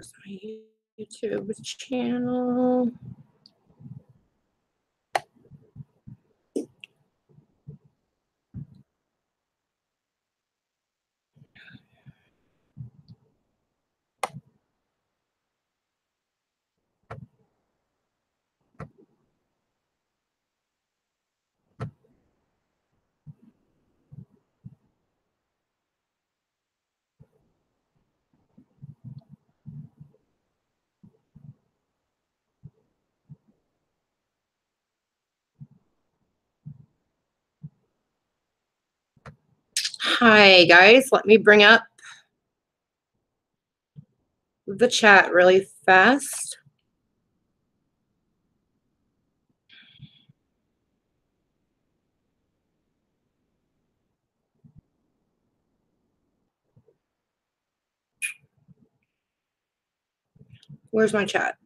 Here's my YouTube channel. Hi guys, let me bring up the chat really fast. Where's my chat?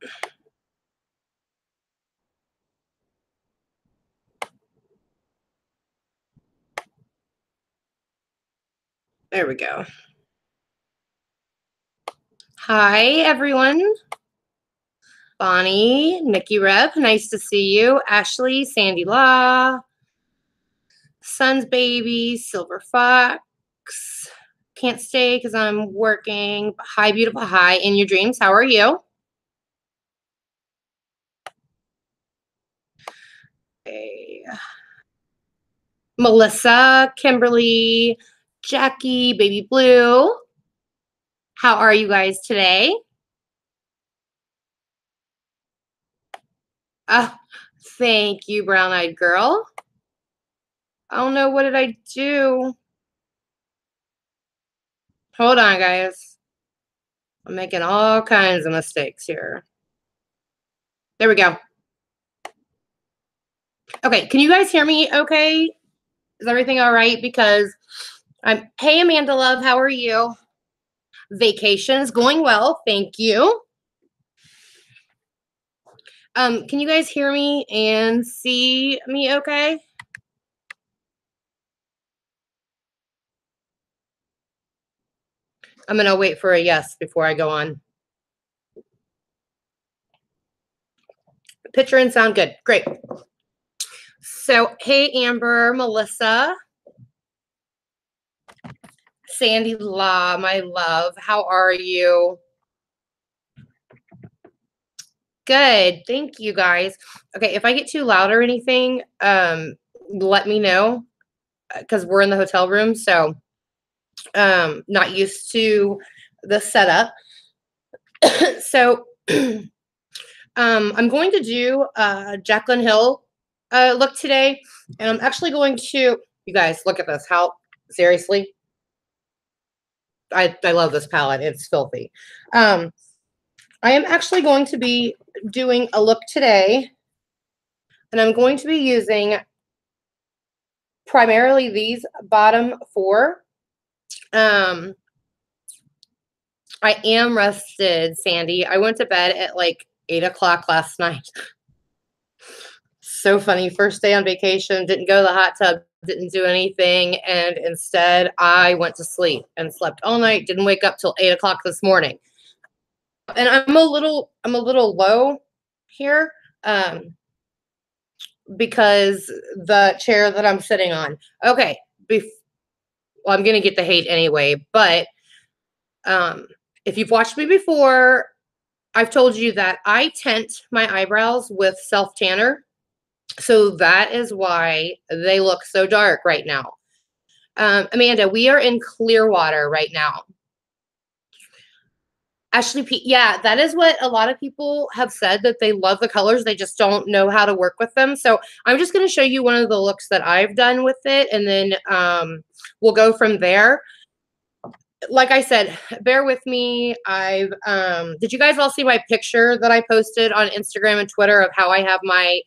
There we go. Hi everyone. Bonnie, Nikki Rep, nice to see you. Ashley, Sandy Law, Sun's Baby, Silver Fox. Can't stay because I'm working. Hi, beautiful. Hi, in your dreams. How are you? Okay. Melissa, Kimberly, Jackie, Baby Blue. How are you guys today? Thank you, brown-eyed girl. Oh no, what did I do? Hold on, guys. I'm making all kinds of mistakes here. There we go. Okay, can you guys hear me okay? Is everything all right? Because hey, Amanda Love, how are you? Vacation's going well, thank you. Can you guys hear me and see me okay? I'm gonna wait for a yes before I go on. Picture and sound good, great. So, hey, Amber, Melissa, Sandy La, my love, how are you? Good, thank you guys. Okay, if I get too loud or anything, let me know because we're in the hotel room, so not used to the setup. So I'm going to do Jaclyn Hill look today, and I'm actually going to, you guys, look at this. How, seriously? I love this palette. It's filthy. I am actually going to be doing a look today, and I'm going to be using primarily these bottom four. I am rested, Sandy. I went to bed at like 8 o'clock last night. So funny. First day on vacation, didn't go to the hot tub, didn't do anything, and instead I went to sleep and slept all night, didn't wake up till 8 o'clock this morning. And I'm a little low here because the chair that I'm sitting on. Okay, well, I'm gonna get the hate anyway, but if you've watched me before, I've told you that I tint my eyebrows with self tanner. So that is why they look so dark right now. Amanda, we are in Clearwater right now. Ashley P, yeah, that is what a lot of people have said, that they love the colors. They just don't know how to work with them. So I'm just going to show you one of the looks that I've done with it, and then we'll go from there. Like I said, bear with me. Did you guys all see my picture that I posted on Instagram and Twitter of how I have my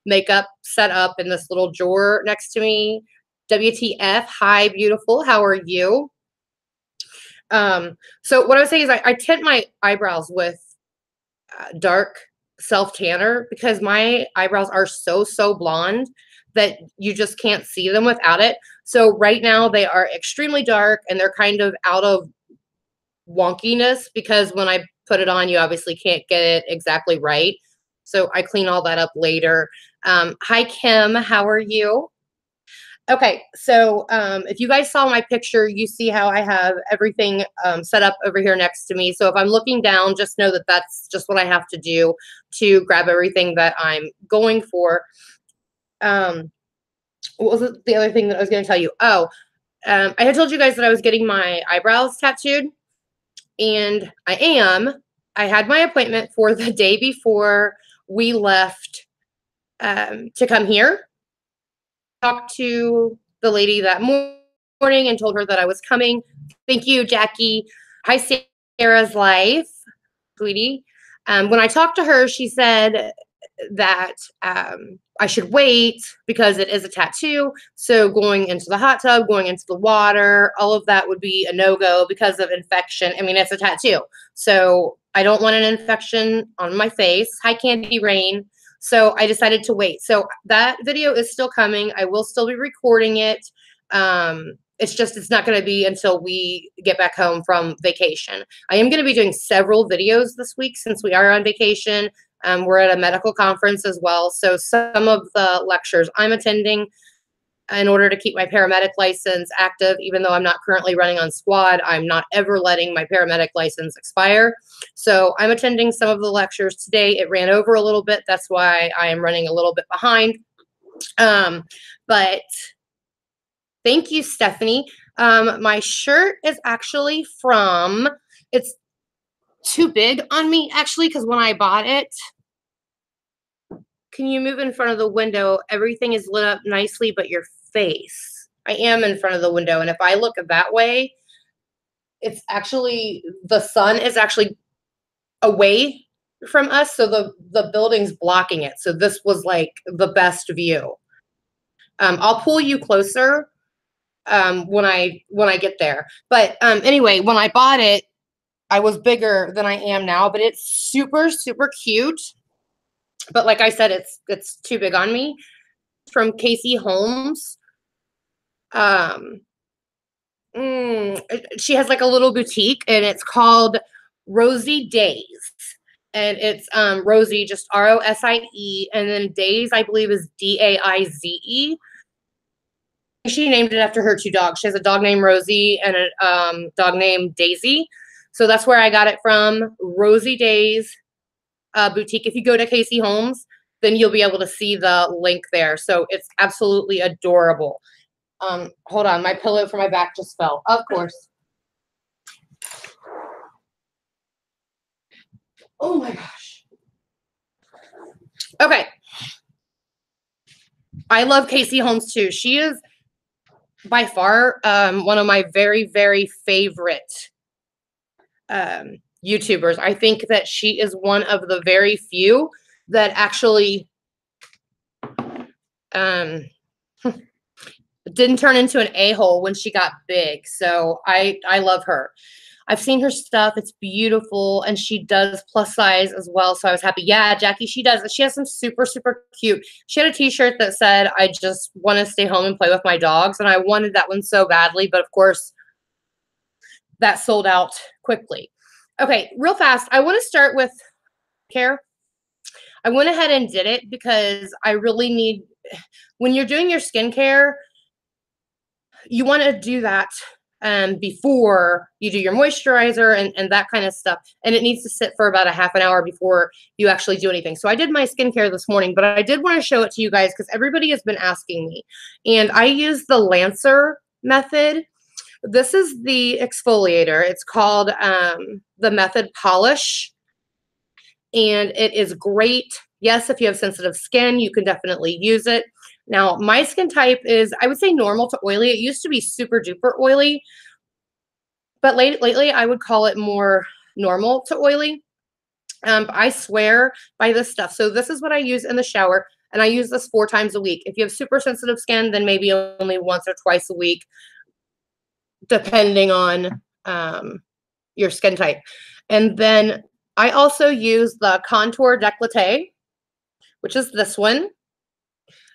makeup set up in this little drawer next to me? WTF, hi, beautiful, how are you? So what I was saying is I tint my eyebrows with dark self tanner because my eyebrows are so blonde that you just can't see them without it. So right now they are extremely dark and they're kind of out of wonkiness because when I put it on, you obviously can't get it exactly right. So I clean all that up later. Hi, Kim. How are you? Okay, so if you guys saw my picture, you see how I have everything set up over here next to me. So if I'm looking down, just know that that's just what I have to do to grab everything that I'm going for. What was the other thing that I was going to tell you? Oh, I had told you guys that I was getting my eyebrows tattooed, and I am. I had my appointment for the day before we left to come here. Talked to the lady that morning and told her that I was coming. Thank you, Jackie. Hi, Sarah's Life, sweetie. When I talked to her, she said that I should wait because it is a tattoo. So going into the hot tub, going into the water, all of that would be a no-go because of infection. I mean, it's a tattoo. So I don't want an infection on my face. Hi, Candy Rain. So I decided to wait. So that video is still coming. I will still be recording it. It's not going to be until we get back home from vacation. I am going to be doing several videos this week since we are on vacation. We're at a medical conference as well. So some of the lectures I'm attending in order to keep my paramedic license active, even though I'm not currently running on squad, I'm not ever letting my paramedic license expire. So I'm attending some of the lectures today. It ran over a little bit. That's why I am running a little bit behind. But thank you, Stephanie. My shirt is actually from, it's too big on me actually, because when I bought it, can you move in front of the window? Everything is lit up nicely, but your face. I am in front of the window, and if I look that way, it's actually, the sun is actually away from us, so the building's blocking it. So this was like the best view. I'll pull you closer when I get there. But anyway, when I bought it, I was bigger than I am now, but it's super, super cute. But like I said, it's too big on me. From Casey Holmes. She has like a little boutique, and it's called Rosie Days. And it's Rosie, just Rosie, and then Days, I believe, is Daize. She named it after her two dogs. She has a dog named Rosie and a dog named Daisy. So that's where I got it from, Rosie Days boutique. If you go to Casey Holmes, then you'll be able to see the link there. So it's absolutely adorable. Hold on, my pillow for my back just fell. Of course. Oh my gosh. Okay. I love Casey Holmes too. She is by far one of my very, very favorite YouTubers. I think that she is one of the very few that actually didn't turn into an a-hole when she got big. So I love her. I've seen her stuff. It's beautiful. And she does plus size as well. So I was happy. Yeah, Jackie, she does. She has some super, super cute. She had a t-shirt that said, I just want to stay home and play with my dogs. And I wanted that one so badly. But of course, that sold out quickly. Okay, real fast. I want to start with care. I went ahead and did it because I really need, when you're doing your skincare, you want to do that before you do your moisturizer and that kind of stuff. And it needs to sit for about a half an hour before you actually do anything. So I did my skincare this morning, but I did want to show it to you guys because everybody has been asking me. And I use the Lancer method. This is the exfoliator. It's called the Method Polish. And it is great. Yes, if you have sensitive skin, you can definitely use it. Now, my skin type is, I would say, normal to oily. It used to be super duper oily, but lately I would call it more normal to oily. I swear by this stuff. So this is what I use in the shower, and I use this 4 times a week. If you have super sensitive skin, then maybe only once or twice a week, depending on your skin type. And then I also use the Contour Décolleté, which is this one.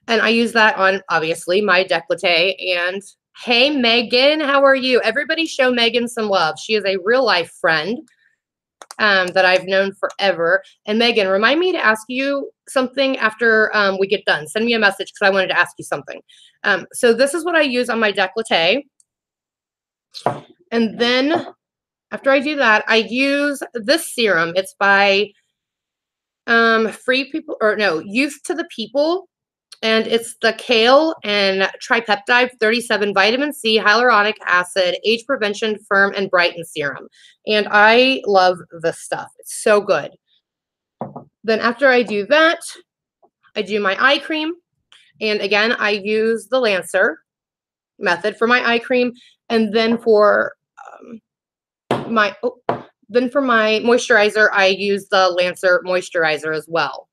And I use that on, obviously, my décolleté. And hey, Megan, how are you? Everybody show Megan some love. She is a real life friend. that I've known forever. And Megan, remind me to ask you something after we get done. Send me a message because I wanted to ask you something. So this is what I use on my décolleté. And then after I do that, I use this serum. It's by Youth to the People. And it's the kale and tripeptide 37 vitamin C, hyaluronic acid, age prevention, firm, and brighten serum. And I love this stuff. It's so good. Then after I do that, I do my eye cream. And again, I use the Lancer method for my eye cream. And then for my moisturizer, I use the Lancer moisturizer as well.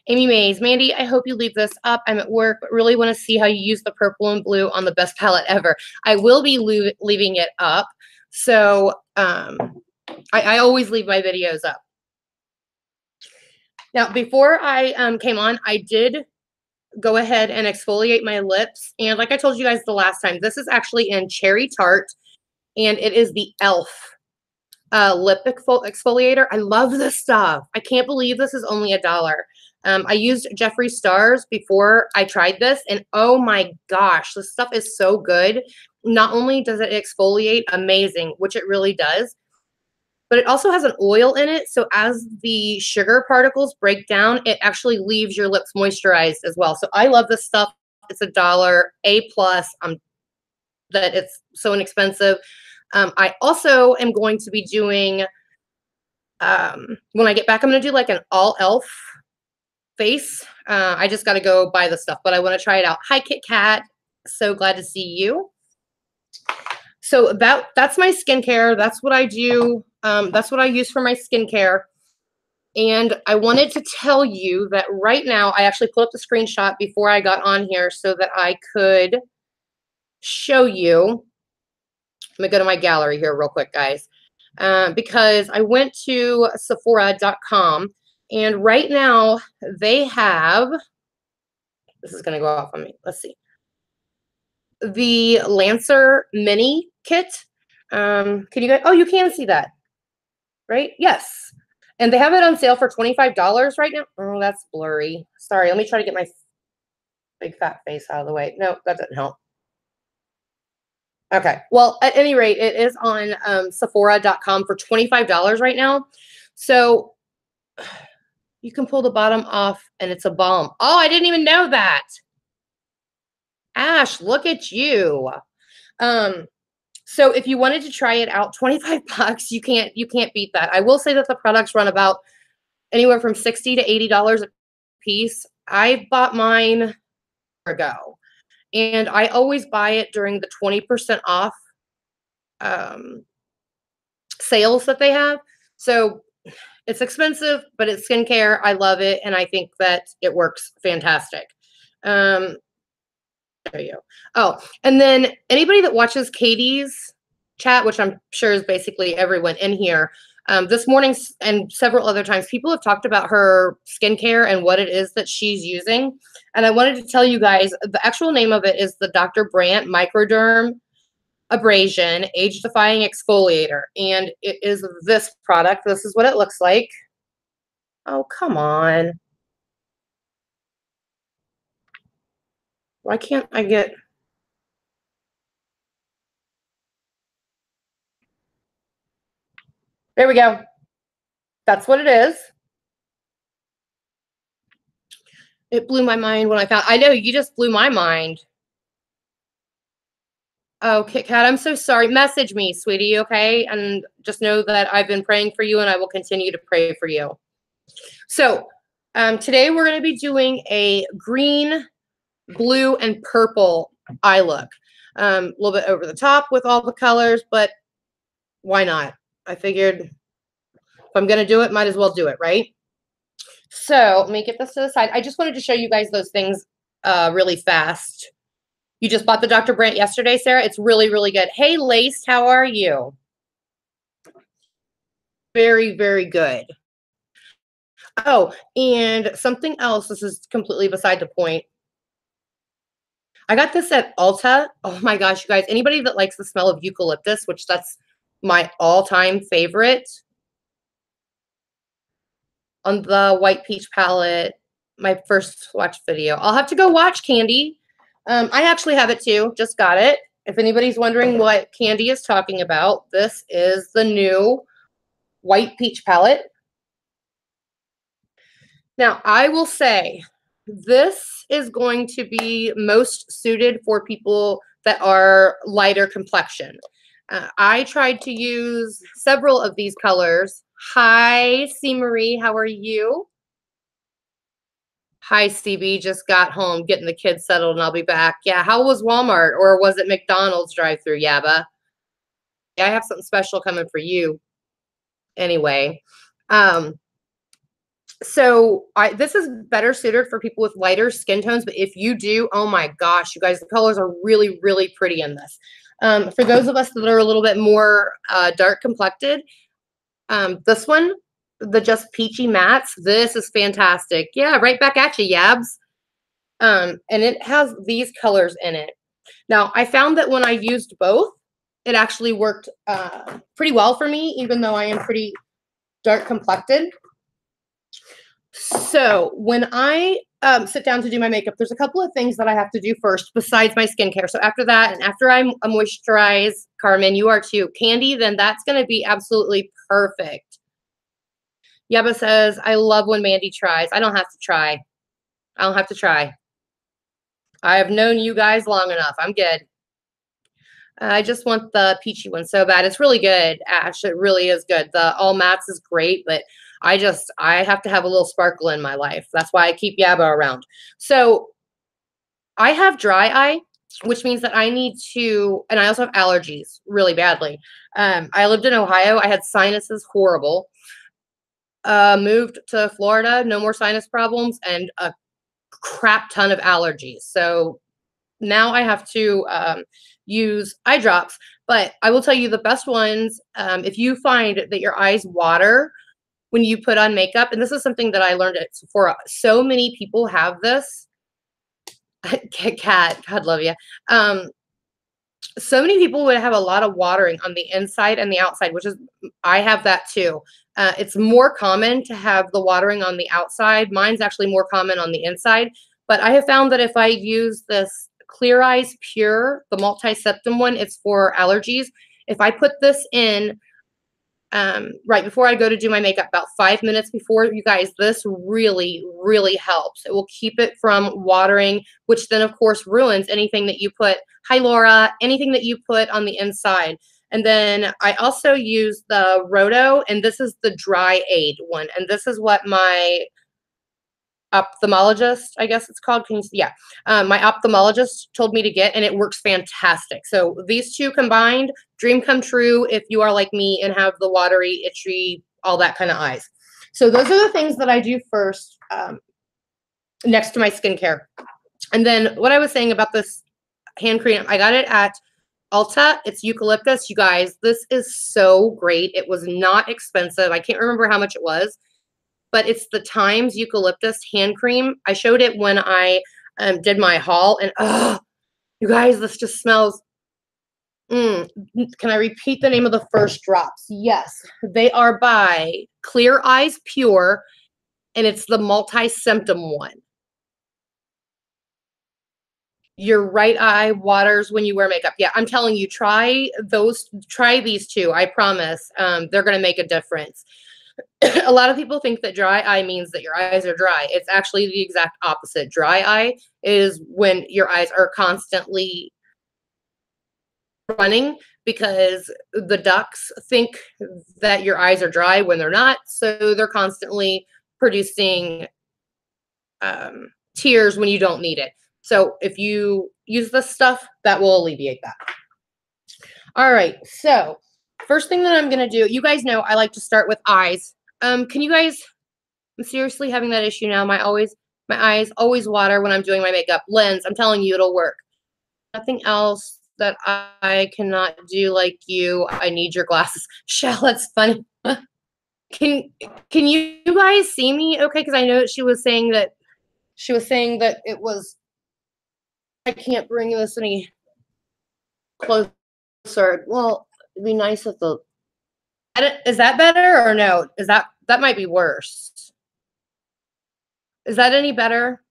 Amy Mays, Mandy, I hope you leave this up. I'm at work, but really want to see how you use the purple and blue on the best palette ever. I will be leaving it up. So I always leave my videos up. Now, before I came on, I did go ahead and exfoliate my lips. And like I told you guys the last time, this is actually in Cherry Tart. And it is the e.l.f. Lip exfoliator. I love this stuff. I can't believe this is only $1. I used Jeffree Star's before I tried this, and oh my gosh, this stuff is so good. Not only does it exfoliate amazing, which it really does, but it also has an oil in it. So as the sugar particles break down, it actually leaves your lips moisturized as well. So I love this stuff. It's $1, A+. That it's so inexpensive. I also am going to be doing, when I get back, I'm going to do like an all e.l.f. face. I just got to go buy the stuff, but I want to try it out. Hi, Kit Kat. So glad to see you. So that's my skincare. That's what I do. That's what I use for my skincare. And I wanted to tell you that right now, I actually put up the screenshot before I got on here so that I could show you. Let me go to my gallery here real quick, guys, because I went to Sephora.com. And right now they have, this is going to go off on me. Let's see. The Lancer mini kit. Can you guys, oh, you can see that, right? Yes. And they have it on sale for $25 right now. Oh, that's blurry. Sorry. Let me try to get my big fat face out of the way. No, that doesn't help. Okay. Well, at any rate, it is on Sephora.com for $25 right now. So you can pull the bottom off and it's a balm. Oh, I didn't even know that. Ash, look at you. So if you wanted to try it out, 25 bucks, you can't beat that. I will say that the products run about anywhere from $60 to $80 a piece. I bought mine ago, and I always buy it during the 20% off sales that they have. So it's expensive, but it's skincare. I love it, and I think that it works fantastic. There you go. Oh, and then anybody that watches Katie's chat, which I'm sure is basically everyone in here, this morning and several other times, people have talked about her skincare and what it is that she's using. And I wanted to tell you guys, the actual name of it is the Dr. Brandt Microderm Abrasion Age Defying Exfoliator. And it is this product. This is what it looks like. Oh, come on. Why can't I get... There we go. That's what it is. It blew my mind when I found... I know, you just blew my mind. Oh, Kit Kat, I'm so sorry. Message me, sweetie, okay? And just know that I've been praying for you and I will continue to pray for you. So today we're going to be doing a green, blue, and purple eye look. A little bit over the top with all the colors, but why not? I figured if I'm going to do it, might as well do it, right? So let me get this to the side. I just wanted to show you guys those things really fast. You just bought the Dr. Brandt yesterday, Sarah? It's really, really good. Hey, Laced, how are you? Very, very good. Oh, and something else. This is completely beside the point. I got this at Ulta. Oh my gosh, you guys. Anybody that likes the smell of eucalyptus, which that's my all-time favorite. on the white peach palette, my first swatch video. I'll have to go watch Candy. I actually have it too. Just got it. If anybody's wondering what Candy is talking about, this is the new white peach palette. Now, I will say this is going to be most suited for people that are lighter complexion. I tried to use several of these colors. Hi, C. Marie, how are you? Hi, CB, just got home, getting the kids settled, and I'll be back. Yeah, how was Walmart, or was it McDonald's drive-through, Yabba? Yeah, I have something special coming for you. Anyway, so this is better suited for people with lighter skin tones, but if you do, oh my gosh, you guys, the colors are really, really pretty in this. For those of us that are a little bit more dark complected, this one, the Just Peachy Mattes, this is fantastic. Yeah, right back at you, Yabs. And it has these colors in it. Now, I found that when I used both, it actually worked pretty well for me, even though I am pretty dark complected. So when I sit down to do my makeup, there's a couple of things that I have to do first besides my skincare. So after that, and after I moisturize, Carmen, you are too, Candy, then that's going to be absolutely perfect. Yeba says, I love when Mandy tries. I don't have to try. I don't have to try. I have known you guys long enough. I'm good. I just want the peachy one so bad. It's really good, Ash. It really is good. The all mattes is great, but I have to have a little sparkle in my life. That's why I keep Yaba around. So I have dry eye, which means that I need to, and I also have allergies really badly. I lived in Ohio. I had sinuses, horrible. Moved to Florida, no more sinus problems, and a crap ton of allergies. So now I have to use eye drops, but I will tell you the best ones, if you find that your eyes water when you put on makeup, and this is something that I learned at Sephora, so many people have this. Cat, God love you. So many people would have a lot of watering on the inside and the outside, which is, I have that too. It's more common to have the watering on the outside. Mine's actually more common on the inside, but I have found that if I use this Clear Eyes Pure, the multi-septum one, it's for allergies. If I put this in right before I go to do my makeup, about 5 minutes before, you guys, this really, really helps. It will keep it from watering, which then of course ruins anything that you put, hi Laura, anything that you put on the inside. And then I also use the Roto, and this is the Dry Aid one. And this is what my ophthalmologist, I guess it's called. My ophthalmologist told me to get, and it works fantastic. So these two combined, dream come true if you are like me and have the watery, itchy, all that kind of eyes. So those are the things that I do first, next to my skincare. And then what I was saying about this hand cream, I got it at Ulta. It's eucalyptus. You guys, this is so great. It was not expensive. I can't remember how much it was, but it's the Times Eucalyptus hand cream. I showed it when I did my haul, and oh, you guys, this just smells. Can I repeat the name of the first drops? Yes, they are by Clear Eyes Pure, and it's the multi-symptom one. Your right eye waters when you wear makeup. Yeah, I'm telling you, try these two. I promise. They're going to make a difference. A lot of people think that dry eye means that your eyes are dry. It's actually the exact opposite. Dry eye is when your eyes are constantly running because the ducts think that your eyes are dry when they're not. So they're constantly producing tears when you don't need it. So if you use this stuff, that will alleviate that. All right. So first thing that I'm going to do, you guys know I like to start with eyes. Can you guys, I'm seriously having that issue now. My eyes always water when I'm doing my makeup. Lens, I'm telling you, it'll work. Nothing else that I cannot do like you. I need your glasses. Shell, that's funny. Can you guys see me okay? Because I know she was saying that it was, I can't bring this any closer. Well, it'd be nice if is that better or no? That might be worse. Is that any better?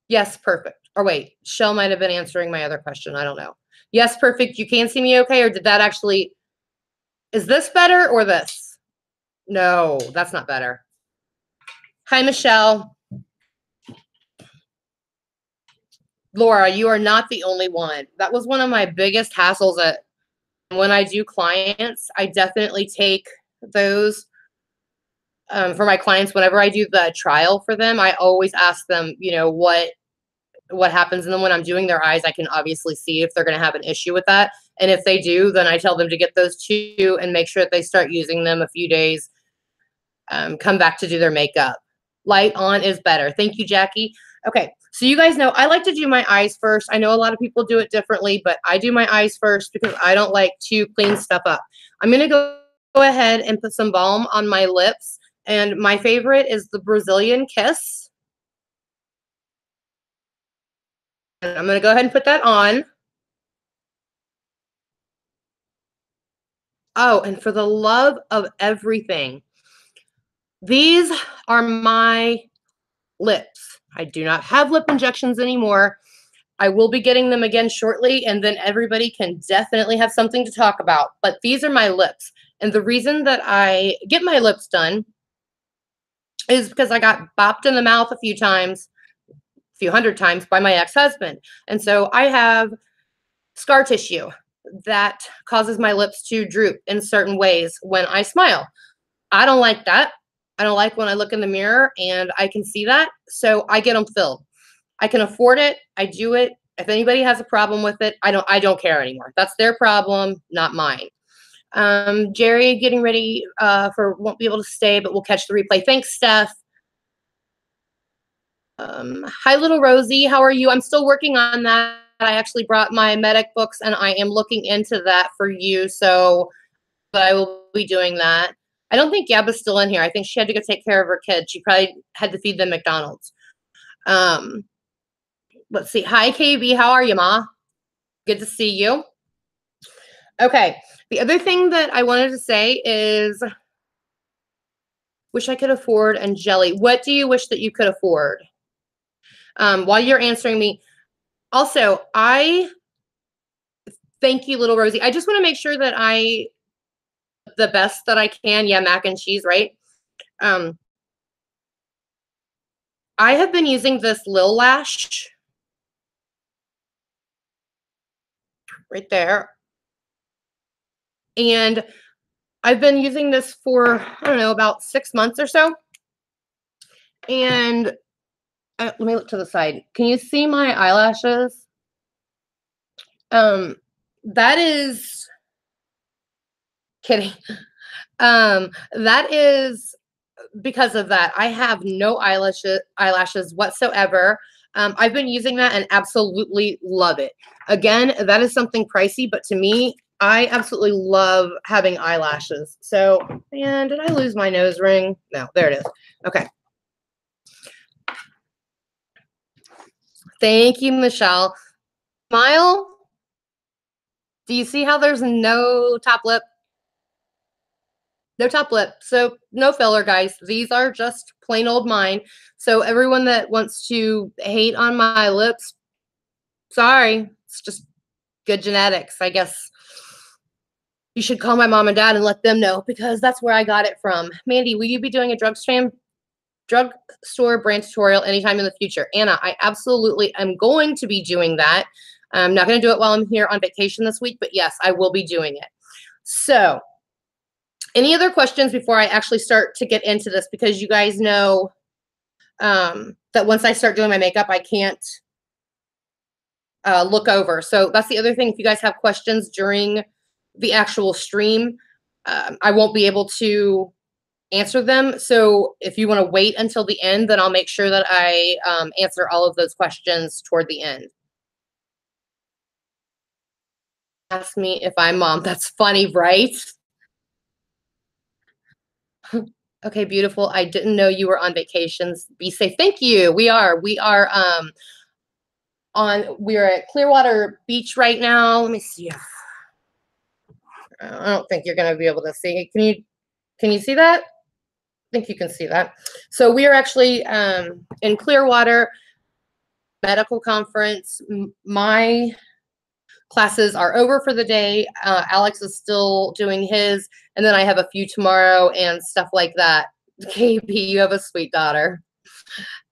Yes, perfect. Or wait, Shell might have been answering my other question. I don't know. Yes, perfect. You can see me okay, or did that actually, is this better or this? No, that's not better. Hi, Michelle. Laura, you are not the only one. That was one of my biggest hassles at when I do clients. I definitely take those for my clients. Whenever I do the trial for them, I always ask them, you know, what happens. And then when I'm doing their eyes, I can obviously see if they're going to have an issue with that. And if they do, then I tell them to get those two and make sure that they start using them a few days, come back to do their makeup. Light on is better. Thank you, Jackie. Okay, so you guys know I like to do my eyes first. I know a lot of people do it differently, but I do my eyes first because I don't like to clean stuff up. I'm going to go ahead and put some balm on my lips. And my favorite is the Brazilian Kiss. And I'm going to go ahead and put that on. Oh, and for the love of everything, these are my lips. I do not have lip injections anymore. I will be getting them again shortly, and then everybody can definitely have something to talk about. But these are my lips. And the reason that I get my lips done is because I got bopped in the mouth a few times, a few hundred times by my ex-husband. And so I have scar tissue that causes my lips to droop in certain ways when I smile. I don't like that. I don't like when I look in the mirror and I can see that. So I get them filled. I can afford it. I do it. If anybody has a problem with it, I don't care anymore. That's their problem, not mine. Jerry getting ready for won't be able to stay, but we'll catch the replay. Thanks, Steph. Hi, little Rosie. How are you? I'm still working on that. I actually brought my medic books and I am looking into that for you. So I will be doing that. I don't think Gabba's still in here. I think she had to go take care of her kids. She probably had to feed them McDonald's. Let's see. Hi, KB. How are you, Ma? Good to see you. Okay. The other thing that I wanted to say is wish I could afford and jelly. What do you wish that you could afford? While you're answering me, also, I thank you, little Rosie. I just want to make sure that the best that I can. Yeah, mac and cheese, right? I have been using this Lil Lash right there. And I've been using this for, I don't know, about 6 months or so. And let me look to the side. Can you see my eyelashes? That is kidding. That is because of that. I have no eyelashes whatsoever. I've been using that and absolutely love it. Again, that is something pricey, but to me, I absolutely love having eyelashes. So, and did I lose my nose ring? No, there it is. Okay. Thank you, Michelle. Smile. Do you see how there's no top lip? No top lip. So no filler, guys. These are just plain old mine. So everyone that wants to hate on my lips, sorry. It's just good genetics. I guess you should call my mom and dad and let them know because that's where I got it from. Mandy, will you be doing a drugstore brand tutorial anytime in the future? Anna, I absolutely am going to be doing that. I'm not going to do it while I'm here on vacation this week, but yes, I will be doing it. So any other questions before I actually start to get into this? Because you guys know that once I start doing my makeup, I can't look over. So that's the other thing. If you guys have questions during the actual stream, I won't be able to answer them. So if you want to wait until the end, then I'll make sure that I answer all of those questions toward the end. Ask me if I'm mom. That's funny, right? Okay, beautiful. I didn't know you were on vacations. Be safe. Thank you. We are we're at Clearwater Beach right now. Let me see. I don't think you're gonna be able to see. Can you see that? think you can see that. So we are actually in Clearwater medical conference. My classes are over for the day. Alex is still doing his, and then I have a few tomorrow and stuff like that. KB, you have a sweet daughter.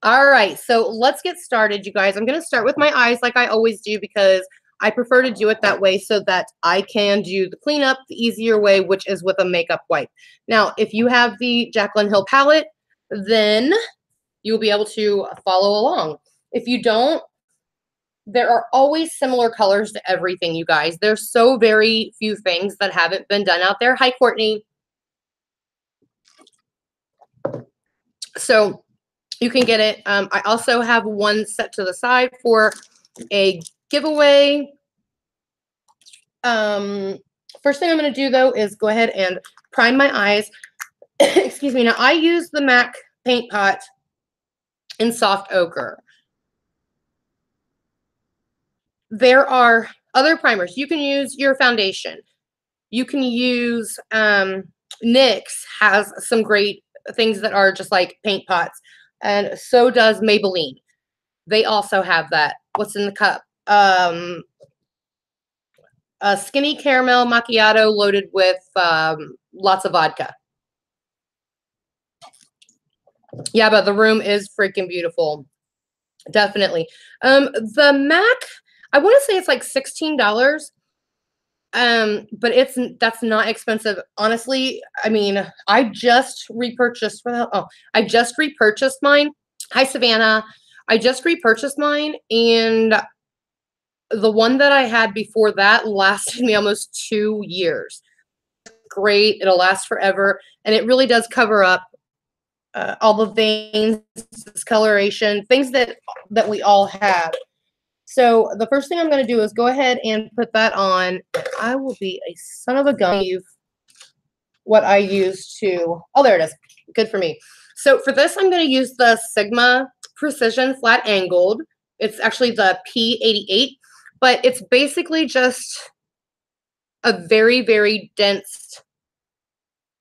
All right, so let's get started, you guys. I'm going to start with my eyes like I always do because I prefer to do it that way so that I can do the cleanup the easier way, which is with a makeup wipe. Now, if you have the Jaclyn Hill palette, then you'll be able to follow along. If you don't, there are always similar colors to everything, you guys. There's so very few things that haven't been done out there. Hi, Courtney. So you can get it. I also have one set to the side for a giveaway. First thing I'm going to do, though, is go ahead and prime my eyes. Excuse me. Now, I use the MAC Paint Pot in Soft Ochre. There are other primers. You can use your foundation. You can use NYX has some great things that are just like paint pots. And so does Maybelline. They also have that. What's in the cup? A skinny caramel macchiato loaded with lots of vodka. Yeah, but the room is freaking beautiful. Definitely. The MAC, I want to say it's like $16. But that's not expensive. Honestly, I mean, I just repurchased mine. Hi, Savannah. I just repurchased mine, and the one that I had before that lasted me almost 2 years. Great. It'll last forever, and it really does cover up all the veins, discoloration, things that we all have. So the first thing I'm going to do is go ahead and put that on. I will be a son of a gun. What I use to, oh, there it is. Good for me. So for this, I'm going to use the Sigma Precision Flat Angled. It's actually the P88, but it's basically just a very, very dense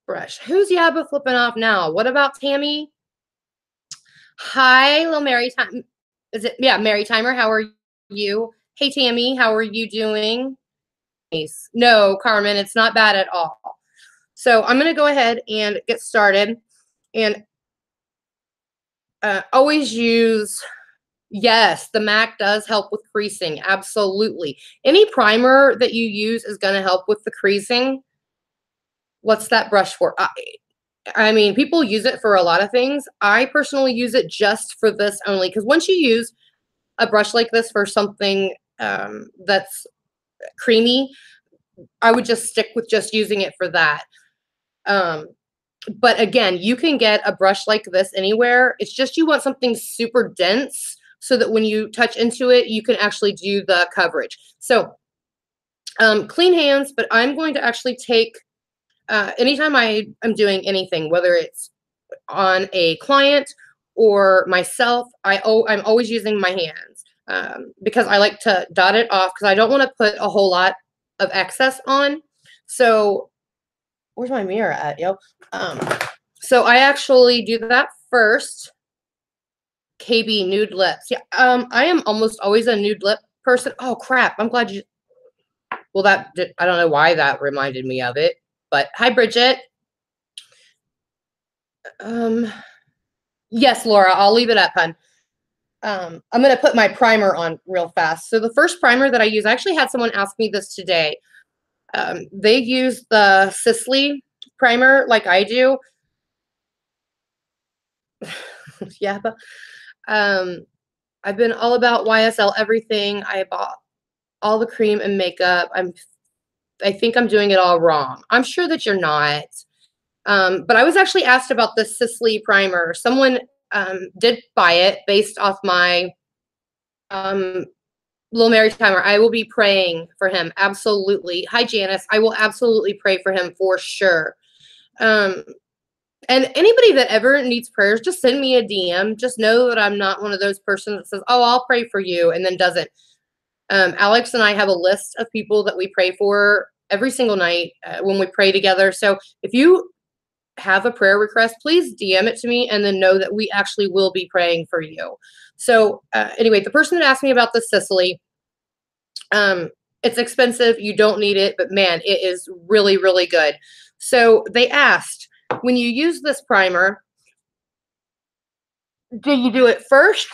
brush. Who's Yabba flipping off now? What about Tammy? Hi, little Mary Time. Is it? Yeah, Mary Timer. How are you? Hey, Tammy. How are you doing? Nice. No, Carmen, it's not bad at all. So I'm going to go ahead and get started. And always use, yes, the MAC does help with creasing. Absolutely. Any primer that you use is going to help with the creasing. What's that brush for? I mean, people use it for a lot of things. I personally use it just for this only, because once you use a brush like this for something that's creamy, I would just stick with just using it for that. But again, you can get a brush like this anywhere. It's just you want something super dense so that when you touch into it, you can actually do the coverage. So clean hands, but I'm going to actually take, anytime I am doing anything, whether it's on a client or myself, I'm always using my hands because I like to dot it off because I don't want to put a whole lot of excess on. So where's my mirror at, yo? So I actually do that first. KB, nude lips. Yeah, I am almost always a nude lip person. Oh, crap. I'm glad you... Well, I don't know why that reminded me of it. But hi, Bridget. Yes, Laura, I'll leave it up, hun. I'm going to put my primer on real fast. So the first primer that I use, I actually had someone ask me this today. They use the Sisley primer like I do. Yeah, but I've been all about YSL everything. I bought all the cream and makeup. I think I'm doing it all wrong. I'm sure that you're not. But I was actually asked about the Sisley primer. Someone did buy it based off my Little Mary Timer. I will be praying for him. Absolutely. Hi, Janice. I will absolutely pray for him for sure. And anybody that ever needs prayers, just send me a DM. Just know that I'm not one of those persons that says, oh, I'll pray for you, and then doesn't. Alex and I have a list of people that we pray for every single night when we pray together. So if you have a prayer request, please DM it to me and then know that we actually will be praying for you. So anyway, the person that asked me about the Sicily, it's expensive. You don't need it, but man, it is really, really good. So they asked, when you use this primer, do you do it first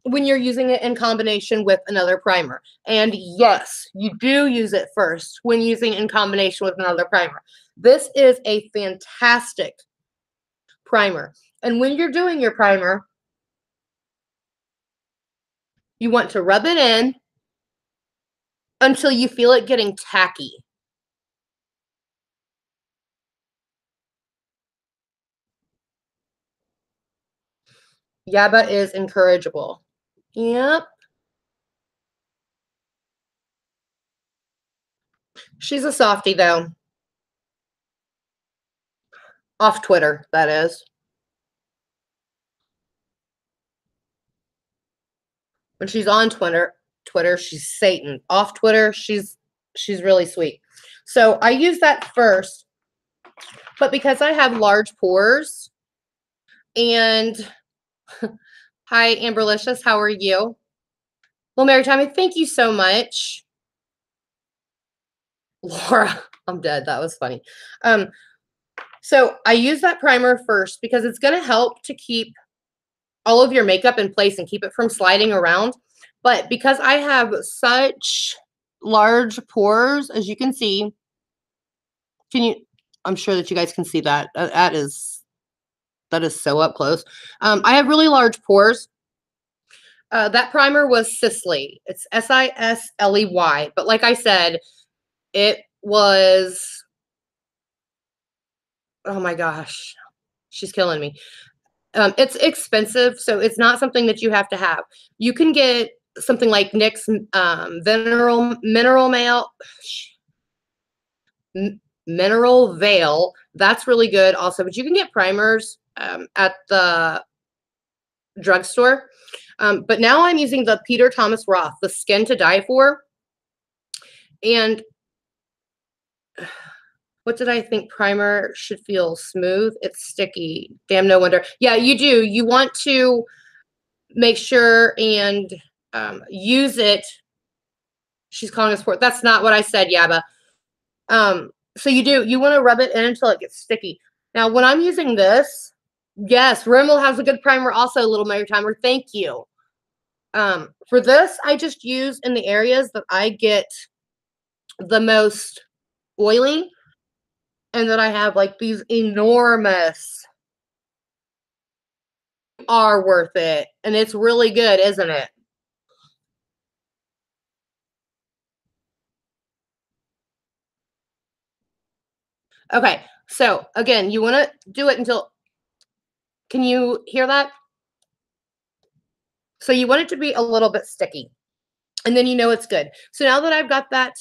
when you're using it in combination with another primer? And yes, you do use it first when using in combination with another primer. This is a fantastic primer. And when you're doing your primer, you want to rub it in until you feel it getting tacky. Yaba is incorrigible. Yep. She's a softie, though. Off Twitter, that is. When she's on Twitter, she's Satan. Off Twitter, she's really sweet. So I use that first, but because I have large pores, and hi, Amberlicious, how are you? Well, Mary Tommy, thank you so much. Laura, I'm dead. That was funny. So I use that primer first because it's going to help to keep all of your makeup in place and keep it from sliding around. But because I have such large pores, as you can see, I'm sure that you guys can see that. That is so up close. I have really large pores. That primer was Sisley. It's Sisley. But like I said, it was, oh my gosh, she's killing me. It's expensive, so it's not something that you have to have. You can get something like NYX Mineral Veil. That's really good also, but you can get primers at the drugstore. But now I'm using the Peter Thomas Roth, the Skin to Die For. And what did I think? Primer should feel smooth. It's sticky. Damn, no wonder. Yeah, you do. You want to make sure and use it. She's calling us for. That's not what I said, Yaba. So you want to rub it in until it gets sticky. Now, when I'm using this, yes, Rimmel has a good primer also, Little Mary Timer. Thank you. For this, I just use in the areas that I get the most oily and that I have like these enormous, are worth it. And it's really good, isn't it? Okay, so again, you want to do it until, can you hear that? So you want it to be a little bit sticky, and then you know it's good. So now that I've got that,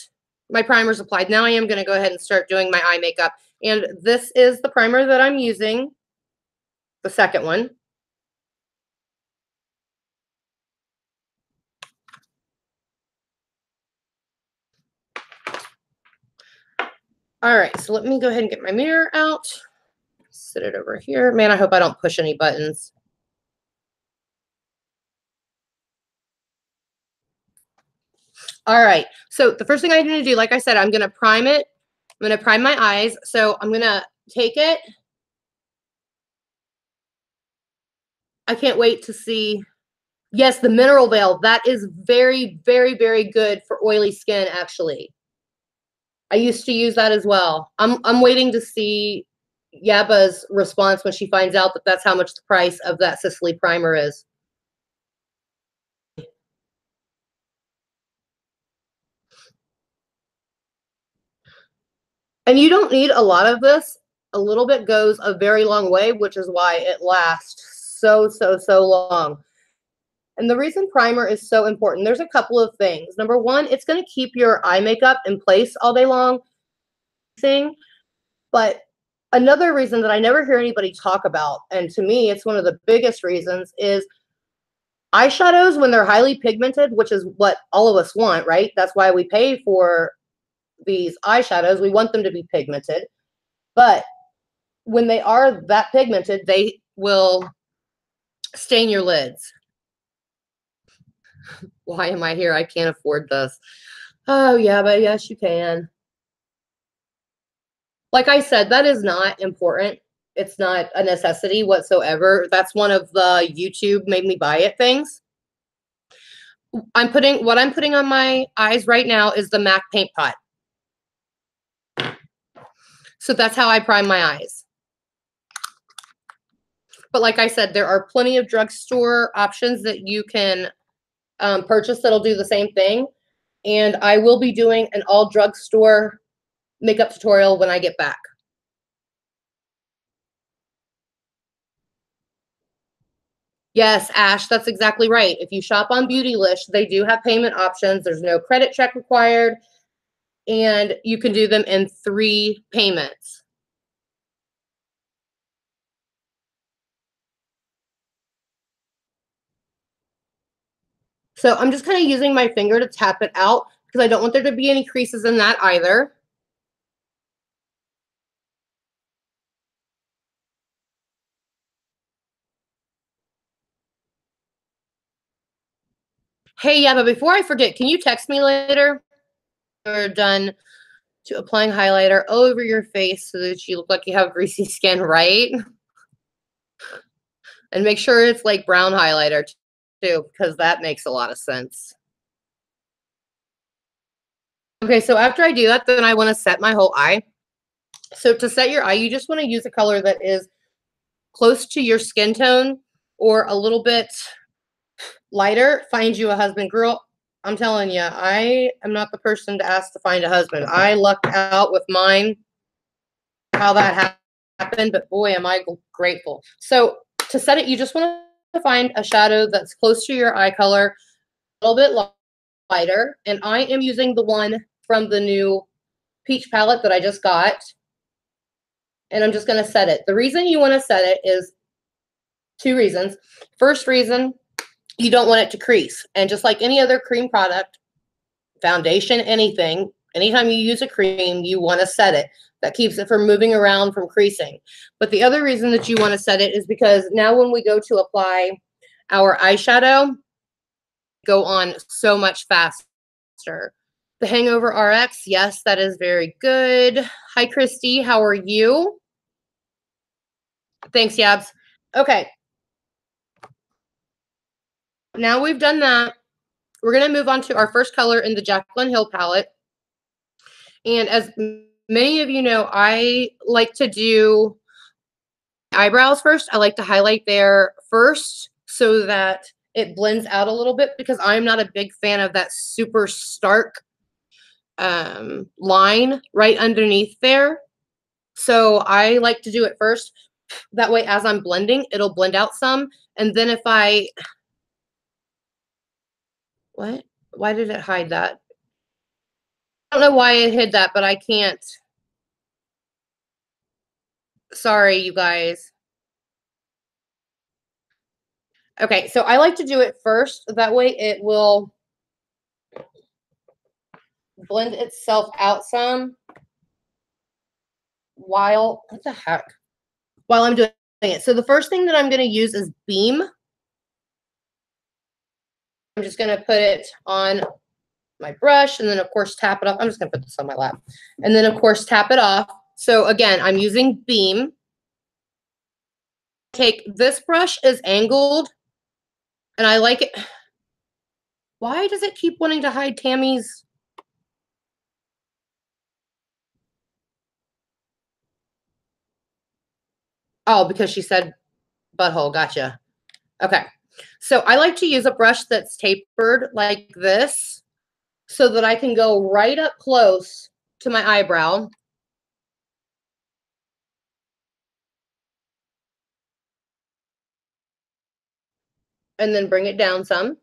my primer's applied, now I am going to go ahead and start doing my eye makeup. And this is the primer that I'm using, the second one. All right, so let me go ahead and get my mirror out. Sit it over here. Man, I hope I don't push any buttons. All right, so the first thing I'm going to do, like I said, I'm going to prime it. I'm going to prime my eyes. So I'm going to take it. I can't wait to see. Yes, the Mineral Veil. That is very, very, very good for oily skin, actually. I used to use that as well. I'm waiting to see Yaba's response when she finds out that that's how much the price of that Sicily primer is. And you don't need a lot of this. A little bit goes a very long way, which is why it lasts so, so, so long. And the reason primer is so important, there's a couple of things. Number one, it's going to keep your eye makeup in place all day long. But another reason that I never hear anybody talk about, and to me, it's one of the biggest reasons, is eyeshadows when they're highly pigmented, which is what all of us want, right? That's why we pay for these eyeshadows. We want them to be pigmented. But when they are that pigmented, they will stain your lids. Why am I here? I can't afford this. Oh, yeah, but yes, you can. Like I said, that is not important. It's not a necessity whatsoever. That's one of the YouTube made me buy it things. What I'm putting on my eyes right now is the MAC paint pot. So that's how I prime my eyes. But like I said, there are plenty of drugstore options that you can purchase that'll do the same thing. And I will be doing an all drugstore makeup tutorial when I get back. Yes, Ash, that's exactly right. If you shop on Beautylish, they do have payment options. There's no credit check required, and you can do them in 3 payments. So I'm just kind of using my finger to tap it out because I don't want there to be any creases in that either. Hey, yeah, but before I forget, can you text me later? You're done to applying highlighter over your face so that you look like you have greasy skin, right? And make sure it's like brown highlighter too, because that makes a lot of sense. Okay, so after I do that, then I want to set my whole eye. So to set your eye, you just want to use a color that is close to your skin tone or a little bit lighter. Find you a husband. Girl, I'm telling you, I am not the person to ask to find a husband. I lucked out with mine, how that happened, but boy, am I grateful. So to set it, you just want to find a shadow that's close to your eye color, a little bit lighter. And I am using the one from the new peach palette that I just got. And I'm just going to set it. The reason you want to set it is 2 reasons. First reason, you don't want it to crease. And just like any other cream product, foundation, anything, anytime you use a cream, you want to set it. That keeps it from moving around, from creasing. But the other reason that you want to set it is because now when we go to apply our eyeshadow, go on so much faster. The Hangover RX, yes, that is very good. Hi, Christy. How are you? Thanks, Yabs. Okay. Now we've done that. We're going to move on to our first color in the Jaclyn Hill palette. And as many of you know, I like to do eyebrows first. I like to highlight there first so that it blends out a little bit because I'm not a big fan of that super stark line right underneath there. So I like to do it first. That way, as I'm blending, it'll blend out some. And then if what? Why did it hide that? I don't know why it hid that, but I can't. Sorry, you guys. Okay, so I like to do it first. That way it will blend itself out some while, what the heck? While I'm doing it. So the first thing that I'm going to use is Beam. I'm just going to put it on my brush and then, of course, tap it off. I'm just going to put this on my lap. And then, of course, tap it off. So, again, I'm using Beam. This brush is angled, and I like it. Why does it keep wanting to hide Tammy's? Oh, because she said butthole. Gotcha. Okay. So I like to use a brush that's tapered like this so that I can go right up close to my eyebrow. And then bring it down some.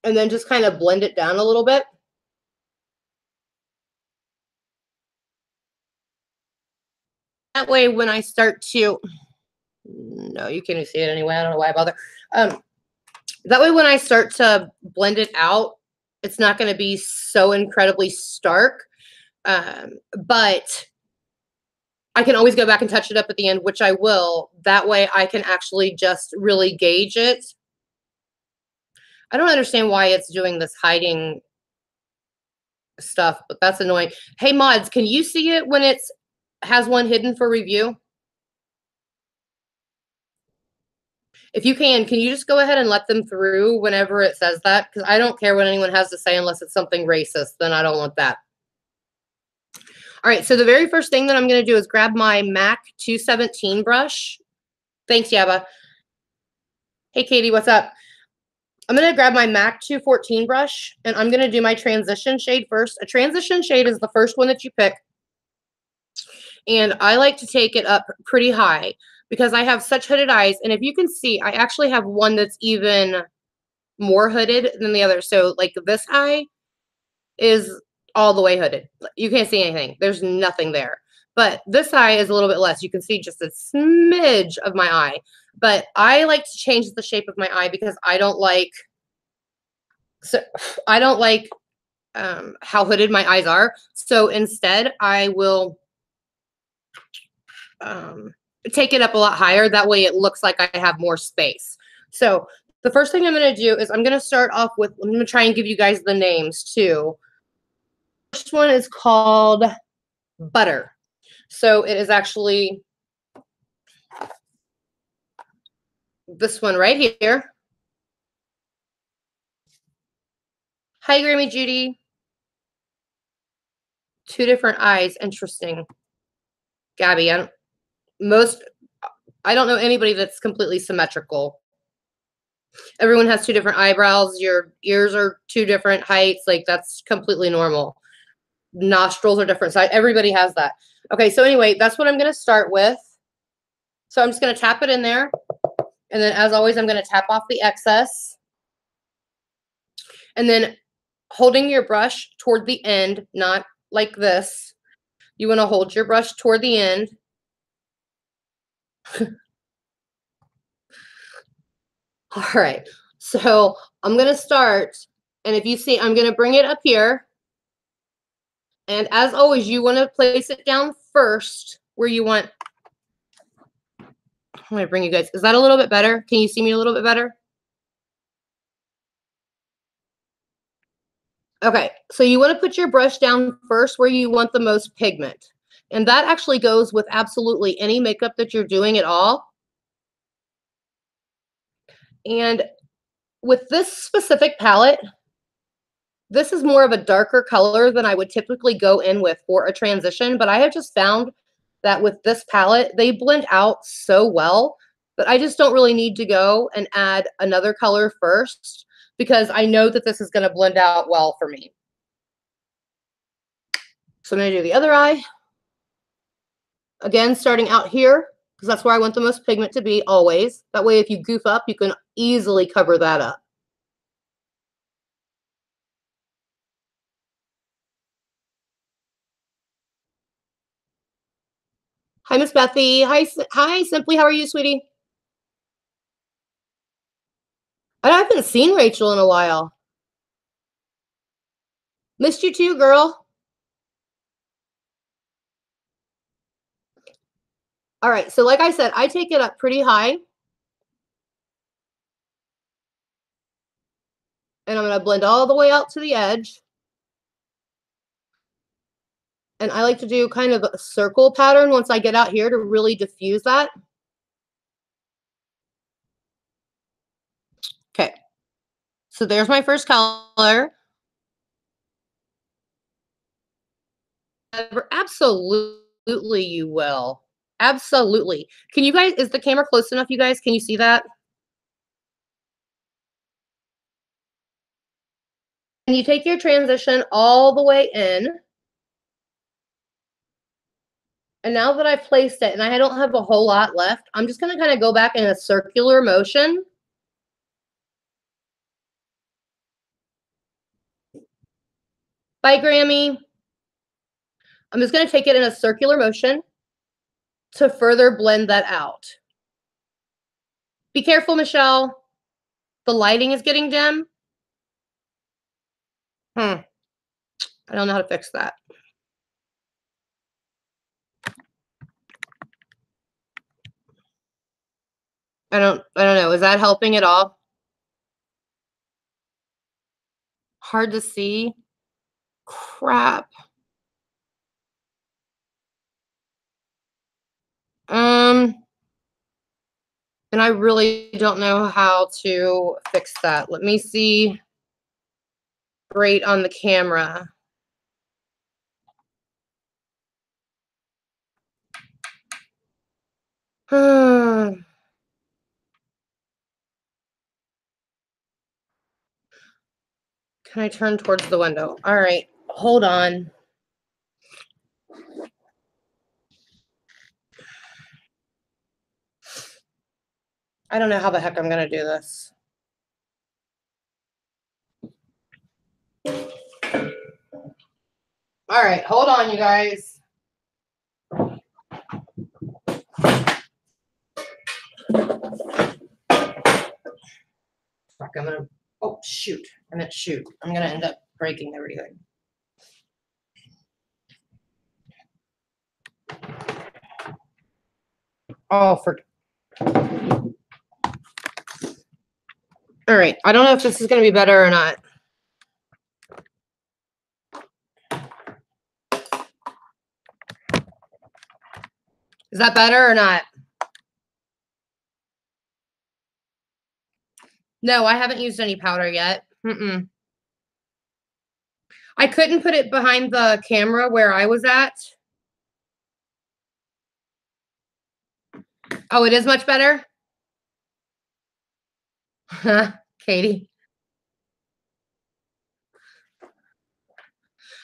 And then just kind of blend it down a little bit. way when I start to, no, you can't even see it anyway. I don't know why I bother. That way when I start to blend it out, it's not going to be so incredibly stark. But I can always go back and touch it up at the end, which I will. That way I can actually just really gauge it. I don't understand why it's doing this hiding stuff, but that's annoying. Hey mods, can you see it when it's has one hidden for review? If you can you just go ahead and let them through whenever it says that? Because I don't care what anyone has to say unless it's something racist. Then I don't want that. All right, so the very first thing that I'm going to do is grab my MAC 217 brush. Thanks, Yaba. Hey, Katie, what's up? I'm going to grab my MAC 214 brush, and I'm going to do my transition shade first. A transition shade is the first one that you pick. And I like to take it up pretty high because I have such hooded eyes. And if you can see, I actually have one that's even more hooded than the other. So like this eye is all the way hooded. You can't see anything. There's nothing there. But this eye is a little bit less. You can see just a smidge of my eye. But I like to change the shape of my eye because I don't like how hooded my eyes are. So instead, I will take it up a lot higher. That way it looks like I have more space. So the first thing I'm going to do is I'm going to start off with, I'm going to try and give you guys the names too. First one is called Butter. So it is actually this one right here. Hi, Grammy Judy. Two different eyes. Interesting. Gabby, I don't know anybody that's completely symmetrical. Everyone has two different eyebrows. Your ears are two different heights. Like that's completely normal. Nostrils are different size. Everybody has that. Okay, so anyway, that's what I'm going to start with. So I'm just going to tap it in there. And then as always, I'm going to tap off the excess. And then holding your brush toward the end, not like this. You want to hold your brush toward the end. All right, so I'm going to start. And if you see, I'm going to bring it up here. And as always, you want to place it down first where you want. I'm going to bring you guys. Is that a little bit better? Can you see me a little bit better? Okay, so you want to put your brush down first where you want the most pigment. And that actually goes with absolutely any makeup that you're doing at all. And with this specific palette, this is more of a darker color than I would typically go in with for a transition. But I have just found that with this palette, they blend out so well that I just don't really need to go and add another color first because I know that this is going to blend out well for me. So I'm going to do the other eye. Again, starting out here, because that's where I want the most pigment to be always. That way, if you goof up, you can easily cover that up. Hi, Miss Bethy. Hi, Simply. How are you, sweetie? I haven't seen Rachel in a while. Missed you too, girl. All right, so like I said, I take it up pretty high. And I'm going to blend all the way out to the edge. And I like to do kind of a circle pattern once I get out here to really diffuse that. Okay. So there's my first color. Absolutely, you will. Absolutely. Can you guys, is the camera close enough, you guys? Can you see that? And you take your transition all the way in. And now that I've placed it and I don't have a whole lot left, I'm just going to kind of go back in a circular motion. Bye, Grammy. I'm just going to take it in a circular motion. to further blend that out. Be careful, Michelle. The lighting is getting dim. I don't know how to fix that. I don't know. Is that helping at all? Hard to see. Crap. And I really don't know how to fix that. Let me see. Great on the camera. Can I turn towards the window? All right, hold on. I don't know how the heck I'm gonna do this. All right, hold on, you guys. Fuck, I'm gonna, oh, shoot. I meant shoot. I'm gonna end up breaking everything. Oh, for. All right, I don't know if this is gonna be better or not. Is that better or not? No, I haven't used any powder yet. I couldn't put it behind the camera where I was at. Oh, it is much better? Katie.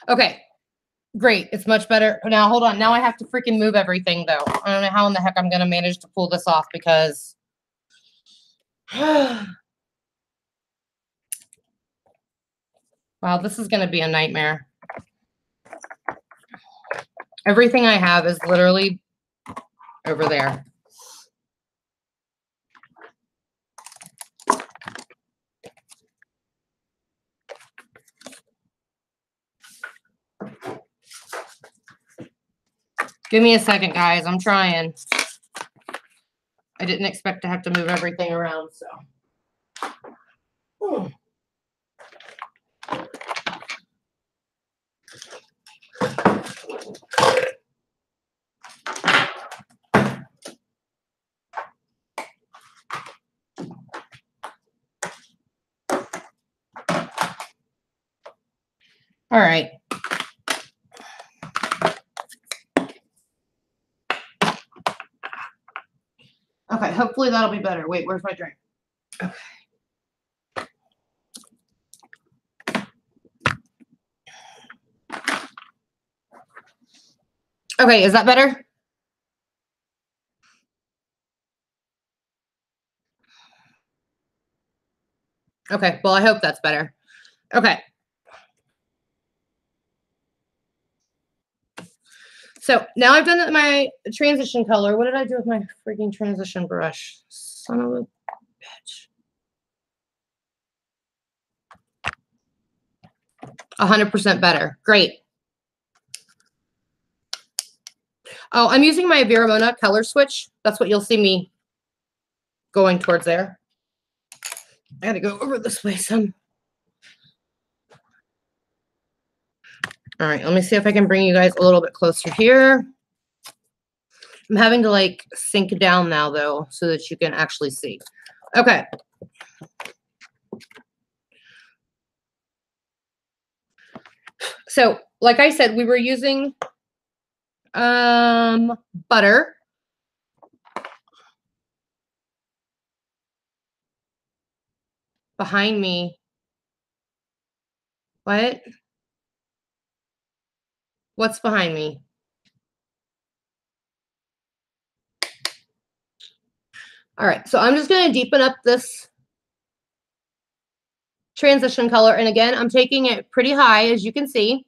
Okay, great. It's much better. Now, hold on. Now I have to freaking move everything, though. I don't know how in the heck I'm going to manage to pull this off because... wow, this is going to be a nightmare. Everything I have is literally over there. Give me a second, guys. I'm trying. I didn't expect to have to move everything around, so. All right. Okay, hopefully that'll be better. Wait, where's my drink? Okay. Okay, is that better? Okay, well, I hope that's better. Okay. So now I've done my transition color. What did I do with my freaking transition brush? Son of a bitch. 100% better. Great. Oh, I'm using my Veramona color switch. That's what you'll see me going towards there. I gotta go over this way some. All right, let me see if I can bring you guys a little bit closer here. I'm having to like sink down now though, so that you can actually see. Okay. So, like I said, we were using butter. Behind me. What? What's behind me? All right, so I'm just going to deepen up this transition color. And again, I'm taking it pretty high, as you can see.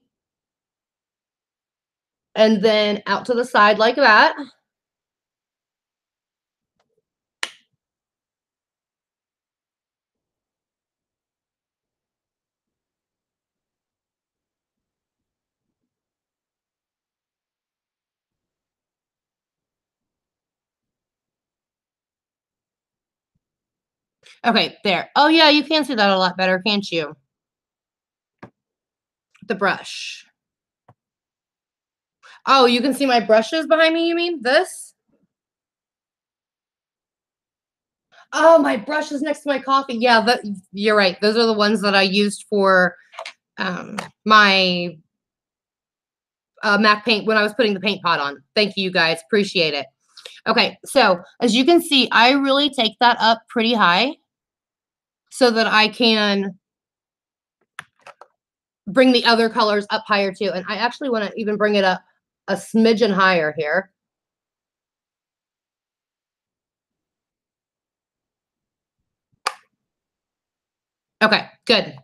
And then out to the side like that. Okay, there. Oh yeah, you can see that a lot better, can't you? The brush. Oh, you can see my brushes behind me, you mean? This? Oh, my brush is next to my coffee. Yeah, you're right. Those are the ones that I used for my MAC paint when I was putting the paint pot on. Thank you, you guys. Appreciate it. Okay, so as you can see, I really take that up pretty high so that I can bring the other colors up higher too. And I actually want to even bring it up a smidgen higher here. Okay, good.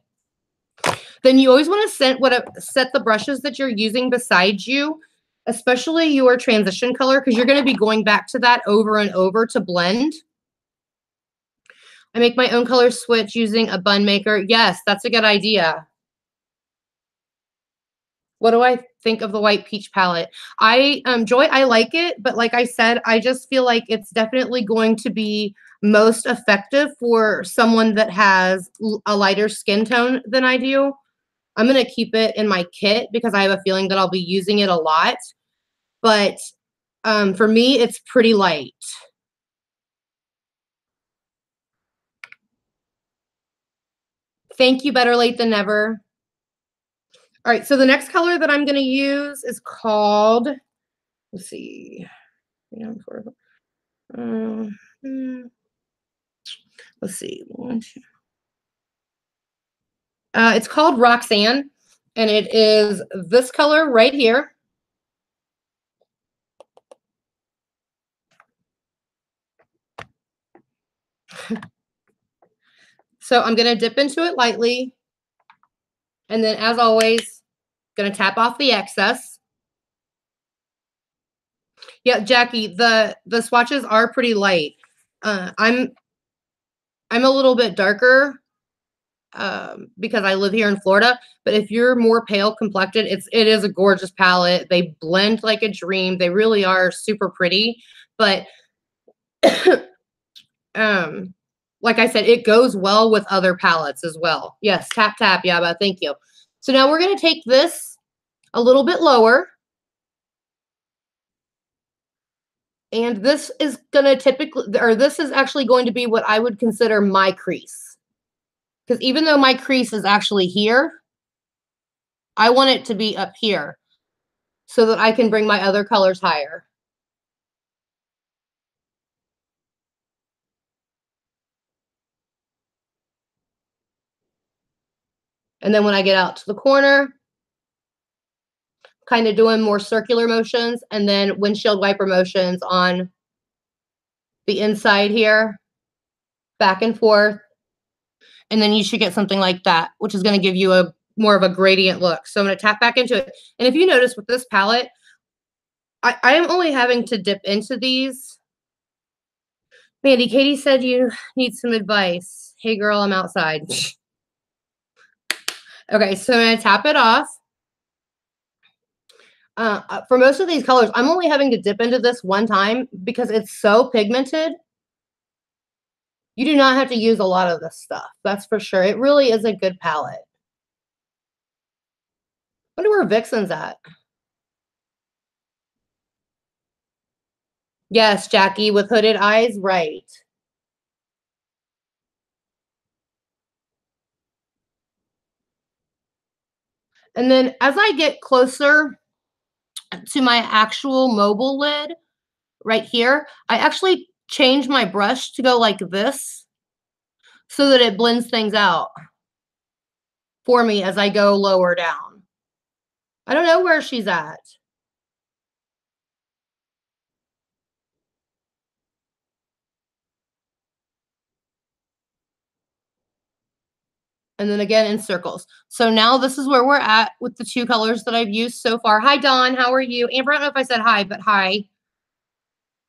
Then you always want to set the brushes that you're using beside you, especially your transition color, because you're going to be going back to that over and over to blend. I make my own color switch using a bun maker. Yes, that's a good idea. What do I think of the white peach palette? Joy, I like it, but like I said, I just feel like it's definitely going to be most effective for someone that has a lighter skin tone than I do. I'm going to keep it in my kit because I have a feeling that I'll be using it a lot. But for me, it's pretty light. Thank you, better late than never. All right, so the next color that I'm going to use is called, let's see, let's see, it's called Roxanne, and it is this color right here. So I'm going to dip into it lightly, and then as always, going to tap off the excess. Yeah, Jackie, the swatches are pretty light. I'm a little bit darker because I live here in Florida. But if you're more pale complected, it is a gorgeous palette. They blend like a dream. They really are super pretty. But like I said, it goes well with other palettes as well. Yes, tap tap, Yaba. Thank you. So now we're gonna take this a little bit lower. And this is gonna this is actually going to be what I would consider my crease. Because even though my crease is actually here, I want it to be up here so that I can bring my other colors higher. And then when I get out to the corner, kind of doing more circular motions and then windshield wiper motions on the inside here, back and forth. And then you should get something like that, which is going to give you a more of a gradient look. So I'm going to tap back into it. And if you notice with this palette, I am only having to dip into these. Mandy, Katie said you need some advice. Hey girl, I'm outside. Okay, so I'm going to tap it off. For most of these colors, I'm only having to dip into this one time because it's so pigmented. You do not have to use a lot of this stuff. That's for sure. It really is a good palette. I wonder where Vixen's at. Yes, Jackie, with hooded eyes, right. And then as I get closer to my actual mobile lid right here, I actually change my brush to go like this so that it blends things out for me as I go lower down. I don't know where she's at. And then again in circles. So now this is where we're at with the two colors that I've used so far. Hi, Dawn. How are you? Amber, I don't know if I said hi, but hi.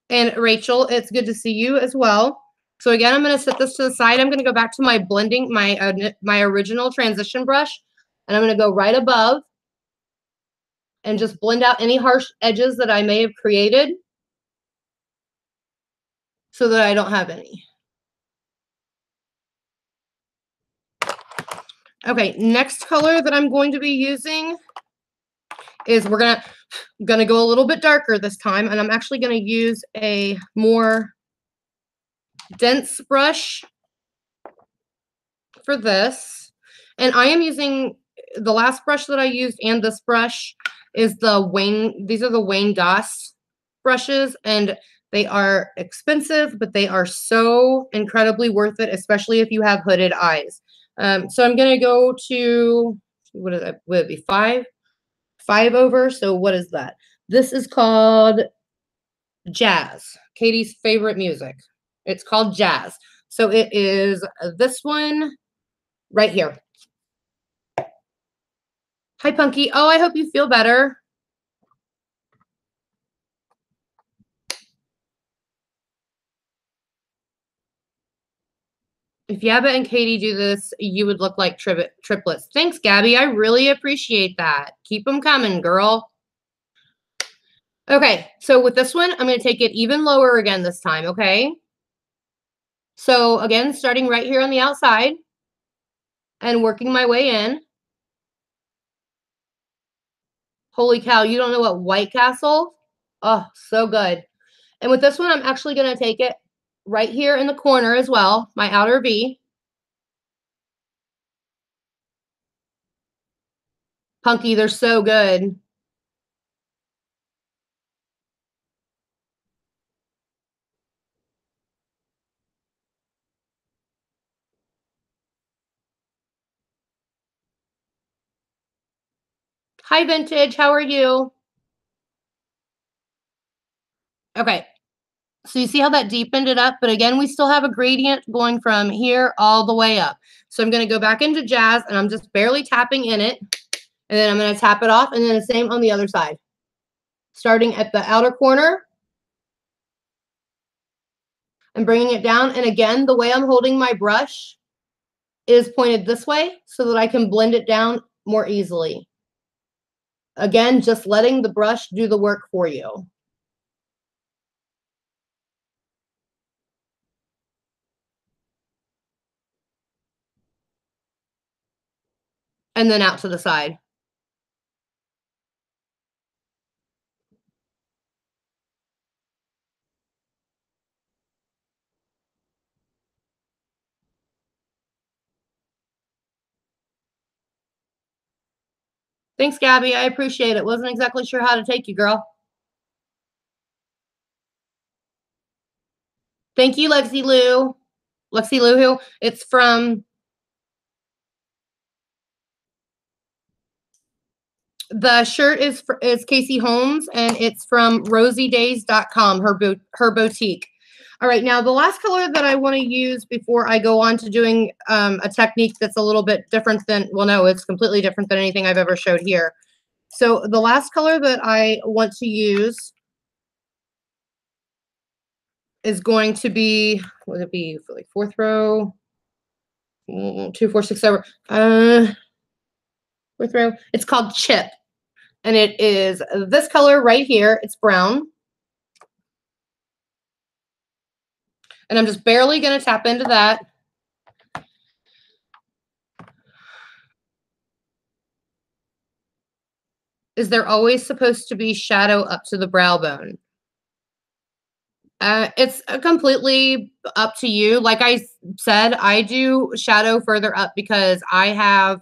And Rachel, it's good to see you as well. So again, I'm going to set this to the side. I'm going to go back to my blending, my original transition brush, and I'm going to go right above and just blend out any harsh edges that I may have created so that I don't have any. Okay, next color that I'm going to be using is we're gonna go a little bit darker this time, and I'm actually gonna use a more dense brush for this. And I am using the last brush that I used, and this brush is the Wayne. These are the Wayne Doss brushes, and they are expensive, but they are so incredibly worth it, especially if you have hooded eyes. So I'm gonna go to, what is that? Would it be five over? So what is that? This is called Jazz. Katie's favorite music. It's called Jazz. So it is this one right here. Hi, Punky. Oh, I hope you feel better. If Yabba and Katie do this, you would look like triplets. Thanks, Gabby. I really appreciate that. Keep them coming, girl. Okay, so with this one, I'm going to take it even lower again this time, okay? So again, starting right here on the outside and working my way in. Holy cow, you don't know what White Castle? Oh, so good. And with this one, I'm actually going to take it right here in the corner as well, my outer V. Punky, they're so good. Hi, Vintage. How are you? Okay. So you see how that deepened it up? But again, we still have a gradient going from here all the way up. So I'm going to go back into Jazz, and I'm just barely tapping in it. And then I'm going to tap it off, and then the same on the other side. Starting at the outer corner and bringing it down. And again, the way I'm holding my brush is pointed this way so that I can blend it down more easily. Again, just letting the brush do the work for you. And then out to the side. Thanks, Gabby. I appreciate it. Wasn't exactly sure how to take you, girl. Thank you, Lexi Lou. Lexi Lou, who? It's from the shirt is Casey Holmes, and it's from rosiedays.com, her boutique. All right, now the last color that I want to use before I go on to doing a technique that's a little bit different than, well, no, it's completely different than anything I've ever showed here. So the last color that I want to use is going to be, what would it be, for like fourth row? 2, 4, 6, 7. Fourth row. It's called Chip. And it is this color right here. It's brown. And I'm just barely going to tap into that. Is there always supposed to be shadow up to the brow bone? It's completely up to you. Like I said, I do shadow further up because I have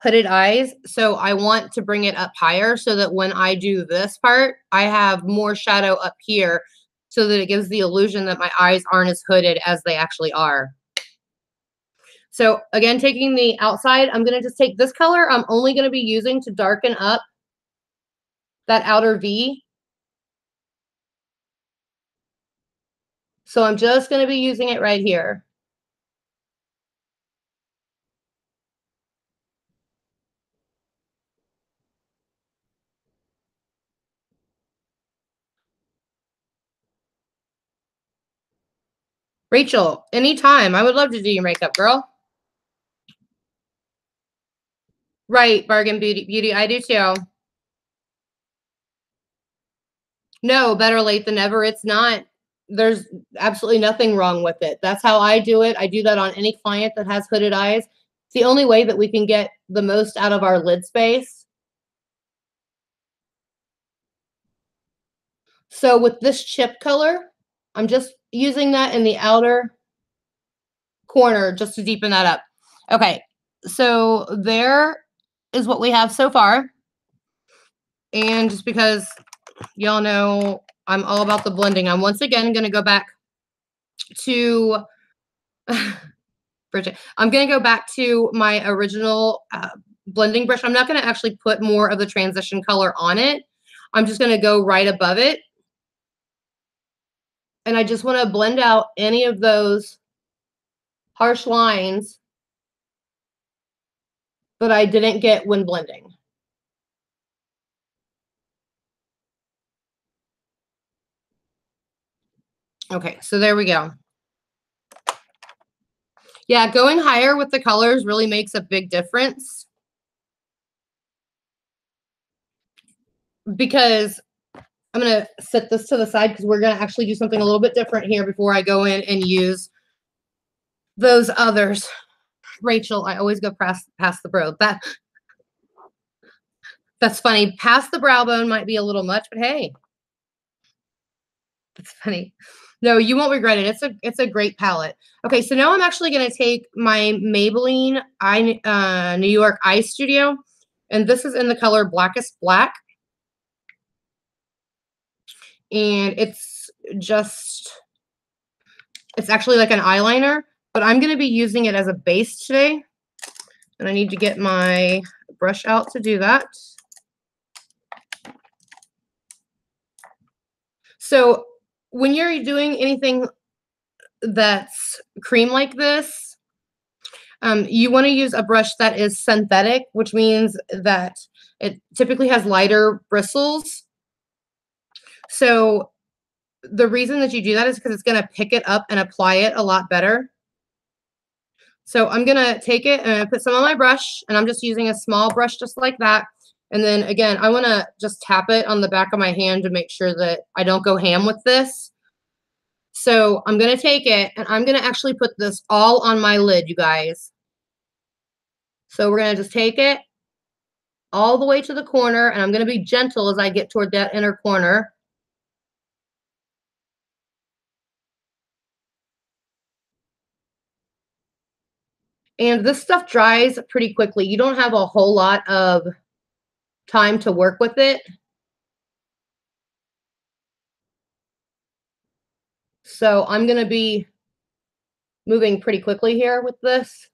hooded eyes. So I want to bring it up higher so that when I do this part, I have more shadow up here so that it gives the illusion that my eyes aren't as hooded as they actually are. So again, taking the outside, I'm going to just take this color. I'm only going to be using to darken up that outer V. So I'm just going to be using it right here. Rachel, anytime. I would love to do your makeup, girl. Right, Bargain Beauty. I do too. No, better late than never. It's not. There's absolutely nothing wrong with it. That's how I do it. I do that on any client that has hooded eyes. It's the only way that we can get the most out of our lid space. So with this chip color, I'm just using that in the outer corner just to deepen that up. Okay, so there is what we have so far. And just because y'all know I'm all about the blending, I'm once again going to go back to Bridget. I'm going to go back to my original blending brush. I'm not going to actually put more of the transition color on it. I'm just going to go right above it. And I just want to blend out any of those harsh lines that I didn't get when blending. Okay, so there we go. Yeah, going higher with the colors really makes a big difference. Because I'm going to set this to the side because we're going to actually do something a little bit different here before I go in and use those others. Rachel, I always go past the brow. That's funny. Past the brow bone might be a little much, but hey, that's funny. No, you won't regret it. It's a great palette. Okay, so now I'm actually going to take my Maybelline New York Eye Studio, and this is in the color Blackest Black. And it's actually like an eyeliner, but I'm going to be using it as a base today. And I need to get my brush out to do that. So when you're doing anything that's cream like this, you want to use a brush that is synthetic, which means that it typically has lighter bristles. So the reason that you do that is because it's going to pick it up and apply it a lot better. So I'm going to take it and put some on my brush, and I'm just using a small brush just like that. And then again, I want to just tap it on the back of my hand to make sure that I don't go ham with this. So I'm going to take it and I'm going to actually put this all on my lid, you guys. So we're going to just take it all the way to the corner, and I'm going to be gentle as I get toward that inner corner. And this stuff dries pretty quickly. You don't have a whole lot of time to work with it. So I'm going to be moving pretty quickly here with this.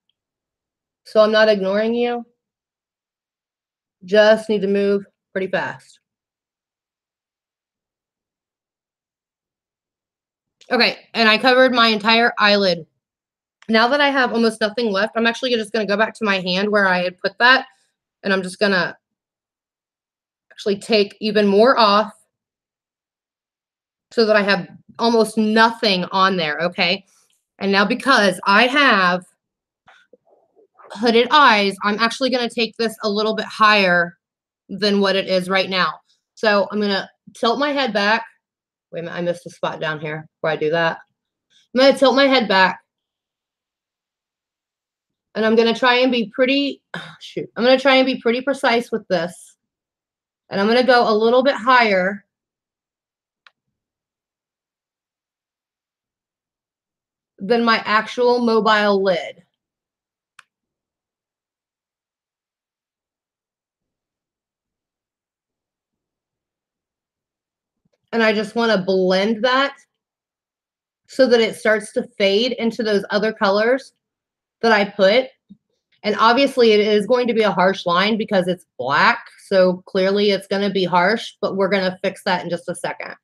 So I'm not ignoring you. Just need to move pretty fast. Okay, and I covered my entire eyelid. Now that I have almost nothing left, I'm actually just going to go back to my hand where I had put that, and I'm just going to actually take even more off so that I have almost nothing on there, okay? And now because I have hooded eyes, I'm actually going to take this a little bit higher than what it is right now. So I'm going to tilt my head back. Wait a minute, I missed a spot down here before I do that. I'm going to tilt my head back. And I'm going to try and be pretty, I'm going to try and be pretty precise with this. And I'm going to go a little bit higher than my actual mobile lid. And I just want to blend that so that it starts to fade into those other colors that I put. And obviously it is going to be a harsh line because it's black. So clearly it's going to be harsh, but we're going to fix that in just a second.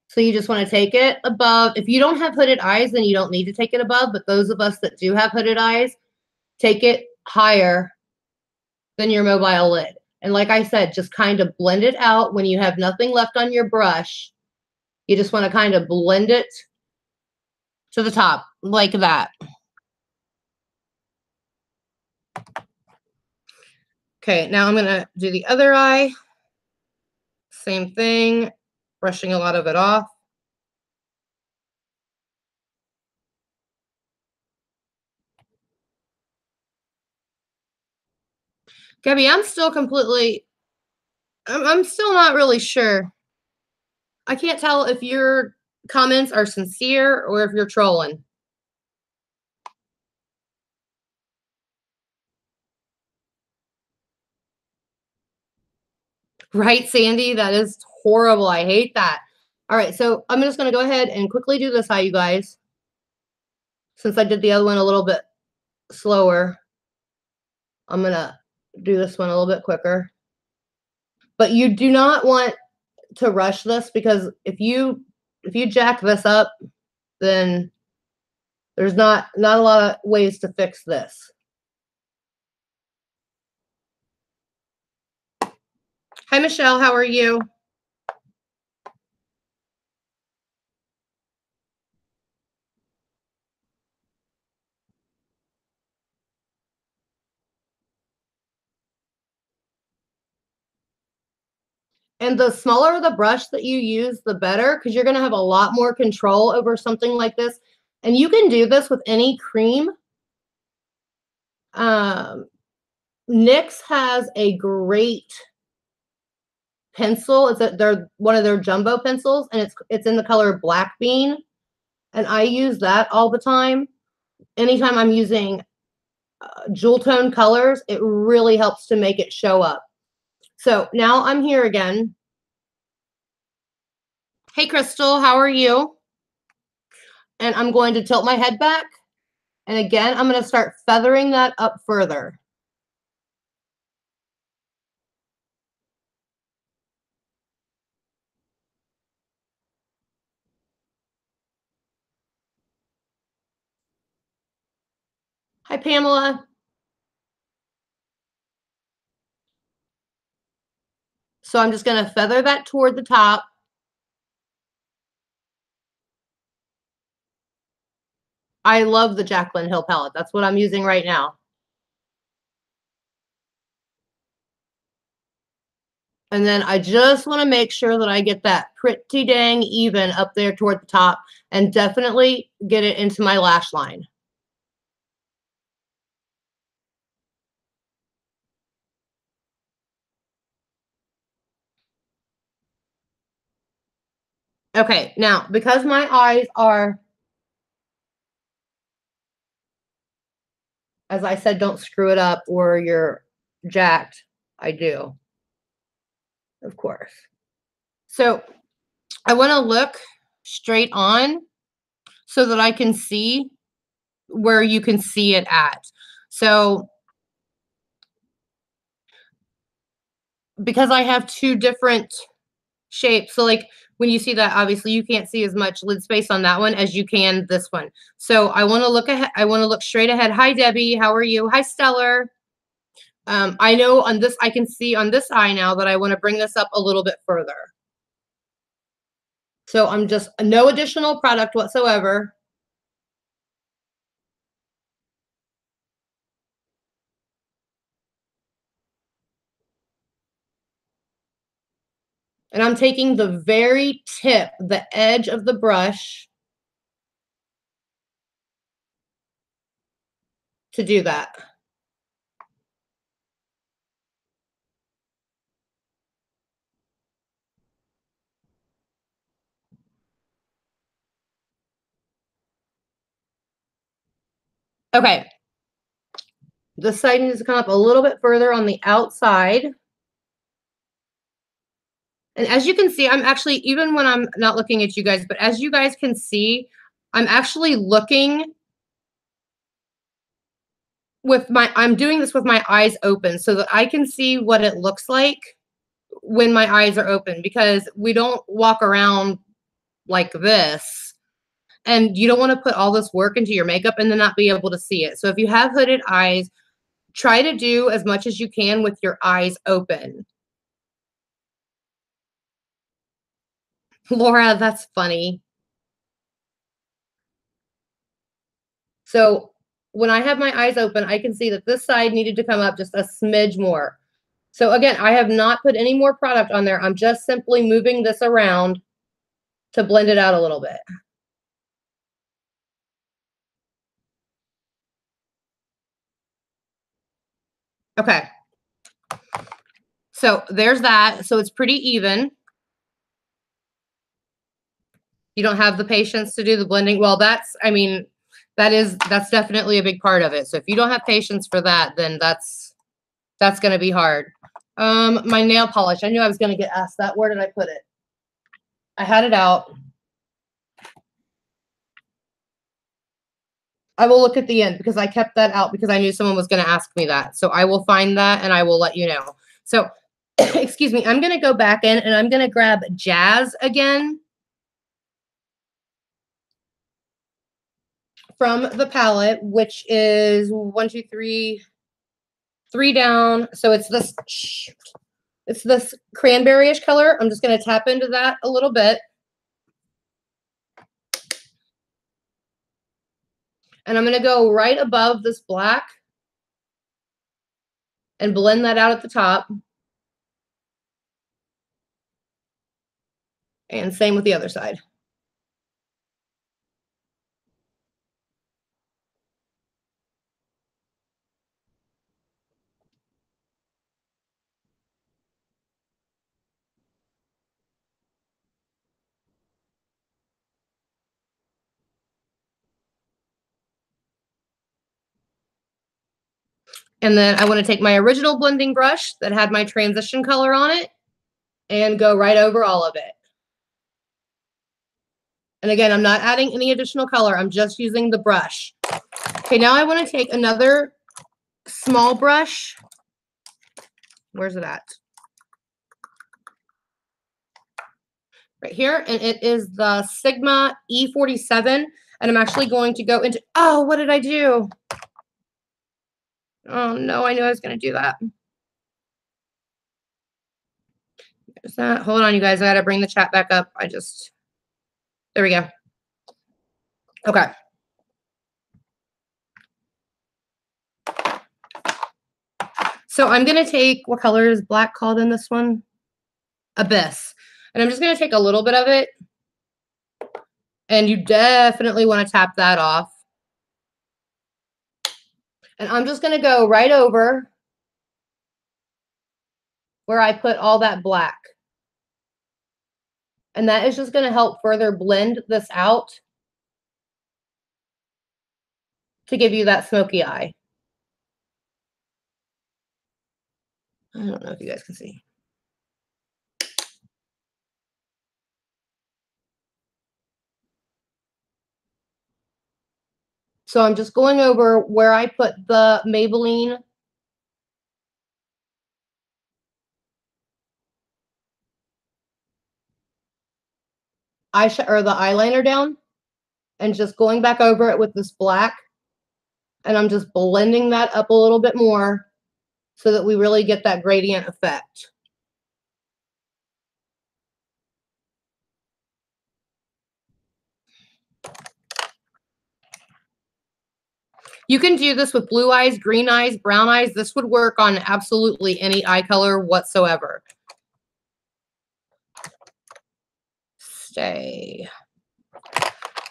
So you just want to take it above. If you don't have hooded eyes, then you don't need to take it above. But those of us that do have hooded eyes, take it higher than your mobile lid. And like I said, just kind of blend it out when you have nothing left on your brush. You just want to kind of blend it to the top like that. Okay, now I'm going to do the other eye. Same thing, brushing a lot of it off. Gabby, I'm still not really sure. I can't tell if your comments are sincere or if you're trolling. Right, Sandy? That is horrible. I hate that. All right, so I'm just going to go ahead and quickly do this eye, you guys. Since I did the other one a little bit slower, I'm going to do this one a little bit quicker. But you do not want to rush this because if you jack this up, then there's not a lot of ways to fix this. Hi, Michelle. How are you? And the smaller the brush that you use, the better, because you're going to have a lot more control over something like this. And you can do this with any cream. Um, NYX has a great pencil. They're one of their jumbo pencils, and it's in the color black bean. And I use that all the time. Anytime I'm using jewel tone colors, it really helps to make it show up. So now I'm here again. Hey, Crystal, how are you? And I'm going to tilt my head back. And again, I'm going to start feathering that up further. Hi, Pamela. So I'm just going to feather that toward the top. I love the Jaclyn Hill palette. That's what I'm using right now. And then I just want to make sure that I get that pretty dang even up there toward the top and definitely get it into my lash line. Okay, now because my eyes are, as I said, don't screw it up or you're jacked. I do, of course. So I want to look straight on so that I can see where you can see it at. So because I have two different shapes, so like when you see that, obviously you can't see as much lid space on that one as you can this one. So I want to look ahead. I want to look straight ahead. Hi, Debbie. How are you? Hi, Stellar. I know on this, I can see on this eye now that I want to bring this up a little bit further. So I'm just no additional product whatsoever. And I'm taking the very tip, the edge of the brush to do that. Okay. This side needs to come up a little bit further on the outside. And as you can see, I'm actually, even when I'm not looking at you guys, but as you guys can see, I'm actually looking with I'm doing this with my eyes open so that I can see what it looks like when my eyes are open, because we don't walk around like this. And you don't want to put all this work into your makeup and then not be able to see it. So if you have hooded eyes, try to do as much as you can with your eyes open. Laura, that's funny. So when I have my eyes open, I can see that this side needed to come up just a smidge more. So again, I have not put any more product on there. I'm just simply moving this around to blend it out a little bit. Okay. So there's that. So it's pretty even. You don't have the patience to do the blending. Well, that's, I mean, that's definitely a big part of it. So if you don't have patience for that, then that's going to be hard. My nail polish. I knew I was going to get asked that. Where did I put it? I had it out. I will look at the end because I kept that out because I knew someone was going to ask me that. So I will find that and I will let you know. So, excuse me, I'm going to go back in and I'm going to grab Jazz again from the palette, which is 1, 2, 3, 3 down. So it's this cranberry-ish color. I'm just going to tap into that a little bit. And I'm going to go right above this black and blend that out at the top. And same with the other side. And then I want to take my original blending brush that had my transition color on it and go right over all of it. And again, I'm not adding any additional color. I'm just using the brush. Okay, now I want to take another small brush. Where's it at? Right here. And it is the Sigma E47. And I'm actually going to go into, oh, what did I do? Oh, no, I knew I was going to do that. There's that. Hold on, you guys. I got to bring the chat back up. There we go. Okay. So I'm going to take, what color is black called in this one? Abyss. And I'm just going to take a little bit of it. And you definitely want to tap that off. And I'm just going to go right over where I put all that black. And that is just going to help further blend this out to give you that smoky eye. I don't know if you guys can see. So I'm just going over where I put the Maybelline eyeshadow or the eyeliner down and just going back over it with this black. And I'm just blending that up a little bit more so that we really get that gradient effect. You can do this with blue eyes, green eyes, brown eyes. This would work on absolutely any eye color whatsoever. Stay.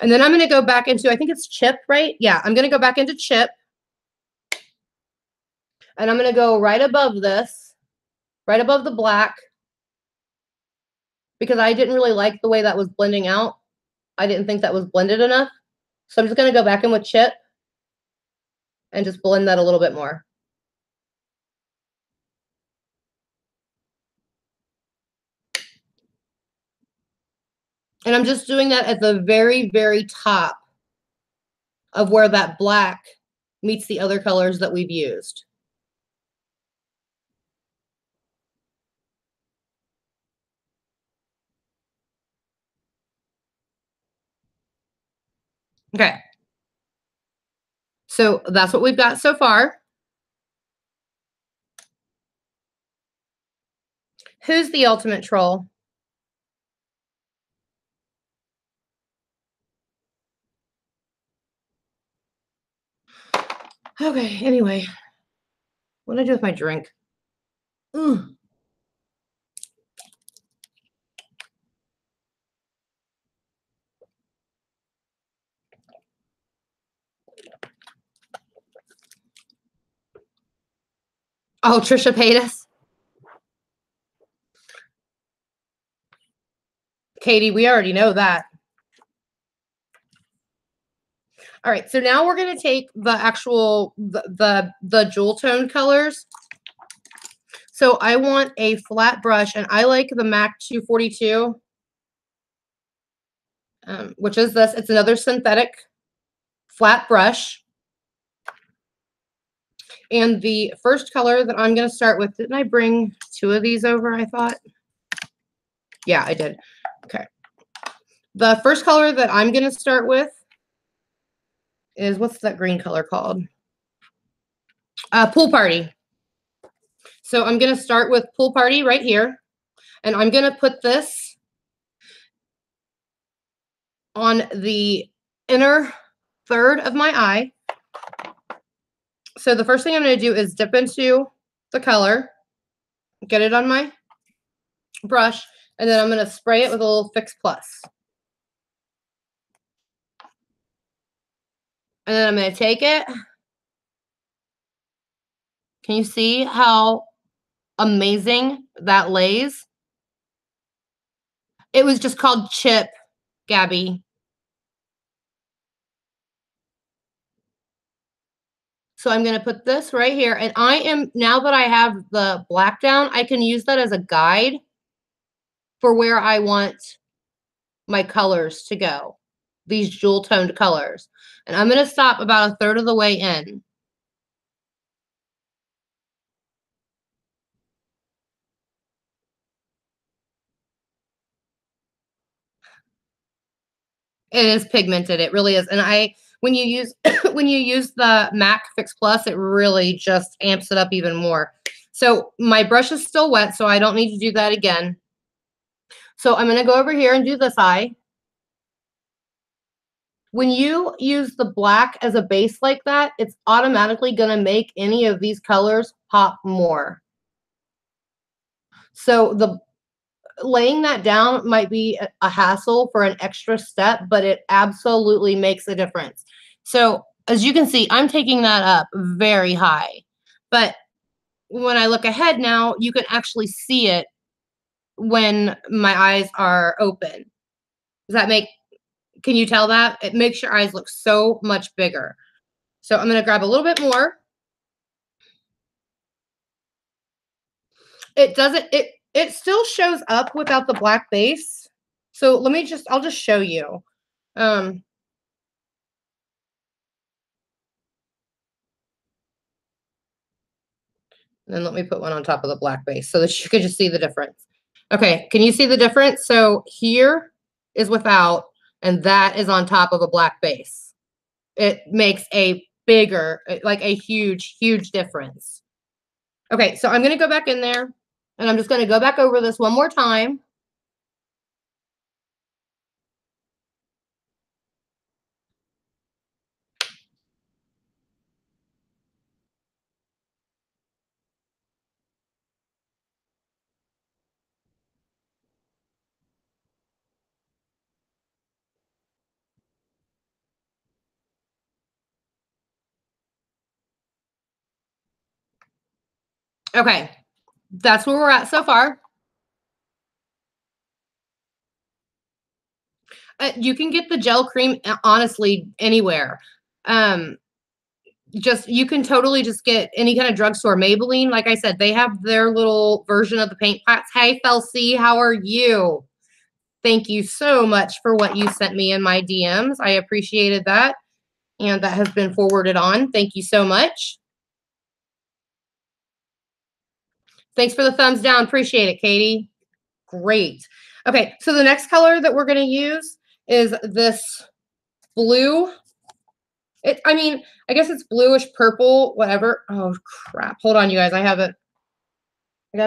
And then I'm going to go back into, I think it's Chip, right? Yeah, I'm going to go back into Chip. And I'm going to go right above this, right above the black, because I didn't really like the way that was blending out. I didn't think that was blended enough. So I'm just going to go back in with Chip and just blend that a little bit more. And I'm just doing that at the very, very top of where that black meets the other colors that we've used. Okay. So that's what we've got so far. Who's the ultimate troll? Okay, anyway. What did I do with my drink? Ugh. Oh, Trisha paid us. Katie, we already know that. All right, so now we're going to take the actual, the jewel tone colors. So I want a flat brush, and I like the MAC 242, which is this. It's another synthetic flat brush. And the first color that I'm going to start with, didn't I bring 2 of these over, I thought? Yeah, I did. Okay. The first color that I'm going to start with is, what's that green color called? Pool Party. So I'm going to start with Pool Party right here. And I'm going to put this on the inner third of my eye. So the first thing I'm going to do is dip into the color, get it on my brush, and then I'm going to spray it with a little Fix Plus. And then I'm going to take it. Can you see how amazing that lays? It was just called Chip, Gabby. So I'm going to put this right here. And now that I have the black down, I can use that as a guide for where I want my colors to go. These jewel toned colors. And I'm going to stop about a third of the way in. It is pigmented. It really is. And when you use when you use the MAC Fix Plus, it really just amps it up even more. So my brush is still wet, so I don't need to do that again. So I'm going to go over here and do this eye. When you use the black as a base like that, it's automatically going to make any of these colors pop more. So laying that down might be a hassle for an extra step, but it absolutely makes a difference. So as you can see, I'm taking that up very high. But when I look ahead now, you can actually see it when my eyes are open. Can you tell that? It makes your eyes look so much bigger. So I'm going to grab a little bit more. It still shows up without the black base. So I'll just show you. And then let me put one on top of the black base so that you can just see the difference. Okay, can you see the difference? So here is without, and that is on top of a black base. It makes a bigger, like a huge, huge difference. Okay, so I'm going to go back in there, and I'm just going to go back over this one more time. Okay, that's where we're at so far. You can get the gel cream, honestly, anywhere. You can totally just get any kind of drugstore. Maybelline, like I said, they have their little version of the paint pots. Hey, Felcy, how are you? Thank you so much for what you sent me in my DMs. I appreciated that. And that has been forwarded on. Thank you so much. Thanks for the thumbs down. Appreciate it, Katie. Great. Okay, so the next color that we're going to use is this blue. I guess it's bluish purple, whatever. Oh, crap. Hold on, you guys. I got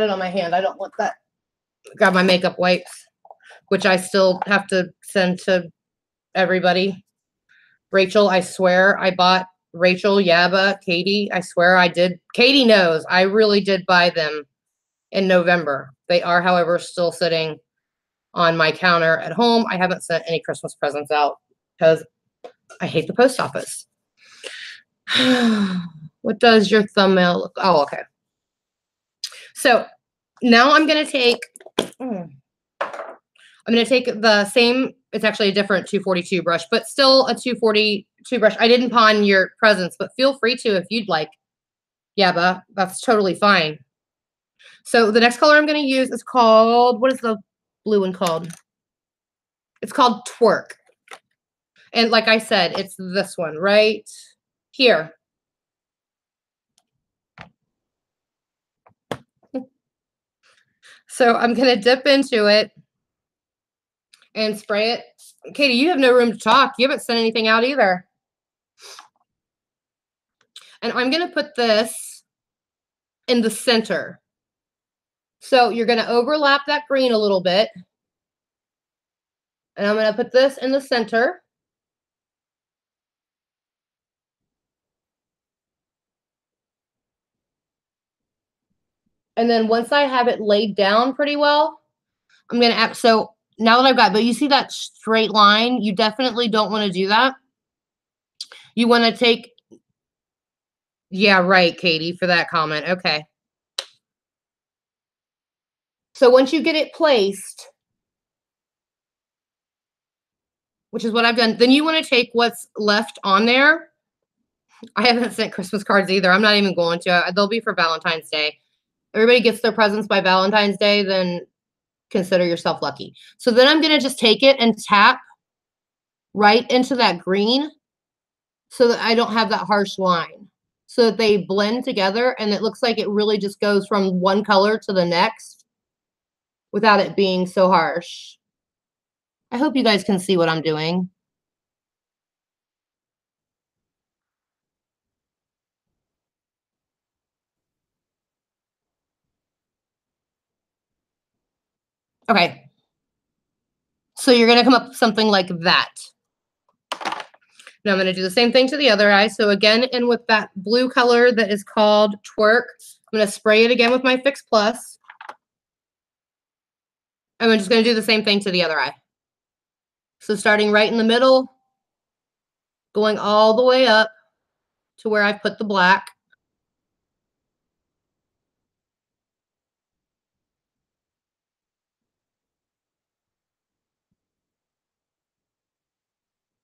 it on my hand. I don't want that. Grab my makeup wipes, which I still have to send to everybody. Rachel, I swear I bought Rachel, Yaba, Katie. I swear I did. Katie knows. I really did buy them in November. They are, however, still sitting on my counter at home. I haven't sent any Christmas presents out because I hate the post office. What does your thumbnail look? Oh, okay. So now I'm going to take I'm going to take the same, it's actually a different 242 brush, but still a 242 brush. I didn't pawn your presents, but feel free to if you'd like. Yeah, that's totally fine. So the next color I'm going to use is called, what is the blue one called? It's called Twerk. And like I said, it's this one right here. So I'm going to dip into it and spray it. Katie, you have no room to talk. You haven't sent anything out either. And I'm going to put this in the center. So you're going to overlap that green a little bit. And I'm going to put this in the center. And then once I have it laid down pretty well, I'm going to add, so now that I've got, but you see that straight line? You definitely don't want to do that. You want to take, yeah, right, Katie, for that comment. Okay. So once you get it placed, which is what I've done, then you want to take what's left on there. I haven't sent Christmas cards either. I'm not even going to. They'll be for Valentine's Day. Everybody gets their presents by Valentine's Day, then consider yourself lucky. So then I'm going to just take it and tap right into that green so that I don't have that harsh line. So that they blend together and it looks like it really just goes from one color to the next without it being so harsh. I hope you guys can see what I'm doing. Okay. So you're going to come up with something like that. Now I'm going to do the same thing to the other eye. So again, and with that blue color that is called Twerk, I'm going to spray it again with my Fix Plus. And I'm just going to do the same thing to the other eye. So starting right in the middle, going all the way up to where I've put the black.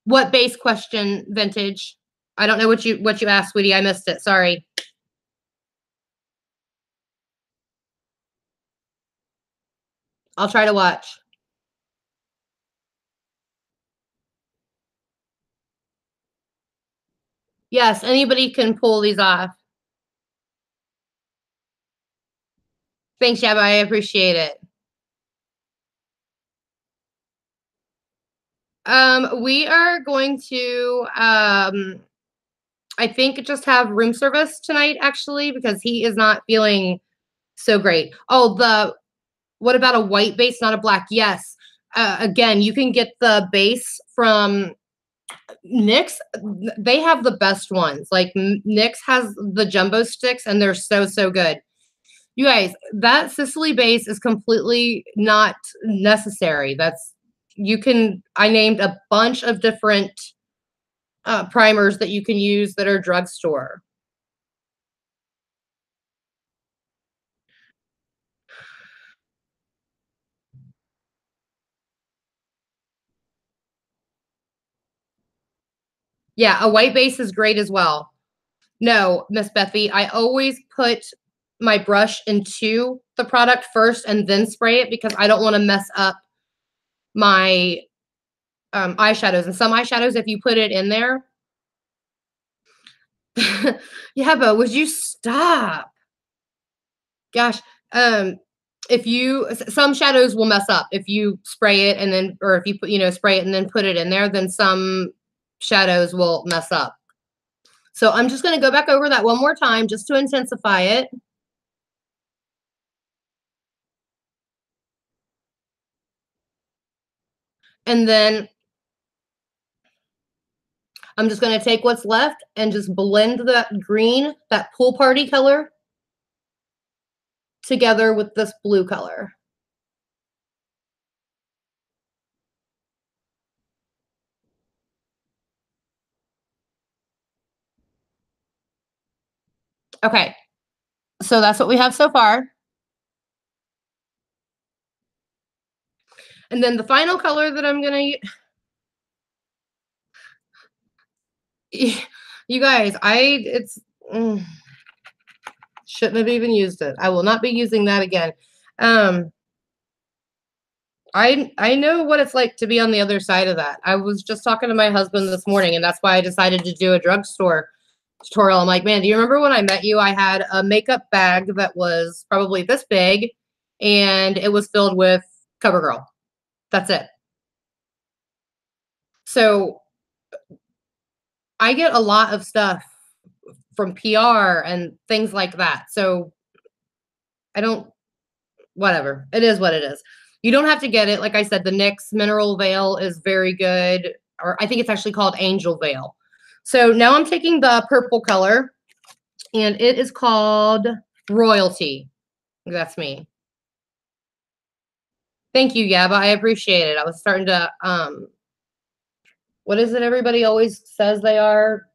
What base question, Vintage? I don't know what you asked, sweetie. I missed it. Sorry. I'll try to watch. Yes, anybody can pull these off. Thanks, Yaba. I appreciate it. We are going to I think just have room service tonight, actually, because he is not feeling so great. Oh, what about a white base, not a black? Yes. Again, you can get the base from NYX. They have the best ones. Like NYX has the jumbo sticks, and they're so, so good. You guys, that Sicily base is completely not necessary. I named a bunch of different primers that you can use that are drugstore. Yeah, a white base is great as well. No, Miss Bethy, I always put my brush into the product first and then spray it because I don't want to mess up my eyeshadows. And some eyeshadows, if you put it in there. Yeah, but would you stop? Gosh, some shadows will mess up if you spray it and then, or if you spray it and then put it in there, then some shadows will mess up. So I'm just going to go back over that one more time just to intensify it. And then I'm just going to take what's left and just blend that green, that pool party color, together with this blue color. Okay, so that's what we have so far. And then the final color that I'm gonna you guys, mm, shouldn't have even used it. I will not be using that again. Um, I know what it's like to be on the other side of that. I was just talking to my husband this morning, and that's why I decided to do a drugstore tutorial. I'm like, man, do you remember when I met you? I had a makeup bag that was probably this big, and it was filled with CoverGirl. That's it. So I get a lot of stuff from PR and things like that. So I don't, whatever. It is what it is. You don't have to get it. Like I said, the NYX Mineral Veil is very good, or I think it's actually called Angel Veil. So now I'm taking the purple color, and it is called Royalty. That's me. Thank you, Yaba. I appreciate it. I was starting to, what is it everybody always says they are?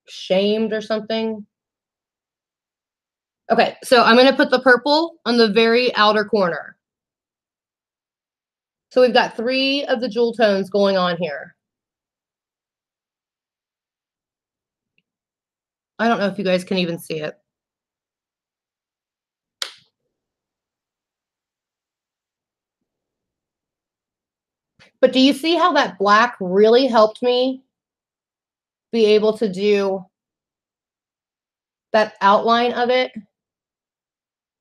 Shamed or something? Okay, so I'm going to put the purple on the very outer corner. So we've got 3 of the jewel tones going on here. I don't know if you guys can even see it. But do you see how that black really helped me be able to do that outline of it?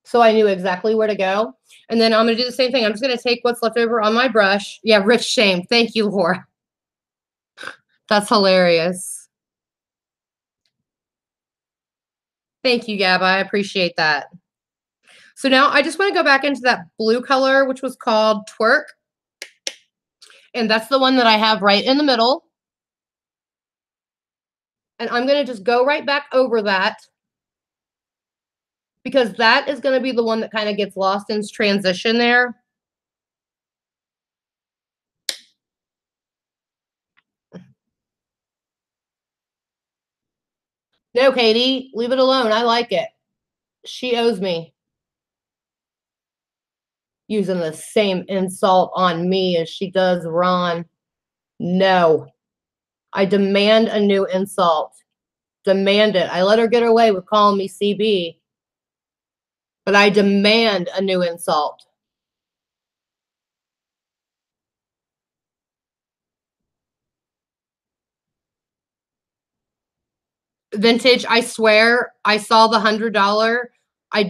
So I knew exactly where to go. And then I'm going to do the same thing. I'm just going to take what's left over on my brush. Yeah, Rich Shame. Thank you, Laura. That's hilarious. Thank you, Gab. I appreciate that. So now I just want to go back into that blue color, which was called Twerk. And that's the one that I have right in the middle. And I'm going to just go right back over that, because that is going to be the one that kind of gets lost in transition there. No, Katie, leave it alone. I like it. She owes me. Using the same insult on me as she does Ron. No. I demand a new insult. Demand it. I let her get away with calling me CB. But I demand a new insult. Vintage, I swear, I saw the $100. I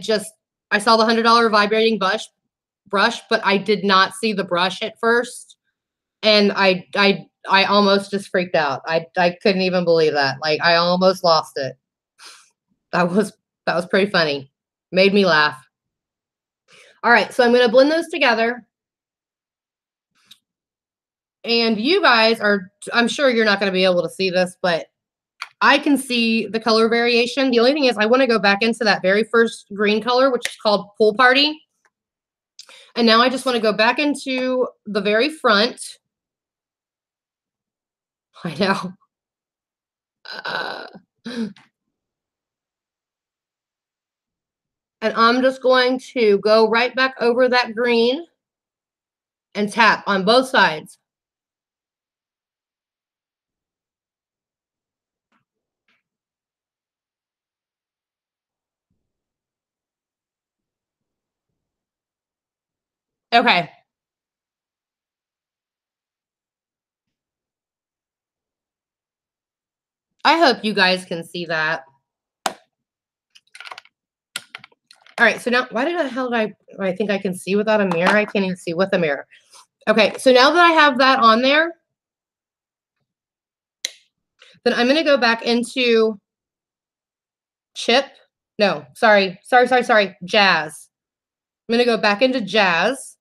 saw the $100 vibrating brush, but I did not see the brush at first. And I almost just freaked out. I couldn't even believe that. Like, I almost lost it. That was pretty funny. Made me laugh. All right, so I'm going to blend those together. And you guys are, I'm sure you're not going to be able to see this, but I can see the color variation. The only thing is I want to go back into that very first green color, which is called Pool Party. And now I just want to go back into the very front. I know. And I'm just going to go right back over that green and tap on both sides. Okay. I hope you guys can see that. All right, so now, why did the hell did I think I can see without a mirror? I can't even see with a mirror. Okay, so now that I have that on there, then I'm going to go back into Chip. No, sorry, Jazz. I'm going to go back into Jazz.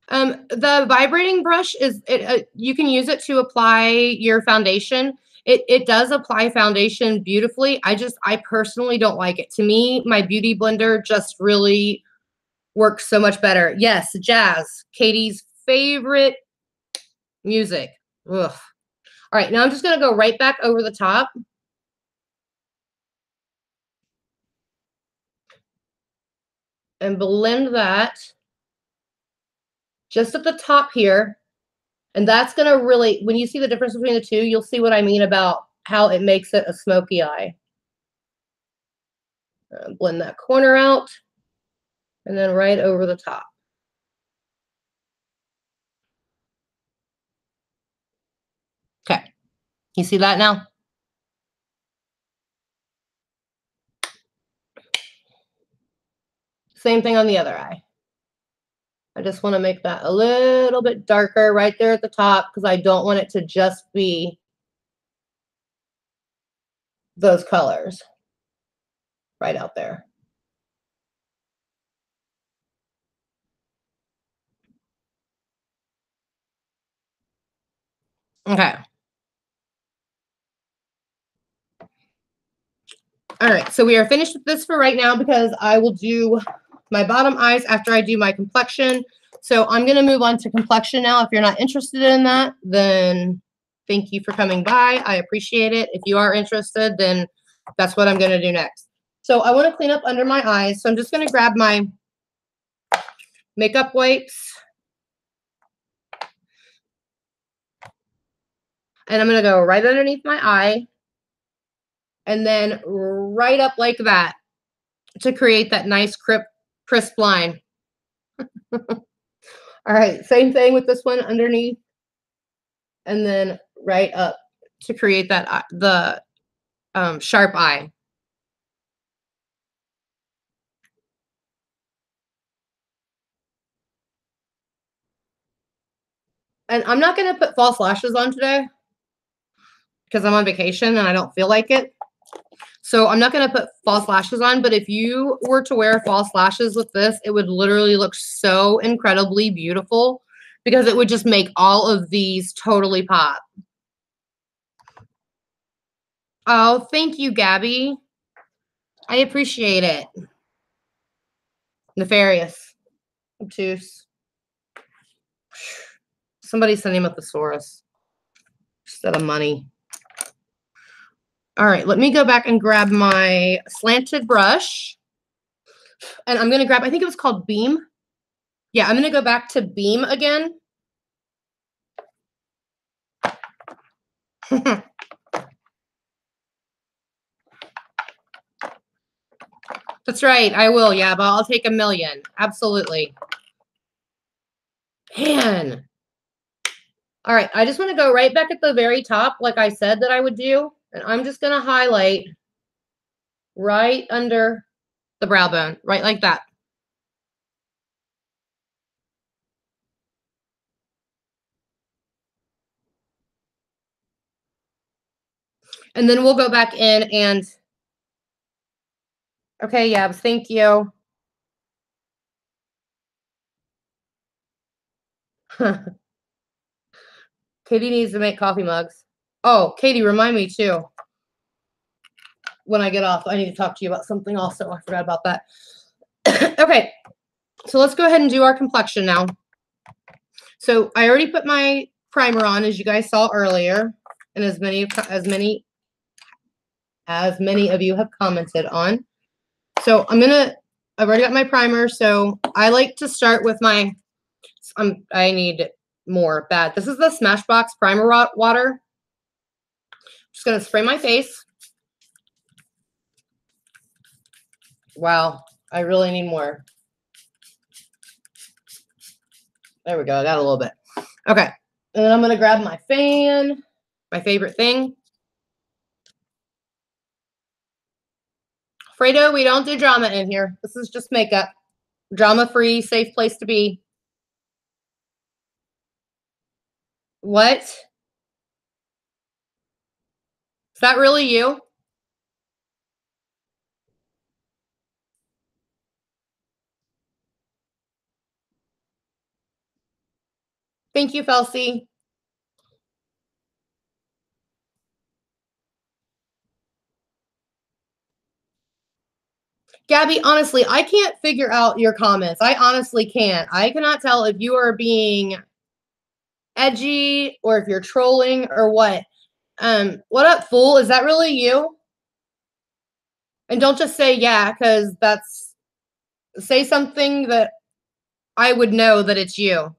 The vibrating brush is, you can use it to apply your foundation. It does apply foundation beautifully. I personally don't like it. To me, my beauty blender just really works so much better. Yes, Jazz, Katie's favorite music. Ugh. All right, now I'm just going to go right back over the top. and blend that just at the top here. And that's going to really, when you see the difference between the two, you'll see what I mean about how it makes it a smoky eye. Blend that corner out and then right over the top. Okay. You see that now? Same thing on the other eye. I just want to make that a little bit darker right there at the top because I don't want it to just be those colors right out there. Okay. All right, so we are finished with this for right now because I will do my bottom eyes after I do my complexion. So I'm going to move on to complexion now. If you're not interested in that, then thank you for coming by. I appreciate it. If you are interested, then that's what I'm going to do next. So I want to clean up under my eyes. So I'm just going to grab my makeup wipes. And I'm going to go right underneath my eye. And then right up like that to create that nice crisp line. All right, same thing with this one underneath. And then right up to create that the sharp eye. And I'm not going to put false lashes on today because I'm on vacation and I don't feel like it. So I'm not going to put false lashes on, but if you were to wear false lashes with this, it would literally look so incredibly beautiful because it would just make all of these totally pop. Oh, thank you, Gabby. I appreciate it. Nefarious. Obtuse. Somebody send him a thesaurus instead of money. All right, let me go back and grab my slanted brush. And I'm going to grab, I think it was called Beam. Yeah, I'm going to go back to Beam again. That's right, I will, yeah, but I'll take 1,000,000. Absolutely. Man. All right, I just want to go right back at the very top like I said that I would do. And I'm just going to highlight right under the brow bone, right like that. And then we'll go back in and, okay, Yabs, thank you. Katie needs to make coffee mugs. Oh, Katie, remind me too. When I get off, I need to talk to you about something also. I forgot about that. Okay, so let's go ahead and do our complexion now. So I already put my primer on, as you guys saw earlier, and as many of you have commented on. So I've already got my primer. So I like to start with my, I need more bad. This is the Smashbox primer water. Just gonna spray my face. Wow, I really need more. There we go. I got a little bit. Okay. And then I'm going to grab my fan, my favorite thing. Fredo, we don't do drama in here. This is just makeup. Drama-free, safe place to be. What? Is that really you? Thank you, Felsie. Gabby, honestly, I can't figure out your comments. I honestly can't. I cannot tell if you are being edgy or if you're trolling or what. What up, fool? Is that really you? And don't just say yeah, because that's Say something that I would know that it's you.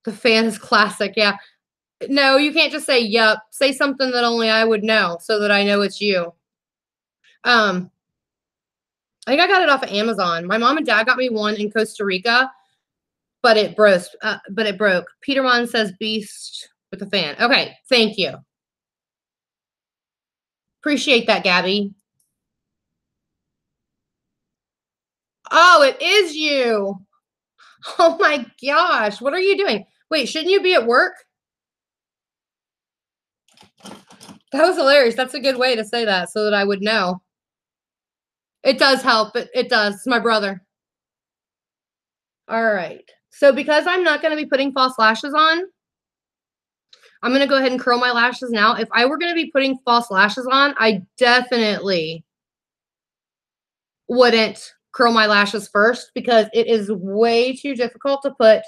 The fan is classic. Yeah. No, you can't just say, yup. Say something that only I would know so that I know it's you. Um, I think I got it off of Amazon. My mom and dad got me one in Costa Rica, but it broke. Peterman says beast with the fan. Okay, thank you. Appreciate that, Gabby. Oh, it is you. Oh my gosh. What are you doing? Wait, shouldn't you be at work? That was hilarious. That's a good way to say that so that I would know. It does help. It does. It's my brother. All right. So because I'm not going to be putting false lashes on, I'm going to go ahead and curl my lashes now. If I were going to be putting false lashes on, I definitely wouldn't curl my lashes first because it is way too difficult to put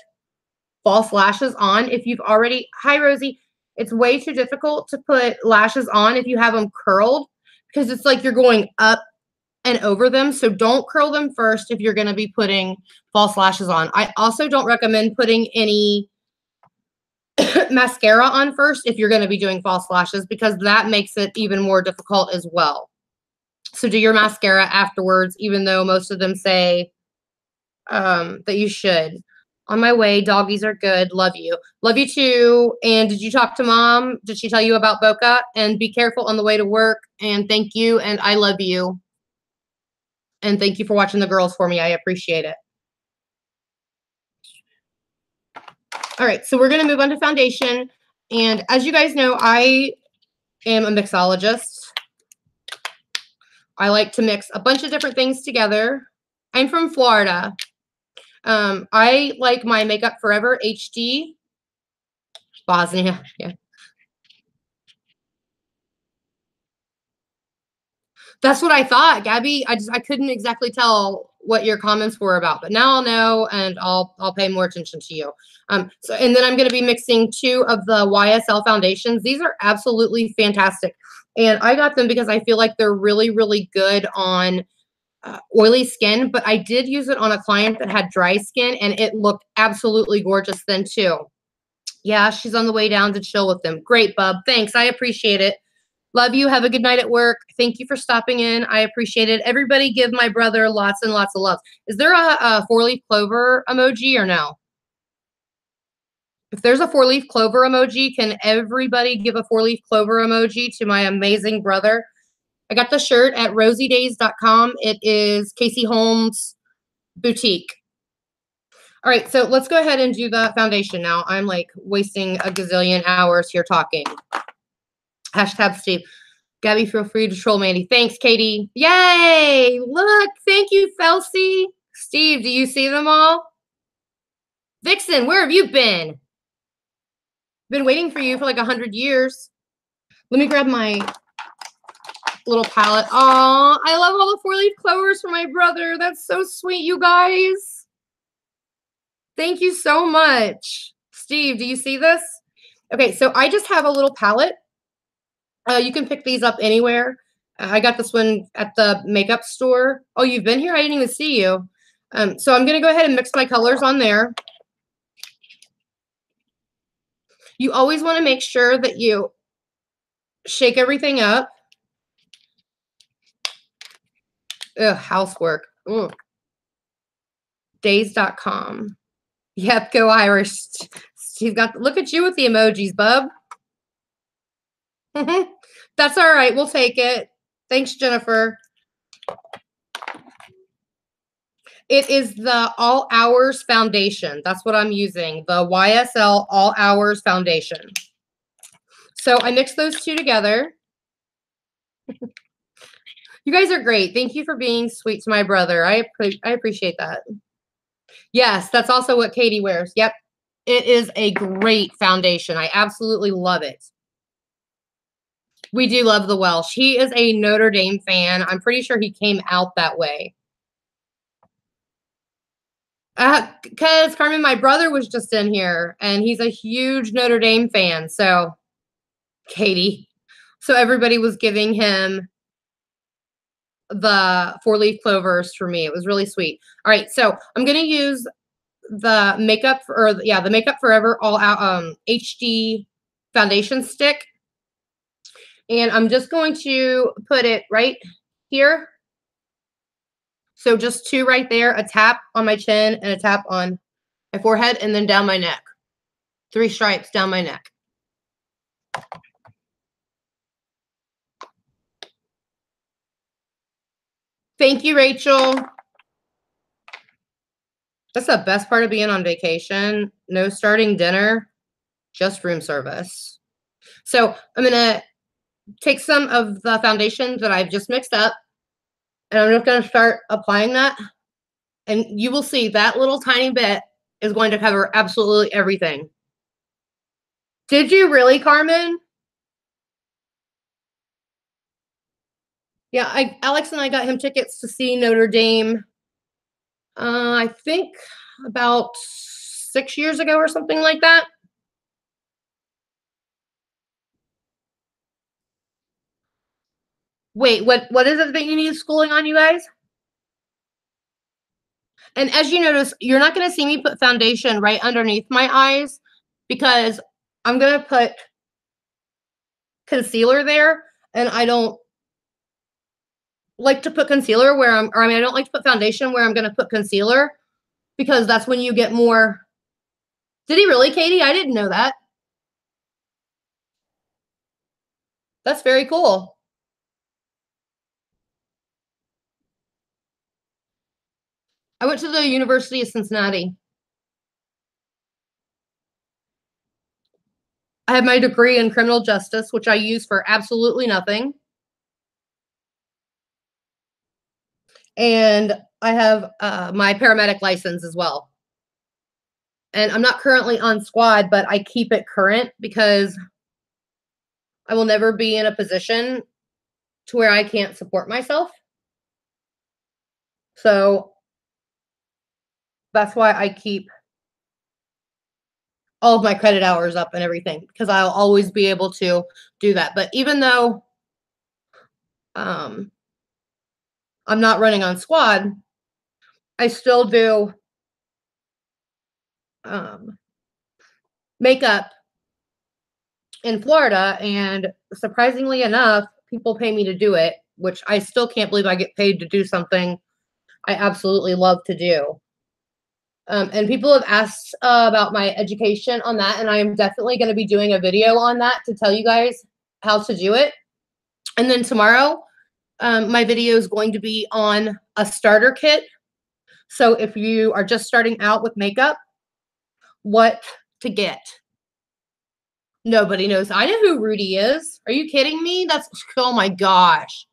false lashes on if you've already, hi Rosie, it's way too difficult to put lashes on if you have them curled because it's like you're going up and over them. So don't curl them first if you're going to be putting false lashes on. I also don't recommend putting any mascara on first if you're going to be doing false lashes because that makes it even more difficult as well. So do your mascara afterwards, even though most of them say that you should. On my way, doggies are good. Love you. Love you too. And did you talk to mom? Did she tell you about Boca? And be careful on the way to work. And thank you. And I love you. And thank you for watching the girls for me. I appreciate it. All right, so we're going to move on to foundation. And as you guys know, I am a mixologist. I like to mix a bunch of different things together. I'm from Florida. I like my Makeup Forever HD. Bosnia, yeah. That's what I thought, Gabby. I couldn't exactly tell what your comments were about, but now I'll know and I'll pay more attention to you. So and then I'm going to be mixing 2 of the YSL foundations. These are absolutely fantastic, and I got them because I feel like they're really really good on oily skin. But I did use it on a client that had dry skin, and it looked absolutely gorgeous then too. Yeah, she's on the way down to chill with them. Great, bub. Thanks. I appreciate it. Love you. Have a good night at work. Thank you for stopping in. I appreciate it. Everybody give my brother lots and lots of love. Is there a 4-leaf clover emoji or no? If there's a 4-leaf clover emoji, can everybody give a 4-leaf clover emoji to my amazing brother? I got the shirt at rosiedays.com. It is Casey Holmes Boutique. All right, so let's go ahead and do the foundation now. I'm like wasting a gazillion hours here talking. Hashtag Steve. Gabby, feel free to troll Mandy. Thanks, Katie. Yay! Look, thank you, Felsie. Steve, do you see them all? Vixen, where have you been? Been waiting for you for like 100 years. Let me grab my little palette. Oh, I love all the 4-leaf clovers for my brother. That's so sweet, you guys. Thank you so much. Steve, do you see this? Okay, so I just have a little palette. You can pick these up anywhere. I got this one at the makeup store. Oh, you've been here? I didn't even see you. So I'm going to go ahead and mix my colors on there. You always want to make sure that you shake everything up. Ugh, housework. Ugh. Days.com. Yep, go Irish. Steve got, look at you with the emojis, bub. That's all right. We'll take it. Thanks, Jennifer. It is the All Hours Foundation. That's what I'm using. The YSL All Hours Foundation. So I mixed those 2 together. You guys are great. Thank you for being sweet to my brother. I appreciate that. Yes, that's also what Katie wears. Yep. It is a great foundation. I absolutely love it. We do love the Welsh. He is a Notre Dame fan. I'm pretty sure he came out that way. Because Carmen, my brother was just in here, and he's a huge Notre Dame fan. So, Katie. So everybody was giving him the 4-leaf clovers for me. It was really sweet. All right, so I'm gonna use the the Makeup Forever All Out HD foundation stick, and I'm just going to put it right here. So just 2 right there, a tap on my chin and a tap on my forehead, and then down my neck. 3 stripes down my neck. Thank you, Rachel. That's the best part of being on vacation. No starting dinner, just room service. So I'm going to take some of the foundation that I've just mixed up, and I'm just going to start applying that. And you will see that little tiny bit is going to cover absolutely everything. Did you really, Carmen? Yeah, Alex and I got him tickets to see Notre Dame, I think about 6 years ago or something like that. Wait, what is it that you need schooling on, you guys? And as you notice, you're not going to see me put foundation right underneath my eyes because I'm going to put concealer there, and I don't like to put concealer where I don't like to put foundation where I'm going to put concealer because that's when you get more. Did he really, Katie? I didn't know that. That's very cool. I went to the University of Cincinnati. I have my degree in criminal justice, which I use for absolutely nothing. And I have my paramedic license as well. And I'm not currently on squad, but I keep it current because I will never be in a position to where I can't support myself. So that's why I keep all of my credit hours up and everything, because I'll always be able to do that. But even though I'm not running on squad, I still do makeup in Florida, and surprisingly enough, people pay me to do it, which I still can't believe I get paid to do something I absolutely love to do. And people have asked about my education on that, and I am definitely going to be doing a video on that to tell you guys how to do it. And then tomorrow, my video is going to be on a starter kit. So if you are just starting out with makeup, what to get. Nobody knows. I know who Rudy is. Are you kidding me? Oh my gosh.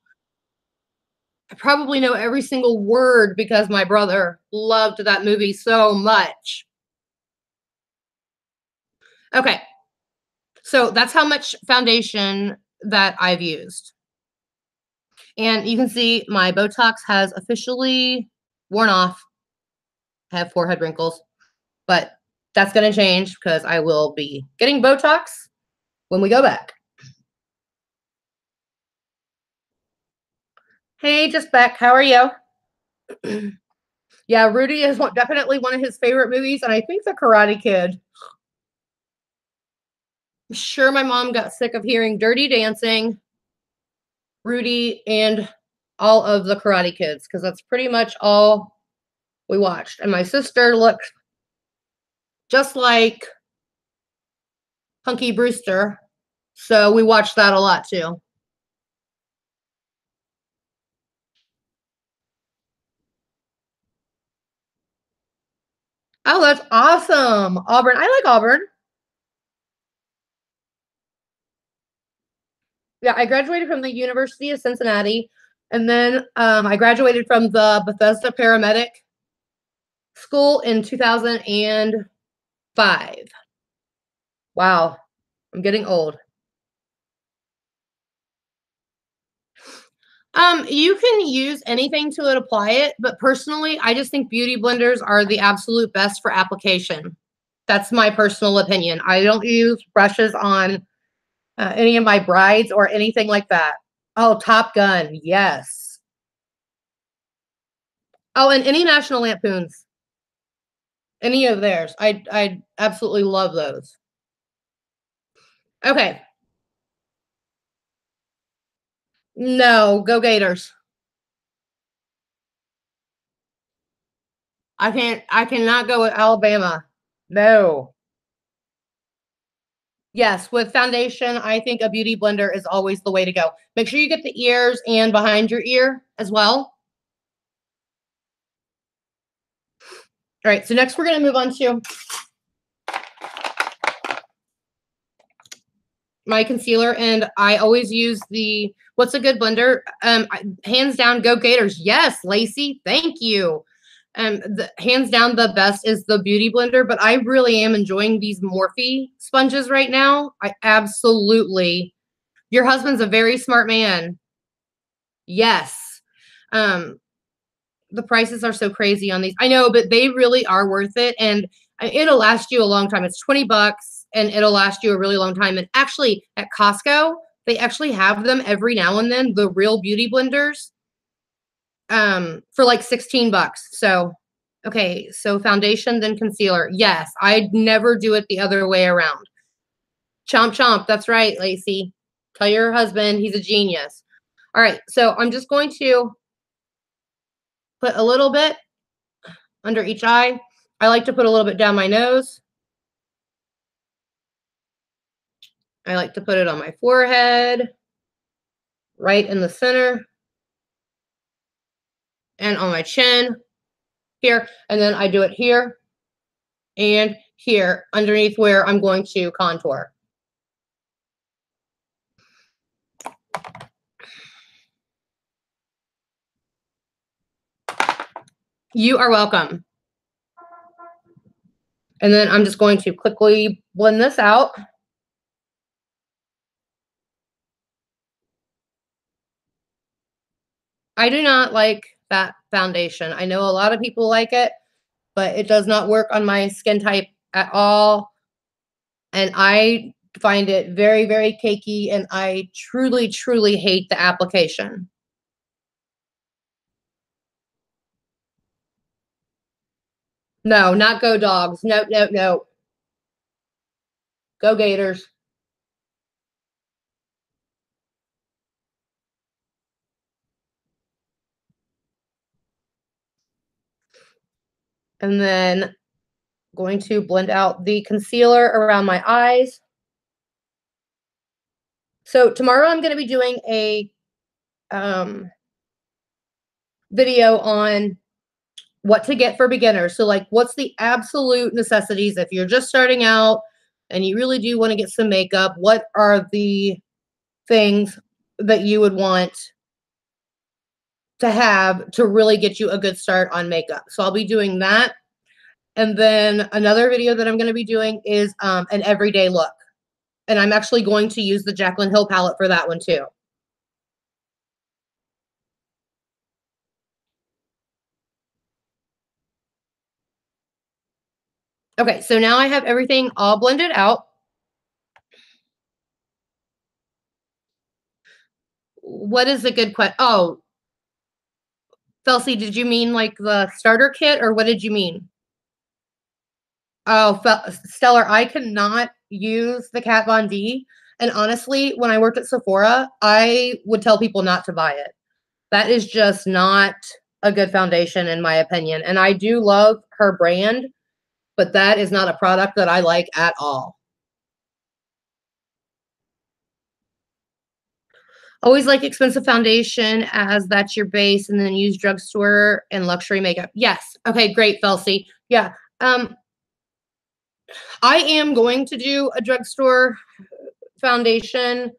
I probably know every single word because my brother loved that movie so much. Okay. So that's how much foundation that I've used. And you can see my Botox has officially worn off. I have forehead wrinkles, but that's going to change because I will be getting Botox when we go back. Hey, just back. How are you? Yeah, Rudy is definitely one of his favorite movies, and I think The Karate Kid. I'm sure my mom got sick of hearing Dirty Dancing, Rudy, and all of the Karate Kids, because that's pretty much all we watched. And my sister looked just like Punky Brewster, so we watched that a lot too. Oh, that's awesome. Auburn. I like Auburn. Yeah, I graduated from the University of Cincinnati, and then I graduated from the Bethesda Paramedic School in 2005. Wow, I'm getting old. You can use anything to apply it, but personally, I just think beauty blenders are the absolute best for application. That's my personal opinion. I don't use brushes on any of my brides or anything like that. Oh, Top Gun, yes. Oh, and any National Lampoons. Any of theirs. I absolutely love those. Okay. No, go Gators. I cannot go with Alabama. No. Yes, with foundation, I think a beauty blender is always the way to go. Make sure you get the ears and behind your ear as well. All right, so next we're going to move on to my concealer, and I always use the, what's a good blender? Hands down, go Gators. Yes, Lacey, thank you. Hands down, the best is the beauty blender, but I really am enjoying these Morphe sponges right now. I absolutely, your husband's a very smart man. Yes. Um, the prices are so crazy on these. I know, but they really are worth it. And it'll last you a long time. It's 20 bucks and it'll last you a really long time. And actually at Costco, they actually have them every now and then, the real beauty blenders, for like 16 bucks. So, okay. So foundation, then concealer. Yes. I'd never do it the other way around. Chomp, chomp. That's right, Lacey. Tell your husband he's a genius. All right. So I'm just going to put a little bit under each eye. I like to put a little bit down my nose. I like to put it on my forehead, right in the center, and on my chin here. And then I do it here and here underneath where I'm going to contour. You are welcome. And then I'm just going to quickly blend this out. I do not like that foundation. I know a lot of people like it, but it does not work on my skin type at all. And I find it very, very cakey, and I truly, truly hate the application. No, not go dogs. No, no, no. Go Gators. And then going to blend out the concealer around my eyes. So tomorrow I'm going to be doing a video on what to get for beginners. So like what's the absolute necessities if you're just starting out and you really do want to get some makeup, what are the things that you would want to have to really get you a good start on makeup. So I'll be doing that. And then another video that I'm going to be doing is an everyday look. And I'm actually going to use the Jaclyn Hill palette for that one too. Okay, so now I have everything all blended out. What is a good question? Oh, Felsie, did you mean like the starter kit or what did you mean? Oh, Stellar, I cannot use the Kat Von D. And honestly, when I worked at Sephora, I would tell people not to buy it. That is just not a good foundation in my opinion. And I do love her brand, but that is not a product that I like at all. Always like expensive foundation as that's your base and then use drugstore and luxury makeup. Yes. Okay, great, Felsie. Yeah. I am going to do a drugstore foundation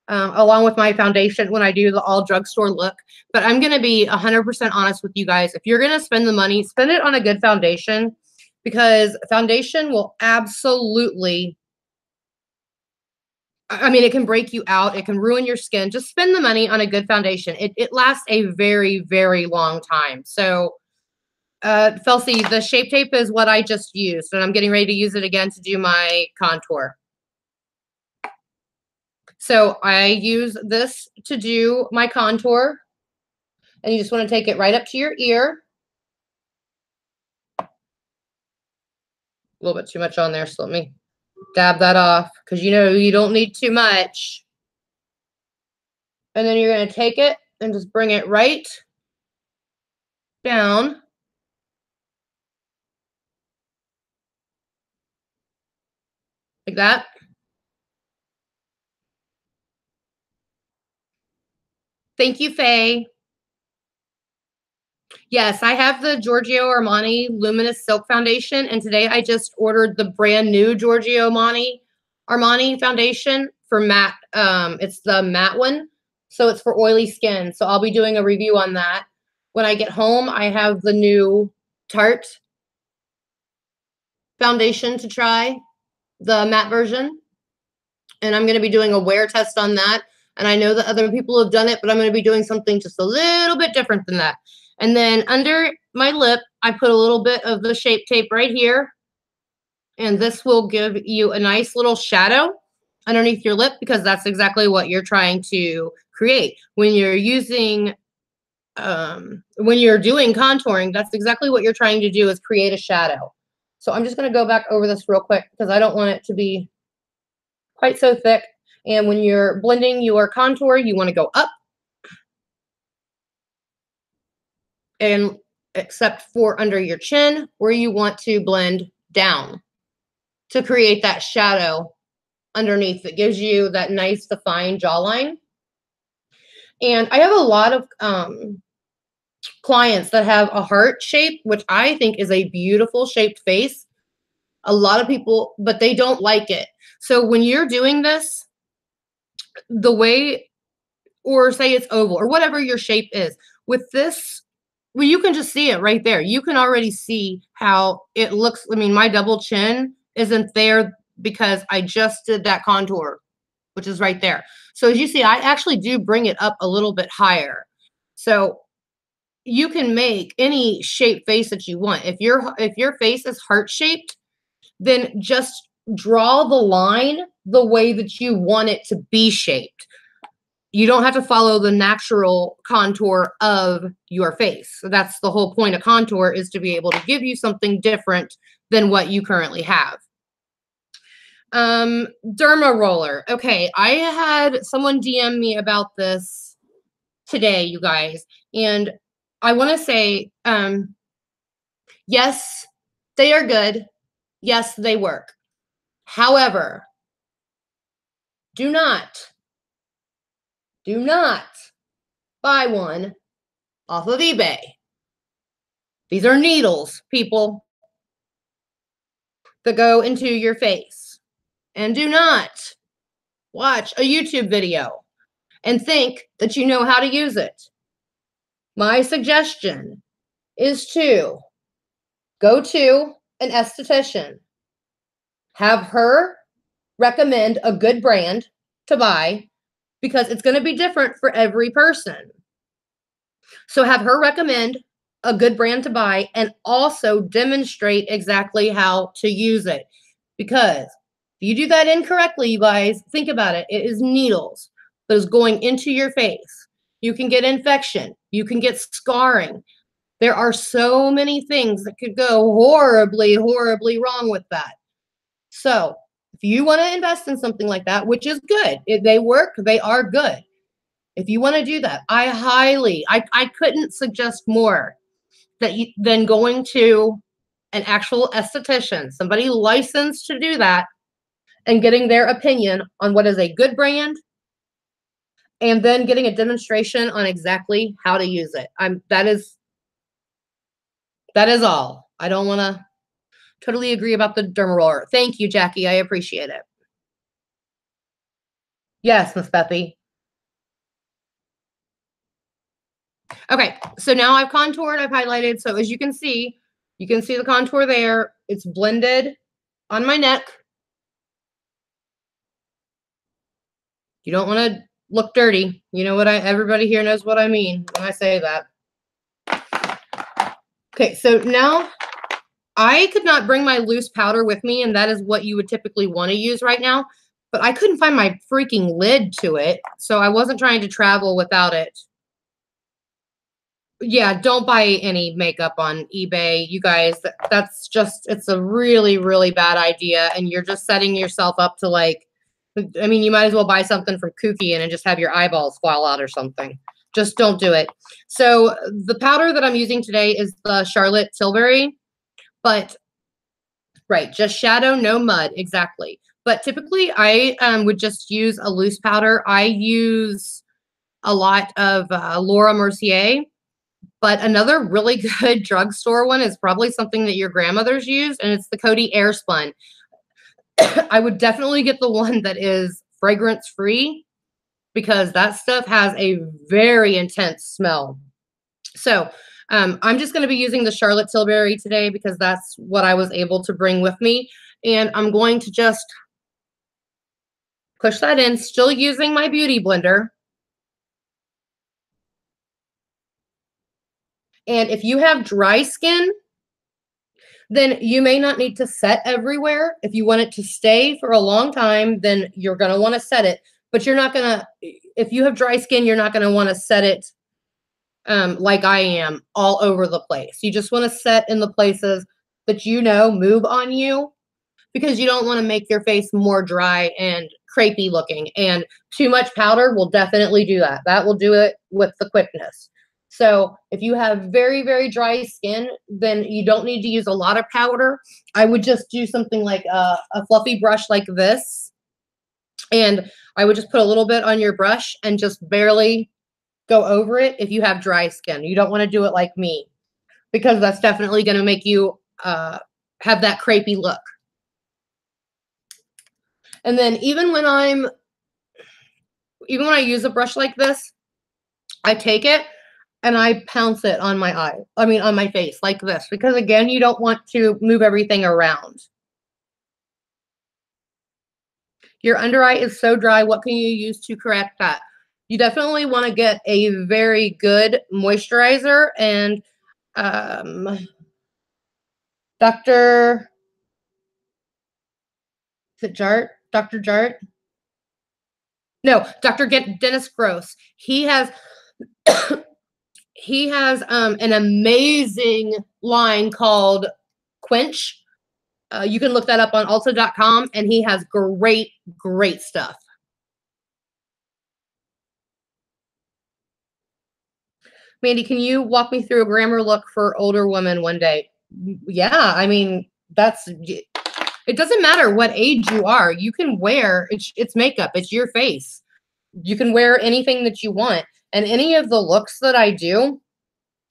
along with my foundation when I do the all drugstore look. But I'm going to be 100% honest with you guys. If you're going to spend the money, spend it on a good foundation because foundation will absolutely, I mean, it can break you out. It can ruin your skin. Just spend the money on a good foundation. It lasts a very, very long time. So, Felsie, the Shape Tape is what I just used, and I'm getting ready to use it again to do my contour. So I use this to do my contour, and you just want to take it right up to your ear. A little bit too much on there, so let me dab that off because you know you don't need too much. And then you're going to take it and just bring it right down. Like that. Thank you, Faye. Yes, I have the Giorgio Armani Luminous Silk Foundation, and today I just ordered the brand new Giorgio Armani foundation for matte. It's the matte one, so it's for oily skin. So I'll be doing a review on that. When I get home, I have the new Tarte foundation to try, the matte version, and I'm going to be doing a wear test on that. And I know that other people have done it, but I'm going to be doing something just a little bit different than that. And then under my lip, I put a little bit of the Shape Tape right here. And this will give you a nice little shadow underneath your lip because that's exactly what you're trying to create. When you're using, when you're doing contouring, that's exactly what you're trying to do is create a shadow. So I'm just going to go back over this real quick because I don't want it to be quite so thick. And when you're blending your contour, you want to go up. And except for under your chin, where you want to blend down to create that shadow underneath that gives you that nice defined jawline. And I have a lot of clients that have a heart shape, which I think is a beautiful shaped face. A lot of people, but they don't like it. So when you're doing this, the way, or say it's oval or whatever your shape is, with this, well, you can just see it right there. You can already see how it looks. I mean, my double chin isn't there because I just did that contour, which is right there. So as you see, I actually do bring it up a little bit higher. So you can make any shape face that you want. If your face is heart shaped, then just draw the line the way that you want it to be shaped. You don't have to follow the natural contour of your face. So that's the whole point of contour, is to be able to give you something different than what you currently have. Derma roller. Okay, I had someone DM me about this today, you guys, and I want to say, yes, they are good. Yes, they work. However, do not buy one off of eBay. These are needles, people, that go into your face. And do not watch a YouTube video and think that you know how to use it. My suggestion is to go to an esthetician, have her recommend a good brand to buy, because it's going to be different for every person. So have her recommend a good brand to buy and also demonstrate exactly how to use it. Because if you do that incorrectly, you guys, think about it. It is needles that is going into your face. You can get infection. You can get scarring. There are so many things that could go horribly, horribly wrong with that. So if you want to invest in something like that, which is good, if they work, they are good. If you want to do that, I couldn't suggest more than going to an actual esthetician, somebody licensed to do that, and getting their opinion on what is a good brand, and then getting a demonstration on exactly how to use it. That is all. I don't want to totally agree about the derma roller. Thank you, Jackie. I appreciate it. Yes, Miss Bethy. Okay, so now I've contoured, I've highlighted. So as you can see the contour there. It's blended on my neck. You don't want to look dirty. You know what everybody here knows what I mean when I say that. Okay, so now I could not bring my loose powder with me, and that is what you would typically want to use right now. But I couldn't find my freaking lid to it, so I wasn't trying to travel without it. Yeah, don't buy any makeup on eBay. You guys, that's just, it's a really, really bad idea. And you're just setting yourself up to like, I mean, you might as well buy something from Kooky and just have your eyeballs fall out or something. Just don't do it. So the powder that I'm using today is the Charlotte Tilbury, but right, just shadow, no mud, exactly. But typically I would just use a loose powder. I use a lot of Laura Mercier. But another really good drugstore one is probably something that your grandmothers used, and it's the Coty Airspun. I would definitely get the one that is fragrance free because that stuff has a very intense smell. So I'm just going to be using the Charlotte Tilbury today because that's what I was able to bring with me. And I'm going to just push that in, still using my beauty blender. And if you have dry skin, then you may not need to set everywhere. If you want it to stay for a long time, then you're going to want to set it. But you're not going to, if you have dry skin, you're not going to want to set it like I am all over the place. You just want to set in the places that you know move on you because you don't want to make your face more dry and crepey looking. And too much powder will definitely do that. That will do it with the quickness. So if you have very, very dry skin, then you don't need to use a lot of powder. I would just do something like a fluffy brush like this. And I would just put a little bit on your brush and just barely go over it if you have dry skin. You don't want to do it like me because that's definitely going to make you have that crepey look. And then even when I use a brush like this, I take it and I pounce it on my eye. I mean, on my face like this, because again, you don't want to move everything around. Your under eye is so dry. What can you use to correct that? You definitely want to get a very good moisturizer, and Dr. Is it Jart? Dr. Jart? No, Dr. Dennis Gross. He has an amazing line called Quench. You can look that up on Ulta.com, and he has great, great stuff. Mandy, can you walk me through a glamour look for older women one day? Yeah, I mean, it doesn't matter what age you are. You can wear, it's makeup. It's your face. You can wear anything that you want. And any of the looks that I do,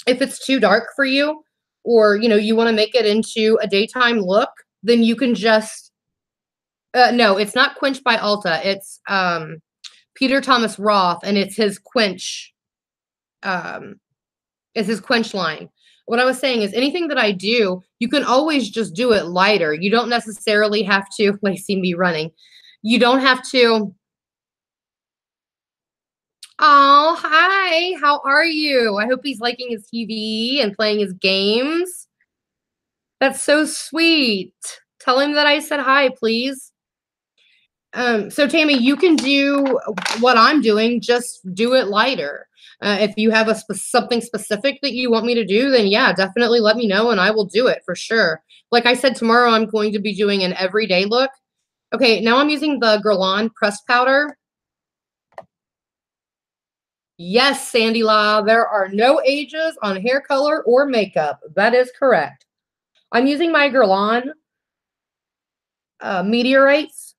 if it's too dark for you, or, you want to make it into a daytime look, then you can just, no, it's not Quench by Ulta. It's Peter Thomas Roth, and it's his Quench, line. What I was saying is anything that I do, you can always just do it lighter. You don't necessarily have to, Lacey me running. You don't have to. Oh, hi. How are you? I hope he's liking his TV and playing his games. That's so sweet. Tell him that I said hi, please. So Tammy, you can do what I'm doing, just do it lighter. If you have something specific that you want me to do, then yeah, definitely let me know and I will do it for sure. Like I said, tomorrow I'm going to be doing an everyday look. Okay, now I'm using the Guerlain pressed powder. Yes, Sandy La, there are no ages on hair color or makeup. That is correct. I'm using my Guerlain Meteorites.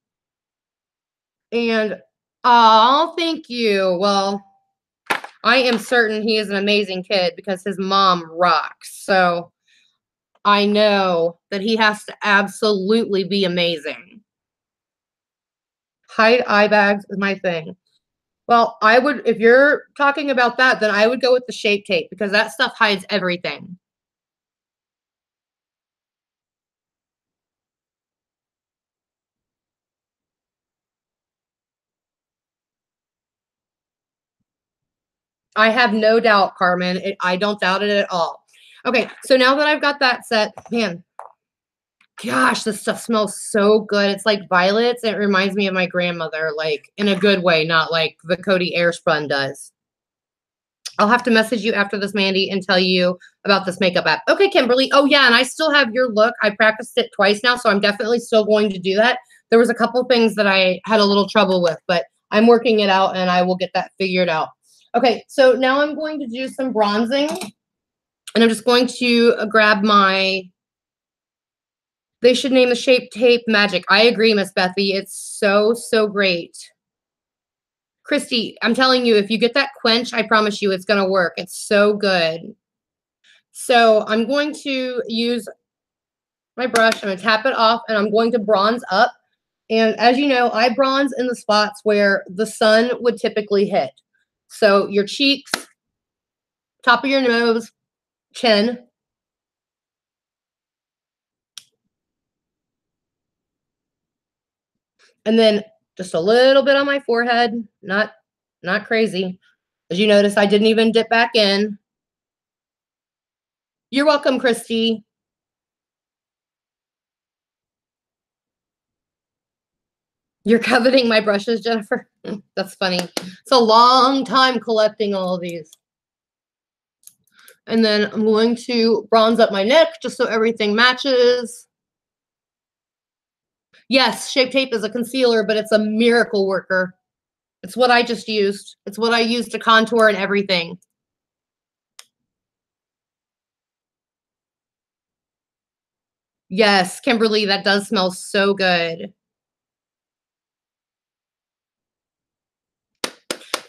And, oh, thank you. Well, I am certain he is an amazing kid because his mom rocks. So I know that he has to absolutely be amazing. Hide eye bags is my thing. Well, if you're talking about that, then I would go with the Shape Tape because that stuff hides everything. I have no doubt, Carmen. I don't doubt it at all. Okay, so now that I've got that set, man, gosh, this stuff smells so good. It's like violets. It reminds me of my grandmother, like in a good way, not like the Coty Airspun does. I'll have to message you after this, Mandy, and tell you about this makeup app. Okay, Kimberly. Oh, yeah, and I still have your look. I practiced it twice now, so I'm definitely still going to do that. There was a couple things that I had a little trouble with, but I'm working it out, and I will get that figured out. Okay, so now I'm going to do some bronzing, and I'm just going to grab my... They should name the Shape Tape Magic. I agree, Miss Bethy. It's so, so great. Christy, I'm telling you, if you get that quench, I promise you it's going to work. It's so good. So I'm going to use my brush. I'm going to tap it off, and I'm going to bronze up. And as you know, I bronze in the spots where the sun would typically hit. So your cheeks, top of your nose, chin. And then just a little bit on my forehead. Not crazy. As you notice, I didn't even dip back in. You're welcome, Christy. You're coveting my brushes, Jennifer? That's funny. It's a long time collecting all of these. And then I'm going to bronze up my neck just so everything matches. Yes, Shape Tape is a concealer, but it's a miracle worker. It's what I just used. It's what I used to contour and everything. Yes, Kimberly, that does smell so good.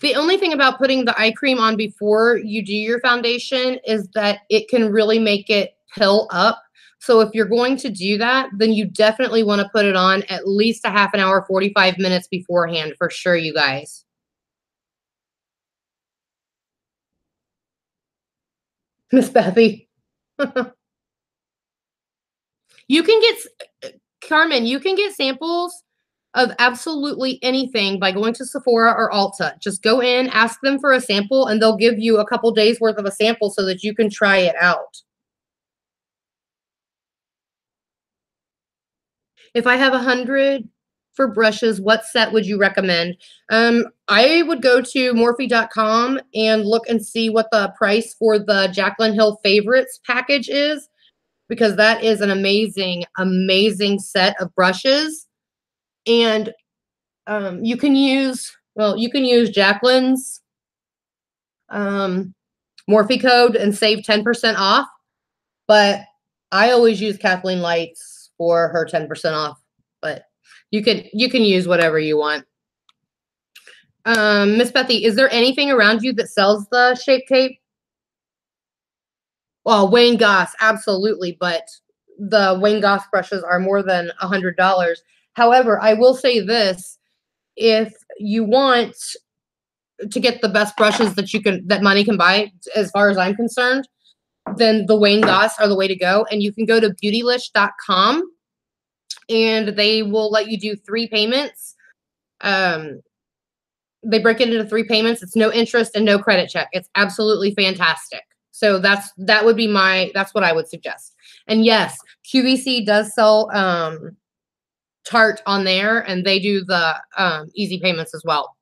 The only thing about putting the eye cream on before you do your foundation is that it can really make it pill up. So if you're going to do that, then you definitely want to put it on at least a half an hour, 45 minutes beforehand for sure, you guys. Miss Bethy. You can get, Carmen, you can get samples of absolutely anything by going to Sephora or Ulta. Just go in, ask them for a sample, and they'll give you a couple days worth of a sample so that you can try it out. If I have 100 for brushes, what set would you recommend? I would go to Morphe.com and look and see what the price for the Jaclyn Hill Favorites package is, because that is an amazing, amazing set of brushes. And you can use, well, you can use Jaclyn's Morphe code and save 10% off. But I always use Kathleen Lights for her 10% off. But you can use whatever you want. Miss Bethy, is there anything around you that sells the Shape Tape? Well, Wayne Goss, absolutely, but the Wayne Goss brushes are more than $100. However, I will say this: if you want to get the best brushes that money can buy, as far as I'm concerned, then the Wayne Goss are the way to go. And you can go to beautylish.com and they will let you do 3 payments. They break it into 3 payments. It's no interest and no credit check. It's absolutely fantastic. So that's what I would suggest. And yes, QVC does sell Tarte on there, and they do the easy payments as well.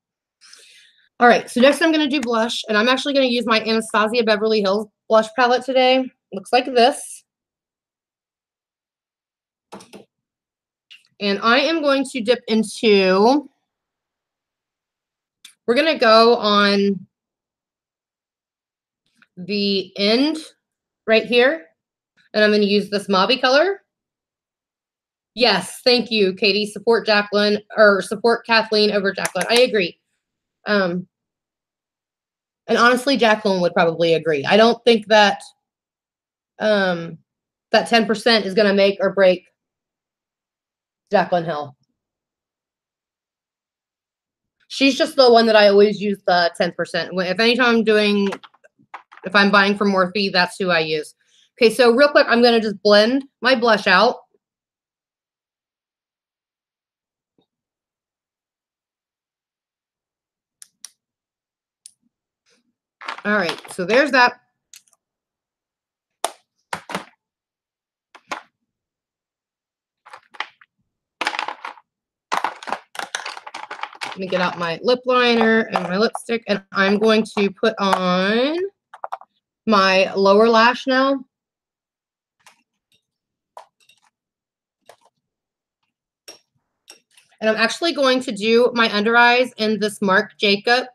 All right, so next I'm going to do blush, and I'm actually going to use my Anastasia Beverly Hills blush palette today. Looks like this. And I am going to dip into, we're going to go on the end right here, and I'm going to use this mauve color. Yes, thank you, Katie. Support Jaclyn, or support Kathleen over Jaclyn. I agree. And honestly, Jaclyn would probably agree. I don't think that that 10% is going to make or break Jaclyn Hill. She's just the one that I always use the 10%. If I'm buying from Morphe, that's who I use. Okay, so real quick, I'm going to just blend my blush out. All right, so there's that. me get out my lip liner and my lipstick, and I'm going to put on my lower lash now. And I'm actually going to do my under eyes in this Marc Jacobs.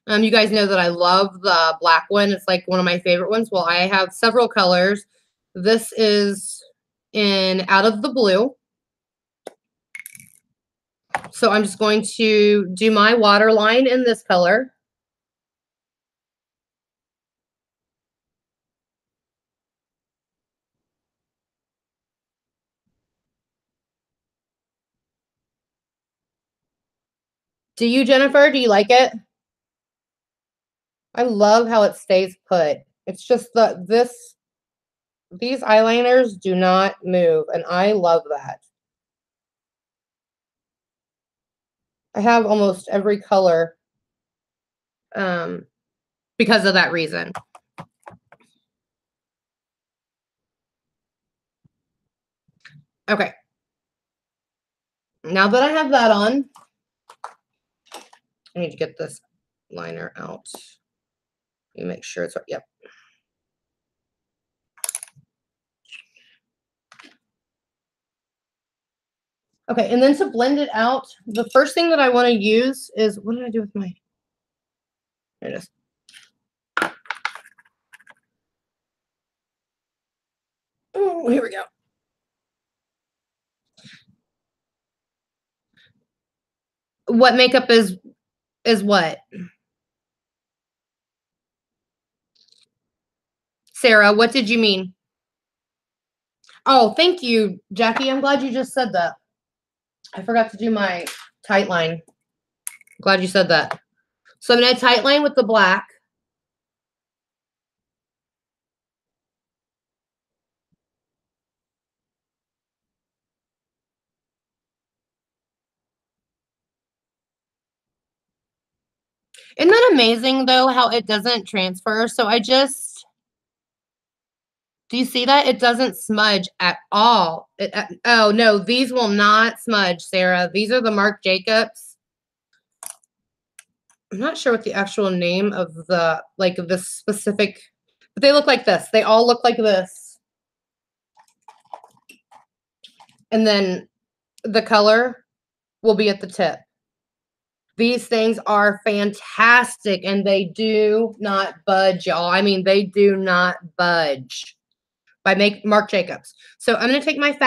You guys know that I love the black one. It's like one of my favorite ones. Well, I have several colors. This is in Out of the Blue. So I'm just going to do my waterline in this color. Do you, Jennifer? Do you like it? I love how it stays put. It's just these eyeliners do not move, and I love that. I have almost every color because of that reason. Okay. Now that I have that on, I need to get this liner out. You make sure it's, yep. Okay, and then to blend it out, the first thing that I want to use is, what did I do with my, there it is. Oh, here we go. What makeup is what? Sarah, what did you mean? Oh, thank you, Jackie. I'm glad you just said that. I forgot to do my tight line. Glad you said that. So I'm going to tight line with the black. Isn't that amazing, though, how it doesn't transfer? So I just, do you see that? It doesn't smudge at all. Oh, no, these will not smudge, Sarah. These are the Marc Jacobs. I'm not sure what the actual name of the, like, this specific, but they look like this. They all look like this. And then the color will be at the tip. These things are fantastic, and they do not budge, y'all. I mean, they do not budge. By Marc Jacobs. So I'm going to take my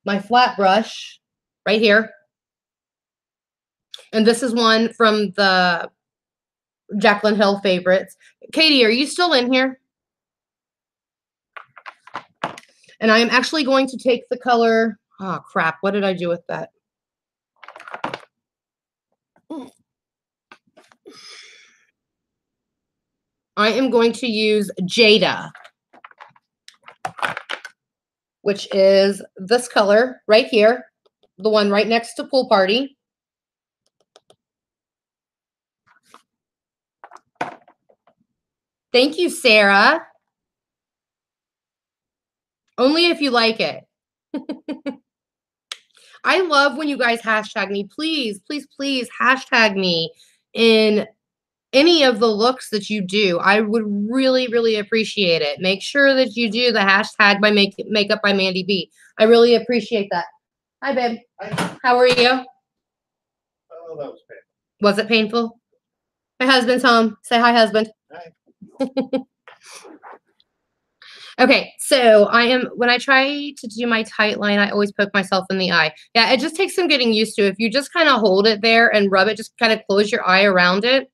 my flat brush right here. And this is one from the Jaclyn Hill favorites. Katie, are you still in here? And I am actually going to take the color, oh crap, what did I do with that? I am going to use Jada, which is this color right here, the one right next to Pool Party. Thank you, Sarah. Only if you like it. I love when you guys hashtag me. Please, please, please hashtag me in any of the looks that you do. I would really, really appreciate it. Make sure that you do the hashtag by Makeup by Mandy B. I really appreciate that. Hi, babe. Hi. How are you? Oh, that was painful. Was it painful? My husband's home. Say hi, husband. Hi. Okay, so when I try to do my tight line, I always poke myself in the eye. Yeah, it just takes some getting used to. If you just kind of hold it there and rub it, just kind of close your eye around it,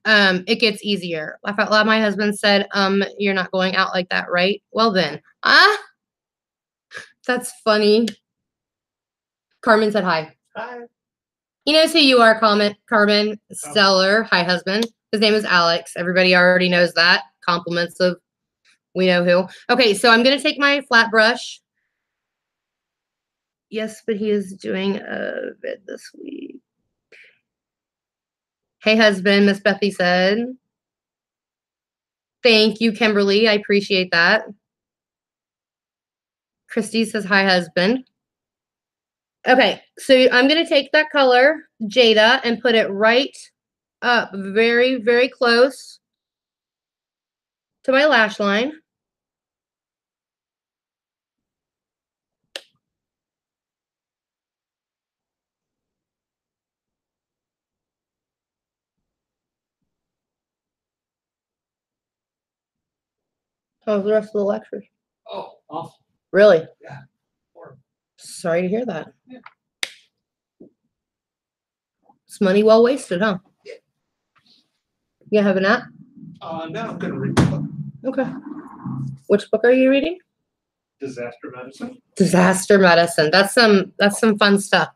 it gets easier. Laugh out loud. My husband said, you're not going out like that, right? Well then. That's funny. Carmen said hi. Hi. He knows who you are, Carmen. Stellar. Hi, husband. His name is Alex. Everybody already knows that. Compliments of we know who. Okay, so I'm going to take my flat brush. Yes, but he is doing a vid this week. Hey, husband, Miss Bethy said. Thank you, Kimberly. I appreciate that. Christy says, hi, husband. Okay, so I'm going to take that color, Jada, and put it right up very, very close to my lash line. How's the rest of the lecture? Oh, awesome. Really? Yeah. Sorry to hear that. Yeah. It's money well wasted, huh? You have a nap? No, I'm gonna read the book. Okay. Which book are you reading? Disaster Medicine. Disaster Medicine. That's some fun stuff.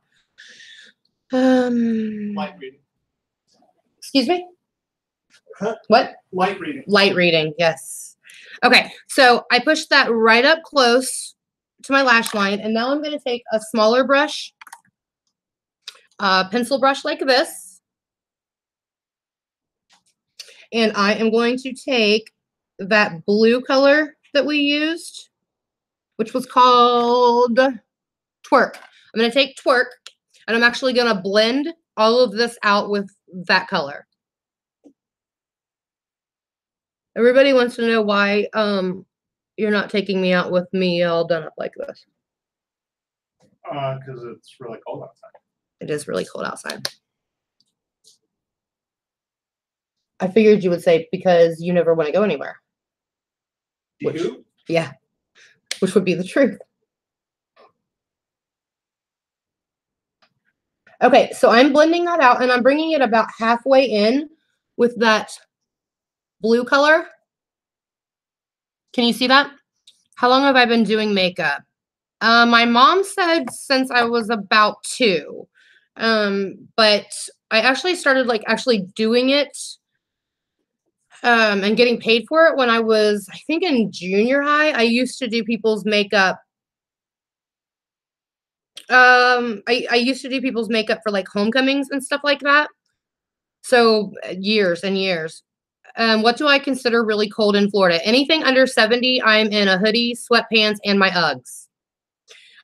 Light reading. Excuse me? Huh? What? Light reading. Light reading, yes. Okay, so I pushed that right up close to my lash line, and now I'm going to take a smaller brush, pencil brush like this, and I am going to take that blue color that we used, which was called Twerk. I'm going to take Twerk, and I'm actually going to blend all of this out with that color. Everybody wants to know why you're not taking me out with me all done up like this. Because it's really cold outside. It is really cold outside. I figured you would say because you never want to go anywhere. Which, you? Yeah, which would be the truth. Okay, so I'm blending that out, and I'm bringing it about halfway in with that blue color. Can you see that? How long have I been doing makeup? My mom said since I was about 2. But I actually started actually doing it and getting paid for it when I was, I think, in junior high. I used to do people's makeup. I used to do people's makeup for like homecomings and stuff like that. So years and years. What do I consider really cold in Florida? Anything under 70, I'm in a hoodie, sweatpants, and my Uggs.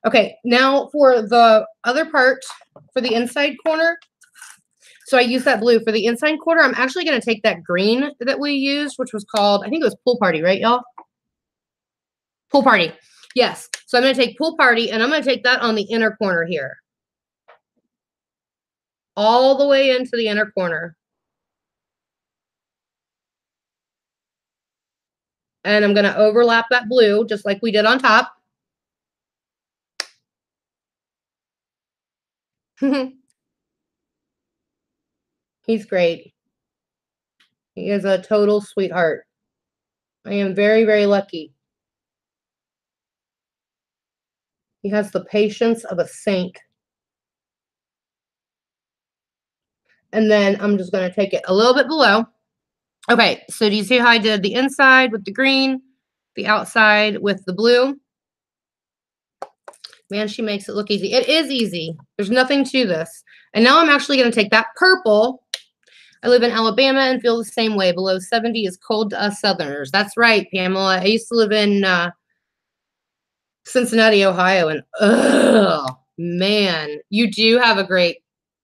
Okay, now for the other part, for the inside corner. So I use that blue. For the inside corner, I'm actually going to take that green that we used, which was called, I think it was Pool Party, right, y'all? Pool Party. Yes. So I'm going to take Pool Party, and I'm going to take that on the inner corner here. All the way into the inner corner. And I'm going to overlap that blue just like we did on top. He's great. He is a total sweetheart. I am very, very lucky. He has the patience of a saint. And then I'm just going to take it a little bit below. Okay, so do you see how I did the inside with the green, the outside with the blue? Man, she makes it look easy. It is easy. There's nothing to this. And now I'm actually going to take that purple. I live in Alabama and feel the same way. Below 70 is cold to us Southerners. That's right, Pamela. I used to live in Cincinnati, Ohio, and man, you do have a great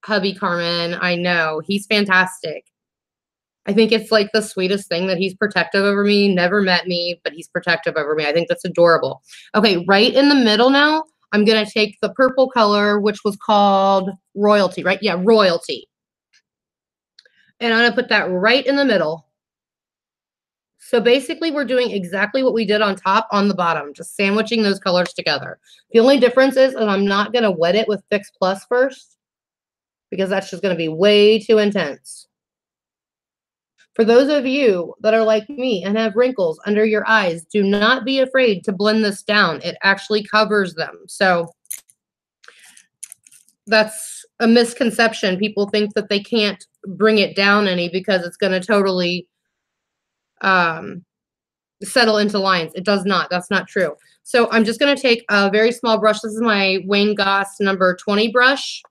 hubby, Carmen. I know. He's fantastic. I think it's like the sweetest thing that he's protective over me. Never met me, but he's protective over me. I think that's adorable. Okay, right in the middle now, I'm going to take the purple color, which was called Royalty, right? Yeah, Royalty. And I'm going to put that right in the middle. So basically, we're doing exactly what we did on top on the bottom, just sandwiching those colors together. The only difference is that I'm not going to wet it with Fix Plus first because that's just going to be way too intense. For those of you that are like me and have wrinkles under your eyes, do not be afraid to blend this down. It actually covers them. So that's a misconception. People think that they can't bring it down any because it's going to totally settle into lines. It does not. That's not true. So I'm just going to take a very small brush. This is my Wayne Goss number 20 brush.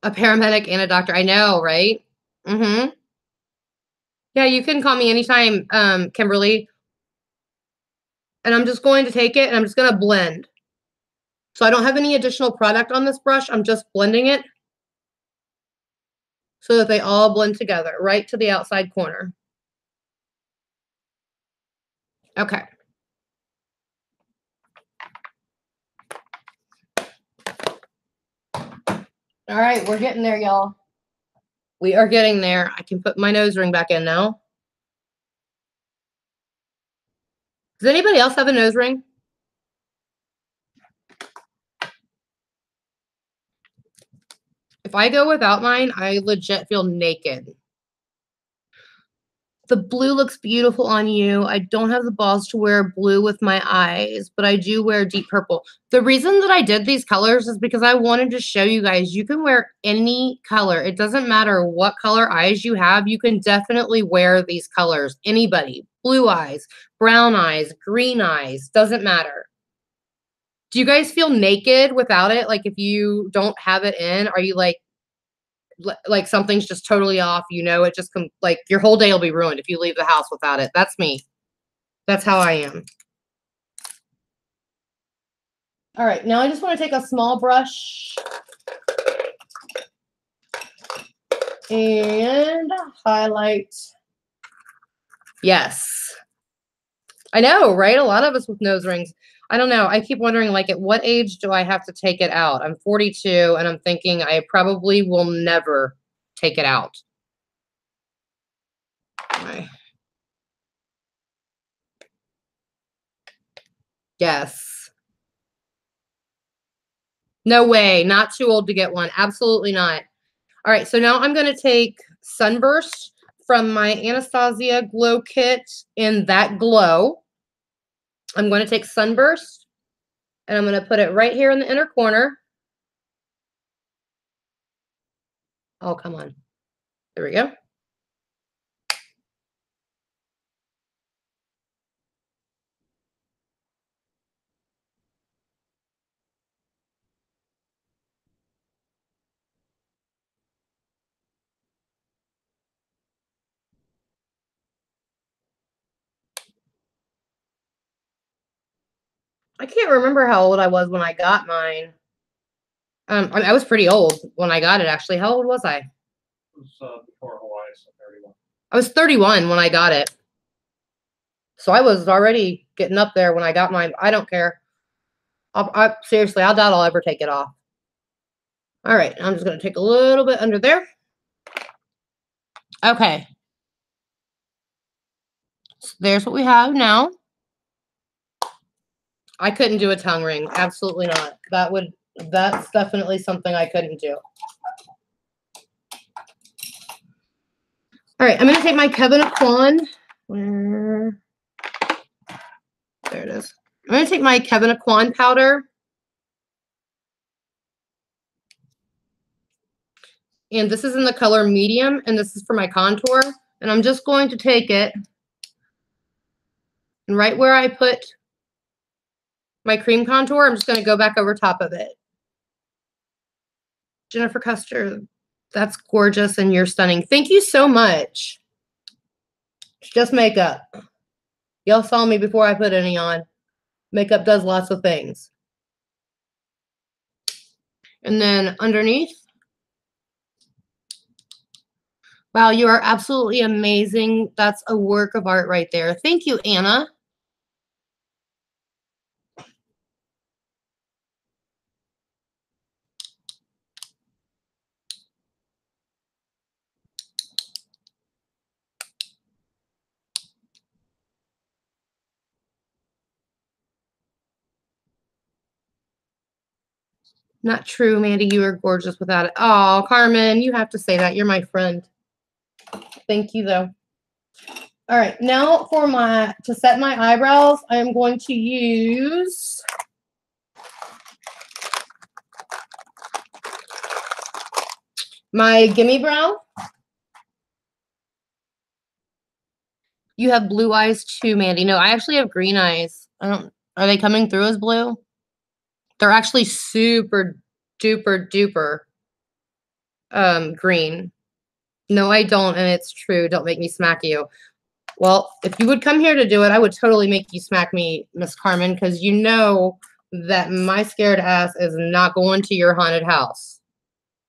A paramedic and a doctor. I know, right? Mm-hmm. Yeah, you can call me anytime, Kimberly. And I'm just going to take it and I'm just going to blend. So I don't have any additional product on this brush. I'm just blending it so that they all blend together right to the outside corner. Okay. All right, we're getting there, y'all. We are getting there. I can put my nose ring back in now. Does anybody else have a nose ring? If I go without mine, I legit feel naked. The blue looks beautiful on you. I don't have the balls to wear blue with my eyes, but I do wear deep purple. The reason that I did these colors is because I wanted to show you guys you can wear any color. It doesn't matter what color eyes you have. You can definitely wear these colors. Anybody. Blue eyes, brown eyes, green eyes. Doesn't matter. Do you guys feel naked without it? Like if you don't have it in, are you like something's just totally off, you know, it just like your whole day will be ruined if you leave the house without it. That's me. That's how I am. All right, now I just want to take a small brush and highlight. Yes. I know, right? A lot of us with nose rings. I don't know. I keep wondering, like, at what age do I have to take it out? I'm 42, and I'm thinking I probably will never take it out. Okay. Yes. No way. Not too old to get one. Absolutely not. All right. So now I'm going to take Sunburst from my Anastasia Glow Kit in That Glow. I'm going to take Sunburst, and I'm going to put it right here in the inner corner. Oh, come on. There we go. I can't remember how old I was when I got mine. I was pretty old when I got it, actually. How old was I? It was before Hawaii, so 31. I was 31 when I got it. So I was already getting up there when I got mine. I don't care. Seriously, I doubt I'll ever take it off. All right, I'm just going to take a little bit under there. Okay. So there's what we have now. I couldn't do a tongue ring. Absolutely not. That's definitely something I couldn't do. All right, I'm going to take my Kevin Aquan. There it is. I'm going to take my Kevin Aquan powder. And this is in the color medium, and this is for my contour. And I'm just going to take it, and right where I put my cream contour, I'm just going to go back over top of it. Jennifer Custer, that's gorgeous, and you're stunning. Thank you so much. It's just makeup. Y'all saw me before I put any on. Makeup does lots of things. And then underneath. Wow, you are absolutely amazing. That's a work of art right there. Thank you, Anna. Not true, Mandy. You are gorgeous without it. Oh, Carmen, you have to say that. You're my friend. Thank you, though. All right, now to set my eyebrows, I am going to use my Gimme Brow. You have blue eyes too, Mandy. No, I actually have green eyes. Are they coming through as blue? They're actually super duper duper green. No, I don't, and it's true. Don't make me smack you. Well, if you would come here to do it, I would totally make you smack me, Miss Carmen, because you know that my scared ass is not going to your haunted house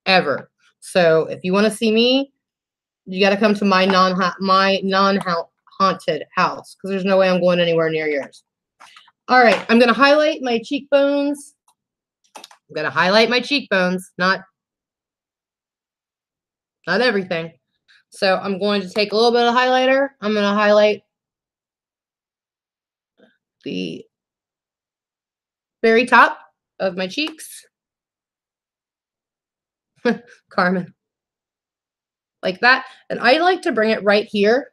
ever. So if you want to see me, you got to come to my non-haunted house because there's no way I'm going anywhere near yours. All right, I'm going to highlight my cheekbones. I'm going to highlight my cheekbones, not everything. So I'm going to take a little bit of highlighter. I'm going to highlight the very top of my cheeks. Carmen. Like that. And I like to bring it right here.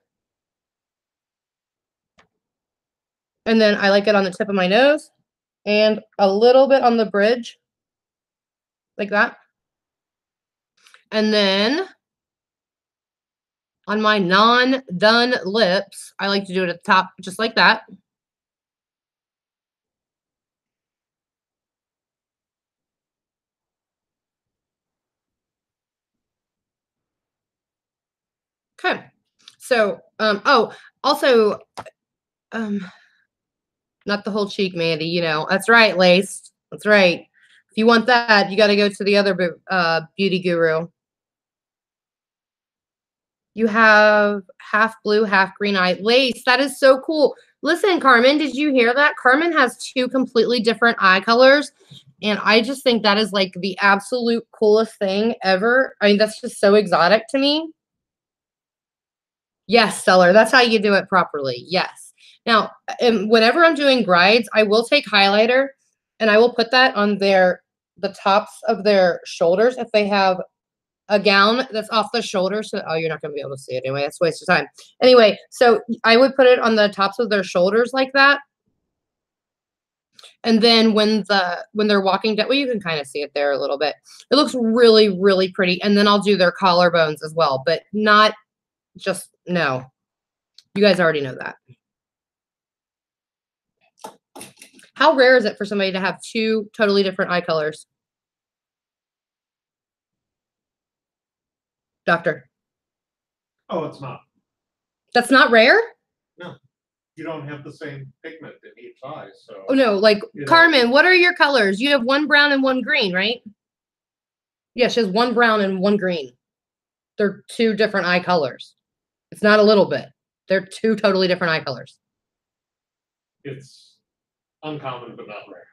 And then I like it on the tip of my nose and a little bit on the bridge. Like that. And then on my non-done lips, I like to do it at the top just like that. Okay. So, also, not the whole cheek, Mandy, you know. That's right, Lace. That's right. If you want that, you got to go to the other beauty guru. You have half blue, half green eye. Lace, that is so cool. Listen, Carmen, did you hear that? Carmen has 2 completely different eye colors. And I just think that is like the absolute coolest thing ever. I mean, that's just so exotic to me. Yes, Stellar. That's how you do it properly. Yes. Now, whenever I'm doing brides, I will take highlighter and I will put that on the tops of their shoulders if they have a gown that's off the shoulders. So, oh, you're not going to be able to see it anyway. That's a waste of time. Anyway, so I would put it on the tops of their shoulders like that. And then when they're walking down, well, you can kind of see it there a little bit. It looks really, really pretty. And then I'll do their collarbones as well, but not just, no. You guys already know that. How rare is it for somebody to have 2 totally different eye colors? Doctor. Oh, it's not. That's not rare? No. You don't have the same pigment in each eye, so. Oh, no. Like, Carmen, what are your colors? You have 1 brown and 1 green, right? Yeah, she has 1 brown and 1 green. They're 2 different eye colors. It's not a little bit. They're 2 totally different eye colors. It's uncommon, but not rare.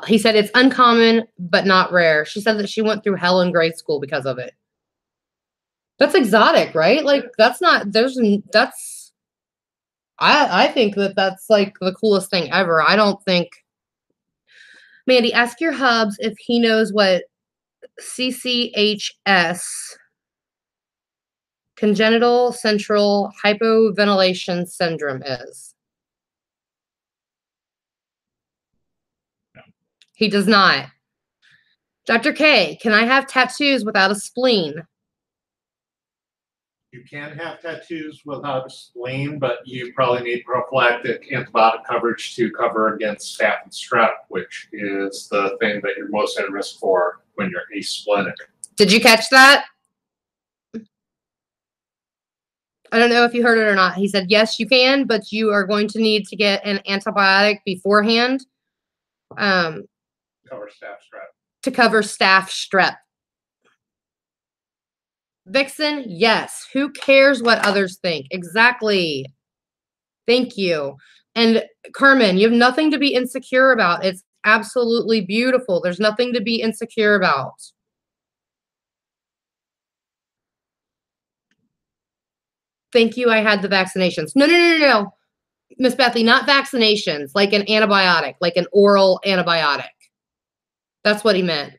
He said it's uncommon, but not rare. She said that she went through hell in grade school because of it. That's exotic, right? Like, that's not, I think that's like the coolest thing ever. I don't think, Mandy, ask your hubs if he knows what CCHS, congenital central hypoventilation syndrome, is. No. He does not. Dr. K, can I have tattoos without a spleen? You can have tattoos without a spleen, but you probably need prophylactic antibiotic coverage to cover against staph and strep, which is the thing that you're most at risk for when you're asplenic. Did you catch that? I don't know if you heard it or not. He said, yes, you can, but you are going to need to get an antibiotic beforehand. Cover staph strep. To cover staph strep. Vixen, yes. Who cares what others think? Exactly. Thank you. And Carmen, you have nothing to be insecure about. It's absolutely beautiful. There's nothing to be insecure about. Thank you. I had the vaccinations. No. Miss Bethy, not vaccinations, like an antibiotic, like an oral antibiotic. That's what he meant.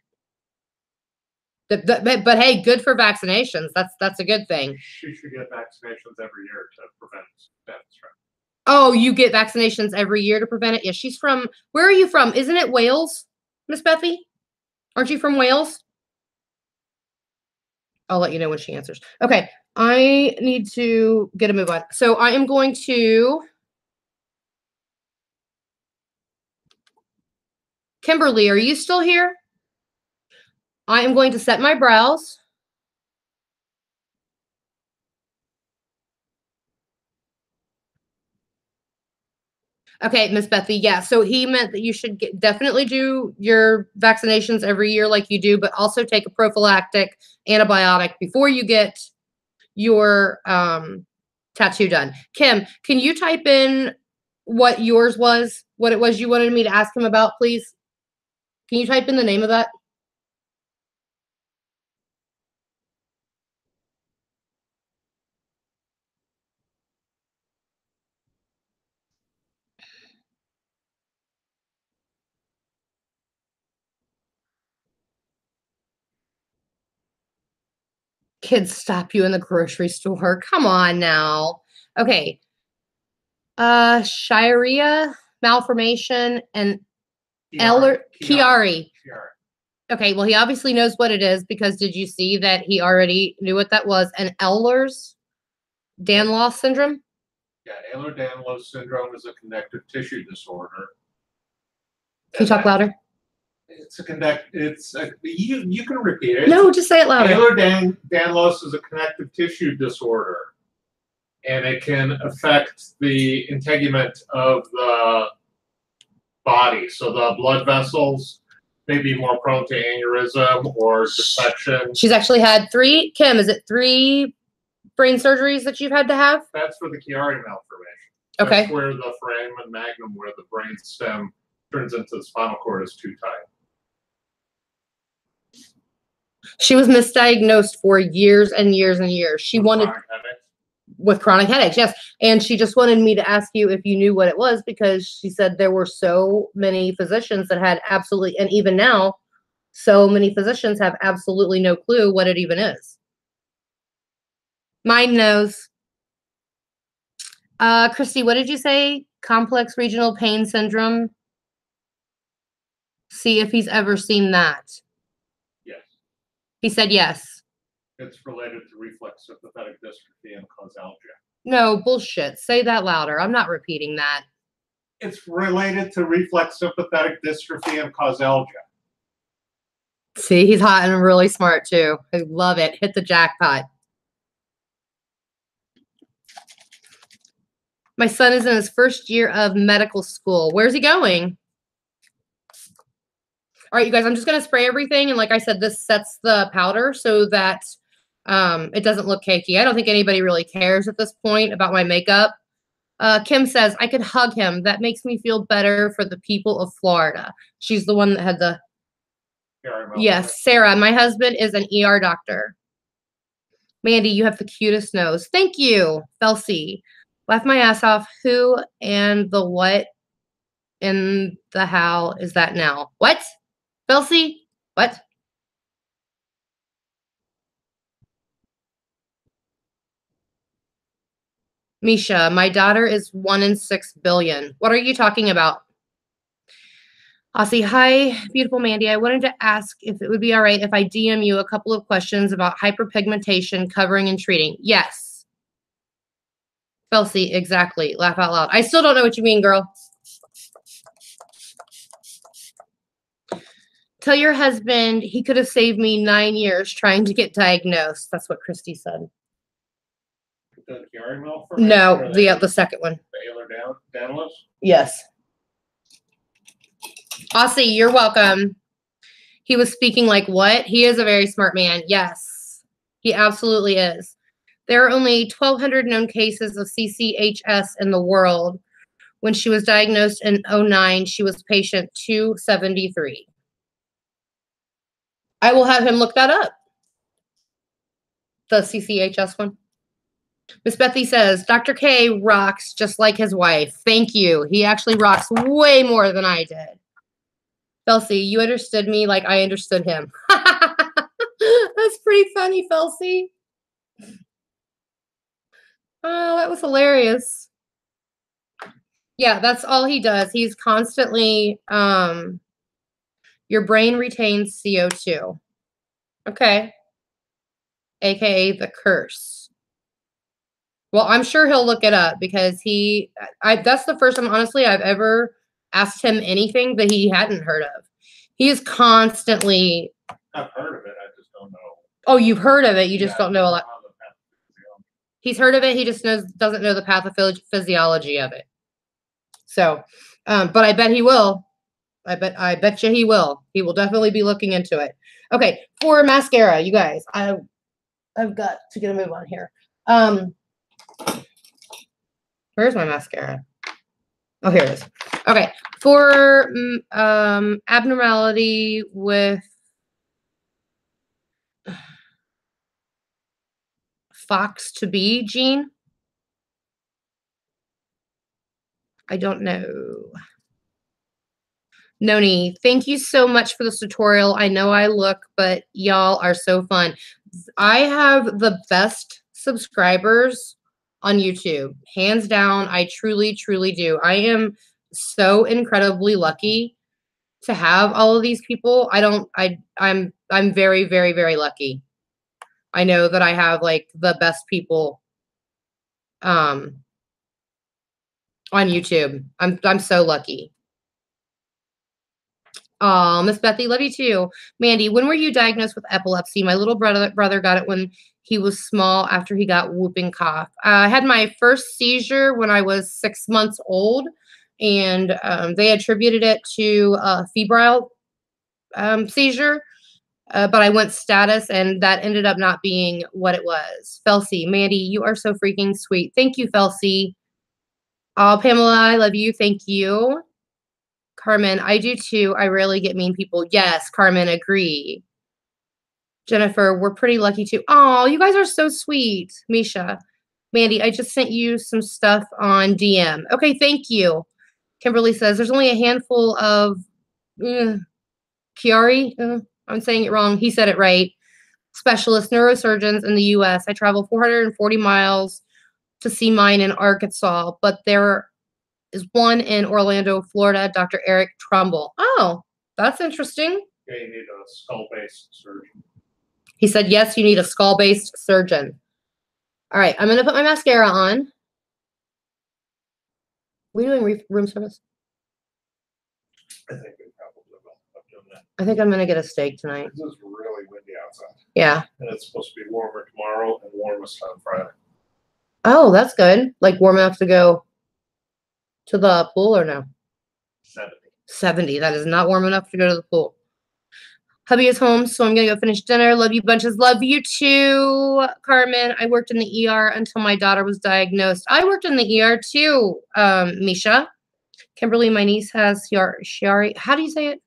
But hey, good for vaccinations. That's a good thing. You should get vaccinations every year to prevent staph strep. Oh, you get vaccinations every year to prevent it? Yeah, she's from, where are you from? Isn't it Wales, Miss Bethy? Aren't you from Wales? I'll let you know when she answers. Okay, I need to get a move on. So I am going to, Kimberly, are you still here? I am going to set my brows. Okay, Miss Bethy. Yeah. So he meant that you should definitely do your vaccinations every year like you do, but also take a prophylactic antibiotic before you get your tattoo done. Kim, can you type in what yours was, what it was you wanted me to ask him about, please? Can you type in the name of that? Kids stop you in the grocery store. Come on now. Okay. Shirea, malformation, and Chiari. Okay, well, he obviously knows what it is because did you see that he already knew what that was? And Ehlers-Danlos syndrome? Yeah, Ehlers-Danlos syndrome is a connective tissue disorder. Can you talk louder? You can repeat it. No, just say it louder. Ehlers-Danlos is a connective tissue disorder, and it can affect the integument of the body. So the blood vessels may be more prone to aneurysm or dissection. She's actually had 3. Kim, is it 3 brain surgeries that you've had to have? That's for the Chiari malformation. Okay. That's where the foramen magnum, where the brain stem turns into the spinal cord, is too tight. She was misdiagnosed for years and years and years. She wanted with chronic headaches, yes. And she just wanted me to ask you if you knew what it was because she said there were so many physicians that had absolutely, and even now, so many physicians have absolutely no clue what it even is. Mine knows. Christy, what did you say? Complex regional pain syndrome. See if he's ever seen that. Yes. He said yes. It's related to reflex sympathetic dystrophy and causalgia. No, bullshit. Say that louder. I'm not repeating that. It's related to reflex sympathetic dystrophy and causalgia. See, he's hot and really smart too. I love it. Hit the jackpot. My son is in his first year of medical school. Where's he going? All right, you guys, I'm just going to spray everything. And like I said, this sets the powder so that it doesn't look cakey. I don't think anybody really cares at this point about my makeup. Kim says, I could hug him. That makes me feel better for the people of Florida. She's the one that had the... Yes, Sarah, my husband is an ER doctor. Mandy, you have the cutest nose. Thank you, Felcy. Laugh my ass off. Who and the what in the how is that now? What? Felcy? What? Misha, my daughter is 1 in 6 billion. What are you talking about? Aussie, hi, beautiful Mandy. I wanted to ask if it would be all right if I DM you a couple of questions about hyperpigmentation, covering, and treating. Yes. Felcy, exactly. Laugh out loud. I still don't know what you mean, girl. Tell your husband he could have saved me 9 years trying to get diagnosed. That's what Christy said. The Chiari malformation? No, the second one. The Ehlers-Danlos? Yes. Aussie, you're welcome. He was speaking like what? He is a very smart man. Yes, he absolutely is. There are only 1,200 known cases of CCHS in the world. When she was diagnosed in 2009, she was patient 273. I will have him look that up. The CCHS one. Miss Bethy says, Dr. K rocks just like his wife. Thank you. He actually rocks way more than I did. Felcy, you understood me like I understood him. That's pretty funny, Felcy. Oh, that was hilarious. Yeah, that's all he does. He's constantly, your brain retains CO2. Okay. AKA the curse. Well, I'm sure he'll look it up because that's the first time, honestly, I've ever asked him anything that he hadn't heard of. He is constantly. I've heard of it. I just don't know. Oh, you've heard of it. You just don't know a lot. He's heard of it. He just doesn't know the pathophysiology of it. So, but I bet he will. I bet you he will. He will definitely be looking into it. Okay, for mascara, you guys, I've got to get a move on here. Where's my mascara? Oh, here it is. Okay, for abnormality with Fox to be Jean. I don't know. Noni, thank you so much for this tutorial. I know I look, but y'all are so fun. I have the best subscribers on YouTube. Hands down, I truly, truly do. I am so incredibly lucky to have all of these people. I'm very, very, very lucky. I know that I have like the best people on YouTube. I'm so lucky. Oh, Miss Bethy, love you too. Mandy, when were you diagnosed with epilepsy? My little brother got it when he was small after he got whooping cough. I had my first seizure when I was 6 months old, and they attributed it to a febrile seizure, but I went status, and that ended up not being what it was. Felcy, Mandy, you are so freaking sweet. Thank you, Felcy. Oh, Pamela, I love you. Thank you. Carmen, I do too. I rarely get mean people. Yes, Carmen, agree. Jennifer, we're pretty lucky too. Oh, you guys are so sweet. Misha, Mandy, I just sent you some stuff on DM. Okay, thank you. Kimberly says there's only a handful of Chiari. I'm saying it wrong. He said it right. Specialist neurosurgeons in the U.S. I travel 440 miles to see mine in Arkansas, but there is one in Orlando, Florida, Dr. Eric Trumbull. Oh, that's interesting. Yeah, you need a skull-based surgeon. He said, yes, you need a skull-based surgeon. All right, I'm going to put my mascara on. We doing room service? I think we probably will. I think I'm going to get a steak tonight. This is really windy outside. Yeah. And it's supposed to be warmer tomorrow and warmest on Friday. Oh, that's good. Like warm enough to go to the pool or no? 70. 70. That is not warm enough to go to the pool. Hubby is home, so I'm going to go finish dinner. Love you bunches. Love you too, Carmen. I worked in the ER until my daughter was diagnosed. I worked in the ER too, Misha. Kimberly, my niece has Chiari. How do you say it?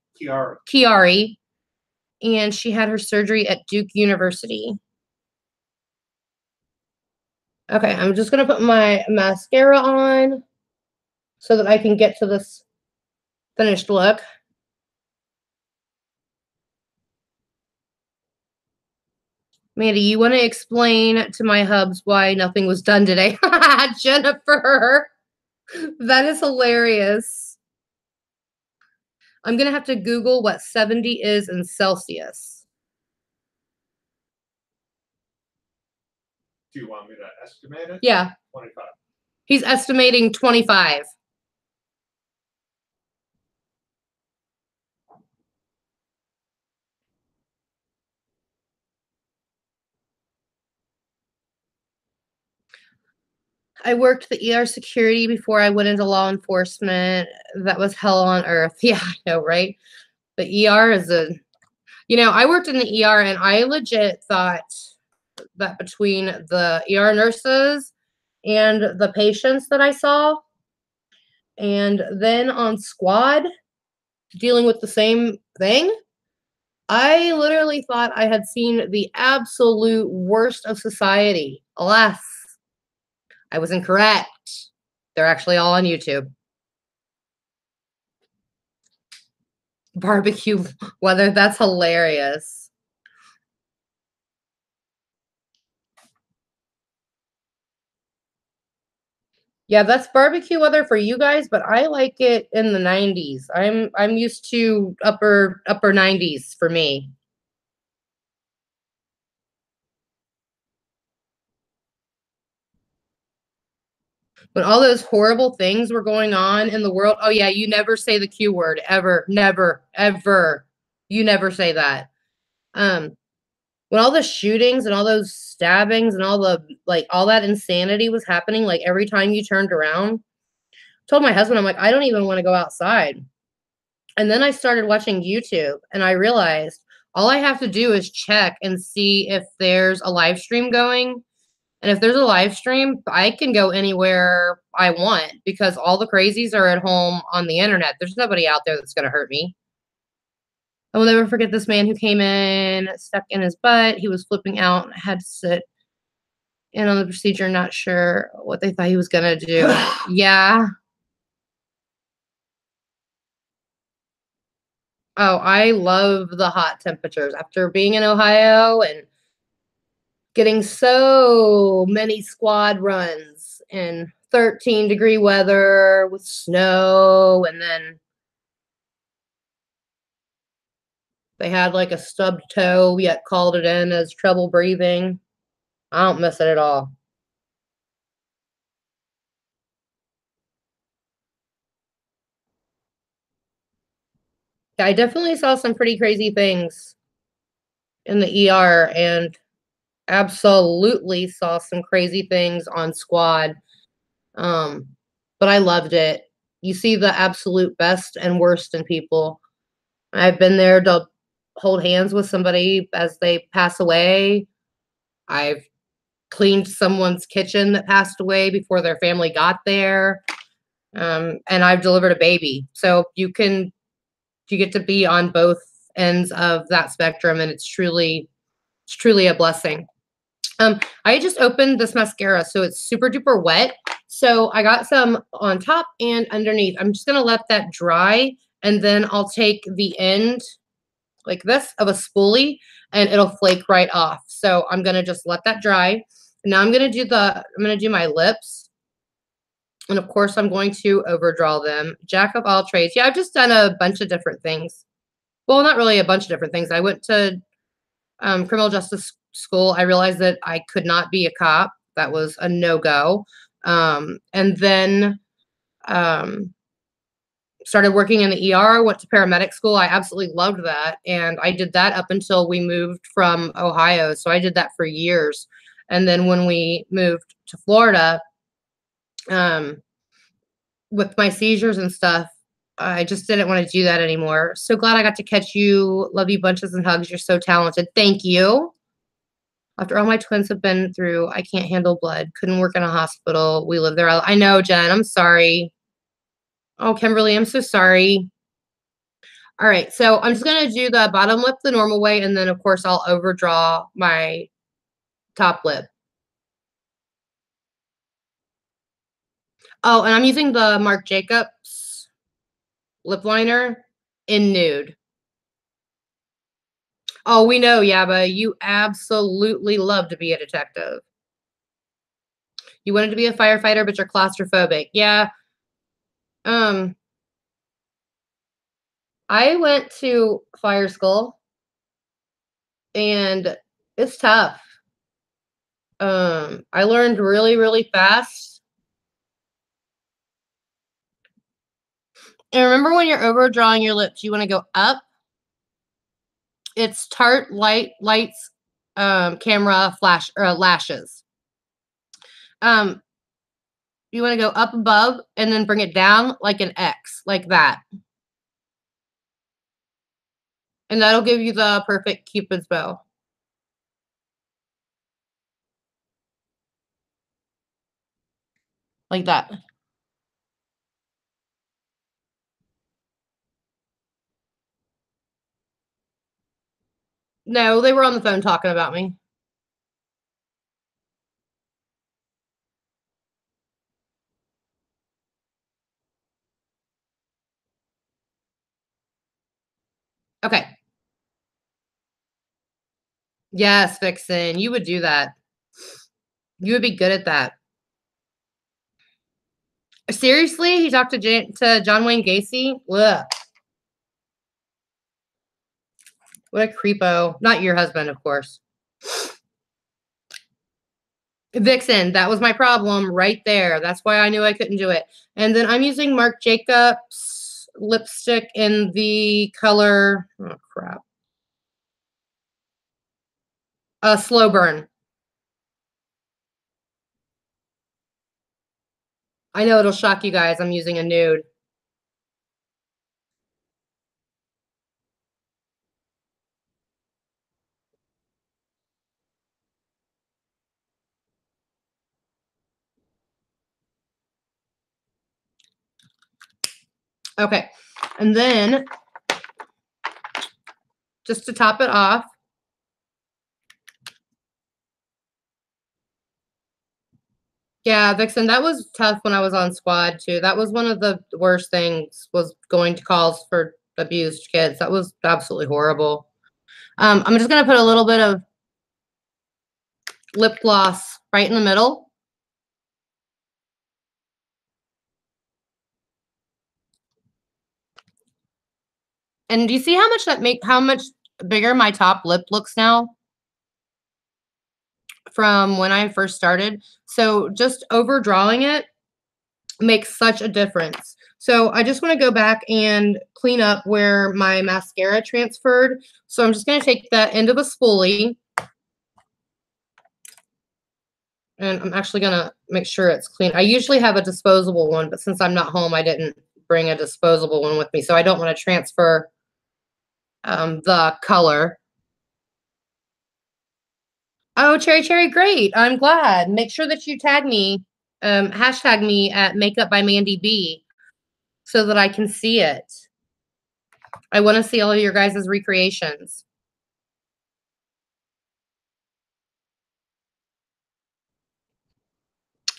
Chiari. And she had her surgery at Duke University. Okay, I'm just going to put my mascara on so that I can get to this finished look. Mandy, you want to explain to my hubs why nothing was done today? Jennifer, that is hilarious. I'm going to have to Google what 70 is in Celsius. Do you want me to estimate it? Yeah. 25. He's estimating 25. I worked the ER security before I went into law enforcement. That was hell on earth. Yeah, I know, right? The ER is I worked in the ER and I legit thought that between the ER nurses and the patients that I saw, and then on squad dealing with the same thing, I literally thought I had seen the absolute worst of society. Alas, I was incorrect. They're actually all on YouTube. Barbecue weather, that's hilarious. Yeah, that's barbecue weather for you guys, but I like it in the 90s. I'm used to upper 90s for me. When all those horrible things were going on in the world. Oh yeah, you never say the Q word ever, never, ever. You never say that. When all the shootings and all those stabbings and all the all that insanity was happening, like every time you turned around, told my husband, I'm like, I don't even want to go outside. And then I started watching YouTube and I realized all I have to do is check and see if there's a live stream going. And if there's a live stream, I can go anywhere I want because all the crazies are at home on the internet. There's nobody out there that's going to hurt me. I will never forget this man who came in, stuck in his butt. He was flipping out and had to sit in on the procedure, not sure what they thought he was going to do. Yeah. Oh, I love the hot temperatures. After being in Ohio and getting so many squad runs in 13-degree weather with snow, and then they had like a stubbed toe, yet called it in as trouble breathing. I don't miss it at all. I definitely saw some pretty crazy things in the ER and absolutely saw some crazy things on squad. Um, but I loved it. You see the absolute best and worst in people. I've been there to hold hands with somebody as they pass away. I've cleaned someone's kitchen that passed away before their family got there. And I've delivered a baby. So you get to be on both ends of that spectrum, and it's truly a blessing. I just opened this mascara, so it's super duper wet. So I got some on top and underneath. I'm just gonna let that dry, and then I'll take the end like this of a spoolie, and it'll flake right off. So I'm gonna just let that dry. Now I'm gonna do my lips. And of course, I'm going to overdraw them. Jack of all trades. Yeah, I've just done a bunch of different things. Well, not really a bunch of different things. I went to criminal justice school. I realized that I could not be a cop. That was a no-go. And then started working in the ER, went to paramedic school. I absolutely loved that. And I did that up until we moved from Ohio. So I did that for years. And then when we moved to Florida, with my seizures and stuff, I just didn't want to do that anymore. So glad I got to catch you. Love you bunches and hugs. You're so talented. Thank you. After all my twins have been through, I can't handle blood. Couldn't work in a hospital. We live there. I know, Jen. I'm sorry. Oh, Kimberly, I'm so sorry. All right. So I'm just going to do the bottom lip the normal way. And then, of course, I'll overdraw my top lip. Oh, and I'm using the Marc Jacobs lip liner in nude. Oh, we know, Yaba. You absolutely love to be a detective. You wanted to be a firefighter, but you're claustrophobic. Yeah. I went to fire school and it's tough. I learned really, really fast. And remember when you're overdrawing your lips, you want to go up. It's Tarte lights, camera flash or lashes. You want to go up above and then bring it down like an X, like that. And that'll give you the perfect Cupid's bow. Like that. No, they were on the phone talking about me. Okay. Yes, Vixen. You would do that. You would be good at that. Seriously? He talked to John Wayne Gacy? Ugh. What a creepo. Not your husband, of course. Vixen, that was my problem right there. That's why I knew I couldn't do it. And then I'm using Marc Jacobs lipstick in the color, oh crap. Slow burn. I know it'll shock you guys. I'm using a nude. Okay. And then just to top it off, yeah, Vixen, that was tough when I was on squad too. That was one of the worst things, was going to calls for abused kids. That was absolutely horrible. I'm just gonna put a little bit of lip gloss right in the middle. And do you see how much bigger my top lip looks now from when I first started? So just overdrawing it makes such a difference. So I just want to go back and clean up where my mascara transferred. So I'm just going to take that end of a spoolie, and I'm actually going to make sure it's clean. I usually have a disposable one, but since I'm not home, I didn't bring a disposable one with me. So I don't want to transfer the color. Oh, Cherry Cherry, great. I'm glad. Make sure that you tag me, hashtag me at Makeup by Mandy B, so that I can see it. I want to see all of your guys' recreations.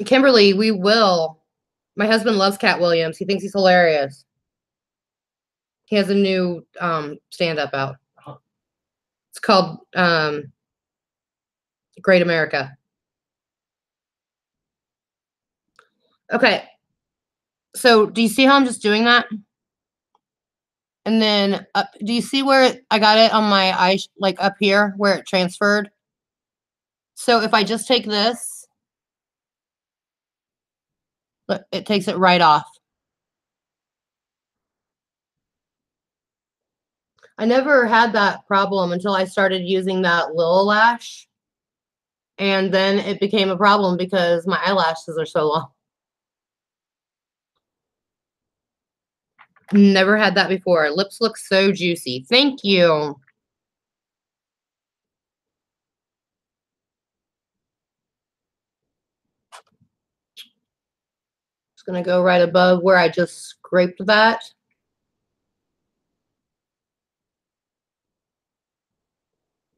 Kimberly, we will. My husband loves Cat Williams. He thinks he's hilarious. He has a new stand-up out. It's called Great America. Okay. So do you see how I'm just doing that? And then do you see where I got it on my eye, like up here where it transferred? So if I just take this, look, it takes it right off. I never had that problem until I started using that Lil Lash. And then it became a problem because my eyelashes are so long. Never had that before. Lips look so juicy. Thank you. Just going to go right above where I just scraped that.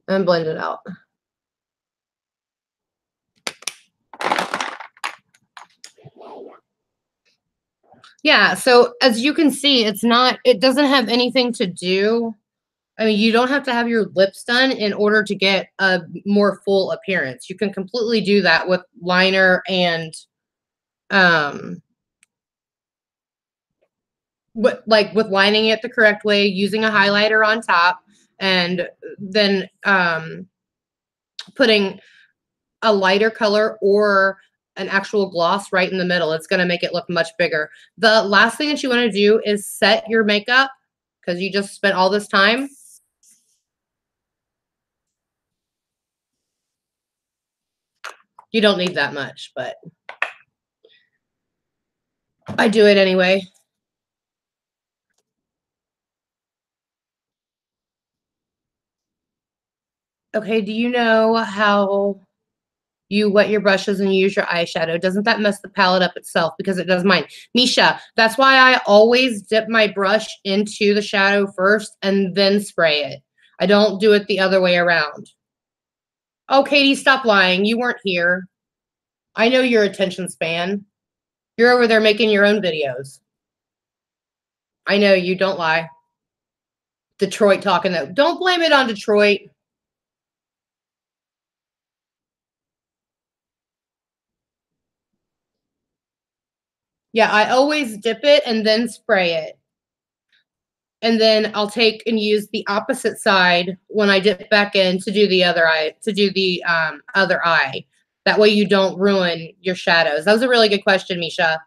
And blend it out. Yeah, so as you can see, it doesn't have anything to do. I mean, you don't have to have your lips done in order to get a more full appearance. You can completely do that with liner and with lining it the correct way, using a highlighter on top, and then putting a lighter color or an actual gloss right in the middle. It's going to make it look much bigger. The last thing that you want to do is set your makeup, because you just spent all this time. You don't need that much, but I do it anyway. Okay, do you know how you wet your brushes and use your eyeshadow? Doesn't that mess the palette up itself? Because it does mine. Misha, that's why I always dip my brush into the shadow first and then spray it. I don't do it the other way around. Oh, Katie, stop lying. You weren't here. I know your attention span. You're over there making your own videos. I know you. Don't lie. Detroit talking though. Don't blame it on Detroit. Yeah, I always dip it and then spray it. And then I'll take and use the opposite side when I dip back in to do the other eye, other eye. That way you don't ruin your shadows. That was a really good question, Misha.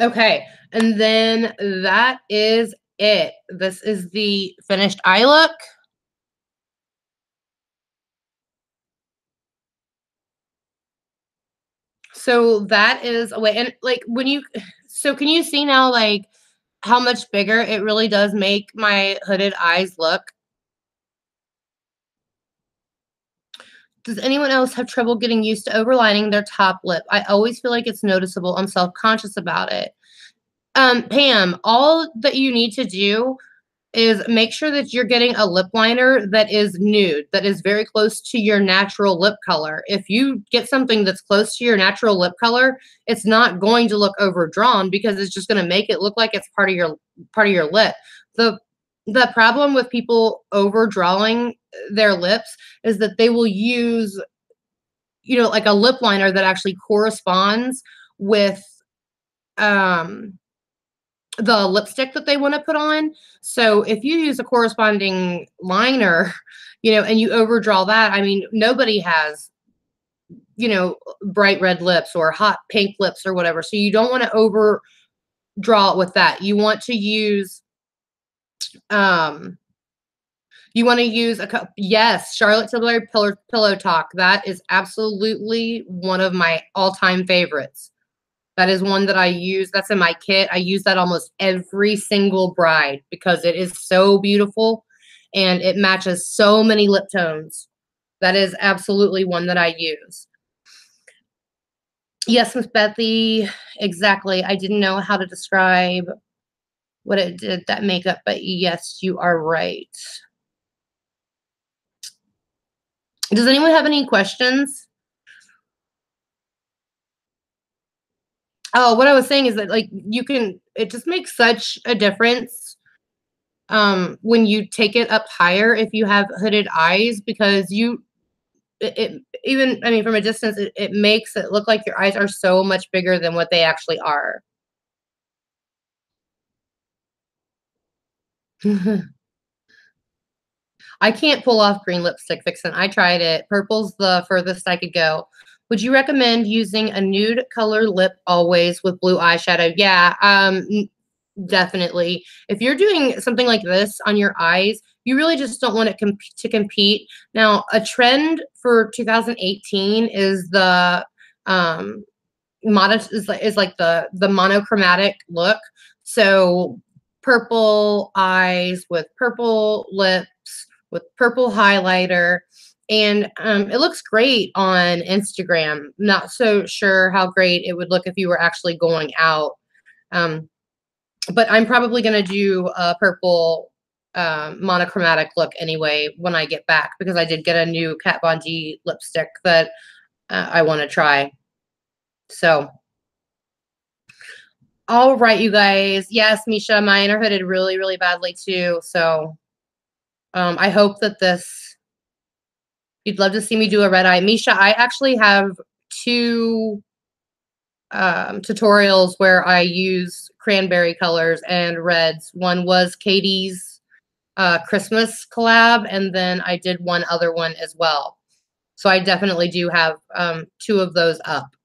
Okay, and then that is it. This is the finished eye look. So that is a way, and like when you, so can you see now like how much bigger it really does make my hooded eyes look? Does anyone else have trouble getting used to overlining their top lip? I always feel like it's noticeable. I'm self-conscious about it. Pam, all that you need to do is make sure that you're getting a lip liner that is nude, that is very close to your natural lip color. If you get something that's close to your natural lip color, it's not going to look overdrawn because it's just going to make it look like it's part of your lip. The the problem with people overdrawing their lips is that they will use, like a lip liner that actually corresponds with um the lipstick that they want to put on. So if you use a corresponding liner, and you overdraw that, I mean, nobody has, bright red lips or hot pink lips or whatever. So you don't want to overdraw it with that. Um, you want to use yes, Charlotte Tilbury pillow talk. That is absolutely one of my all-time favorites. That is one that I use. That's in my kit. I use that almost every single bride because it is so beautiful and it matches so many lip tones. That is absolutely one that I use. Yes, Miss Bethy, exactly. I didn't know how to describe what it did, that makeup, but yes, you are right. Does anyone have any questions? Oh, what I was saying is that like it just makes such a difference when you take it up higher if you have hooded eyes because it even, I mean, from a distance it makes it look like your eyes are so much bigger than what they actually are. I can't pull off green lipstick, Vixen. I tried it. Purple's the furthest I could go. Would you recommend using a nude color lip always with blue eyeshadow? Yeah, definitely. If you're doing something like this on your eyes, you really just don't want it to compete. Now, a trend for 2018 is the is like the monochromatic look. So purple eyes with purple lips with purple highlighter. And it looks great on Instagram. Not so sure how great it would look if you were actually going out. Um, but I'm probably going to do a purple monochromatic look anyway when I get back because I did get a new Kat Von D lipstick that I want to try. So, all right, you guys. Yes, Misha, mine are hooded really, really badly too. So, I hope that you'd love to see me do a red eye. Misha, I actually have two tutorials where I use cranberry colors and reds. One was Katie's Christmas collab, and then I did one other one as well. So I definitely do have two of those up.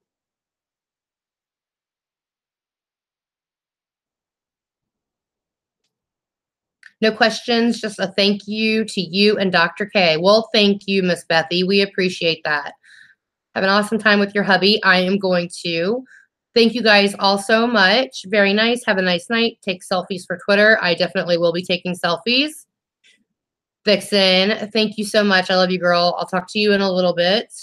No questions, just a thank you to you and Dr. K. Well, thank you, Miss Bethy. We appreciate that. Have an awesome time with your hubby. I am going to. Thank you guys all so much. Very nice. Have a nice night. Take selfies for Twitter. I definitely will be taking selfies. Vixen, thank you so much. I love you, girl. I'll talk to you in a little bit.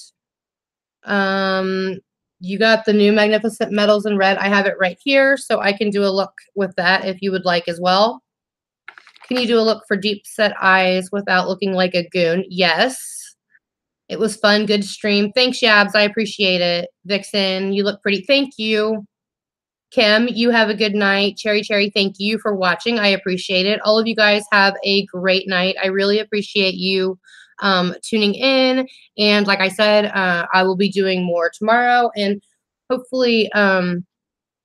You got the new Magnificent Metals in red. I have it right here, so I can do a look with that if you would like as well. Can you do a look for deep set eyes without looking like a goon? Yes. It was fun. Good stream. Thanks, Yabs. I appreciate it. Vixen, you look pretty. Thank you. Kim, you have a good night. Cherry, thank you for watching. I appreciate it. All of you guys have a great night. I really appreciate you tuning in. And like I said, I will be doing more tomorrow and hopefully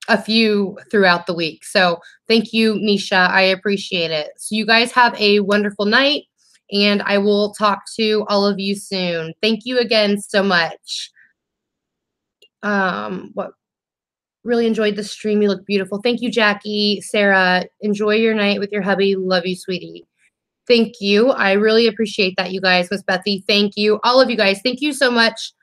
a few throughout the week. So thank you, Misha. I appreciate it. So you guys have a wonderful night and I will talk to all of you soon. Thank you again so much. What really enjoyed the stream. You look beautiful. Thank you, Jackie. Sarah, enjoy your night with your hubby. Love you, sweetie. Thank you. I really appreciate that, you guys. Miss Bethy, thank you. All of you guys, thank you so much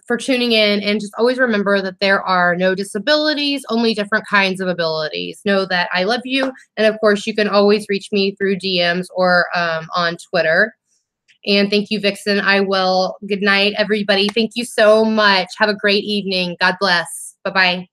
for tuning in. And just always remember that there are no disabilities, only different kinds of abilities. Know that I love you. And of course, you can always reach me through DMs or on Twitter. And thank you, Vixen. Good night, everybody. Thank you so much. Have a great evening. God bless. Bye-bye.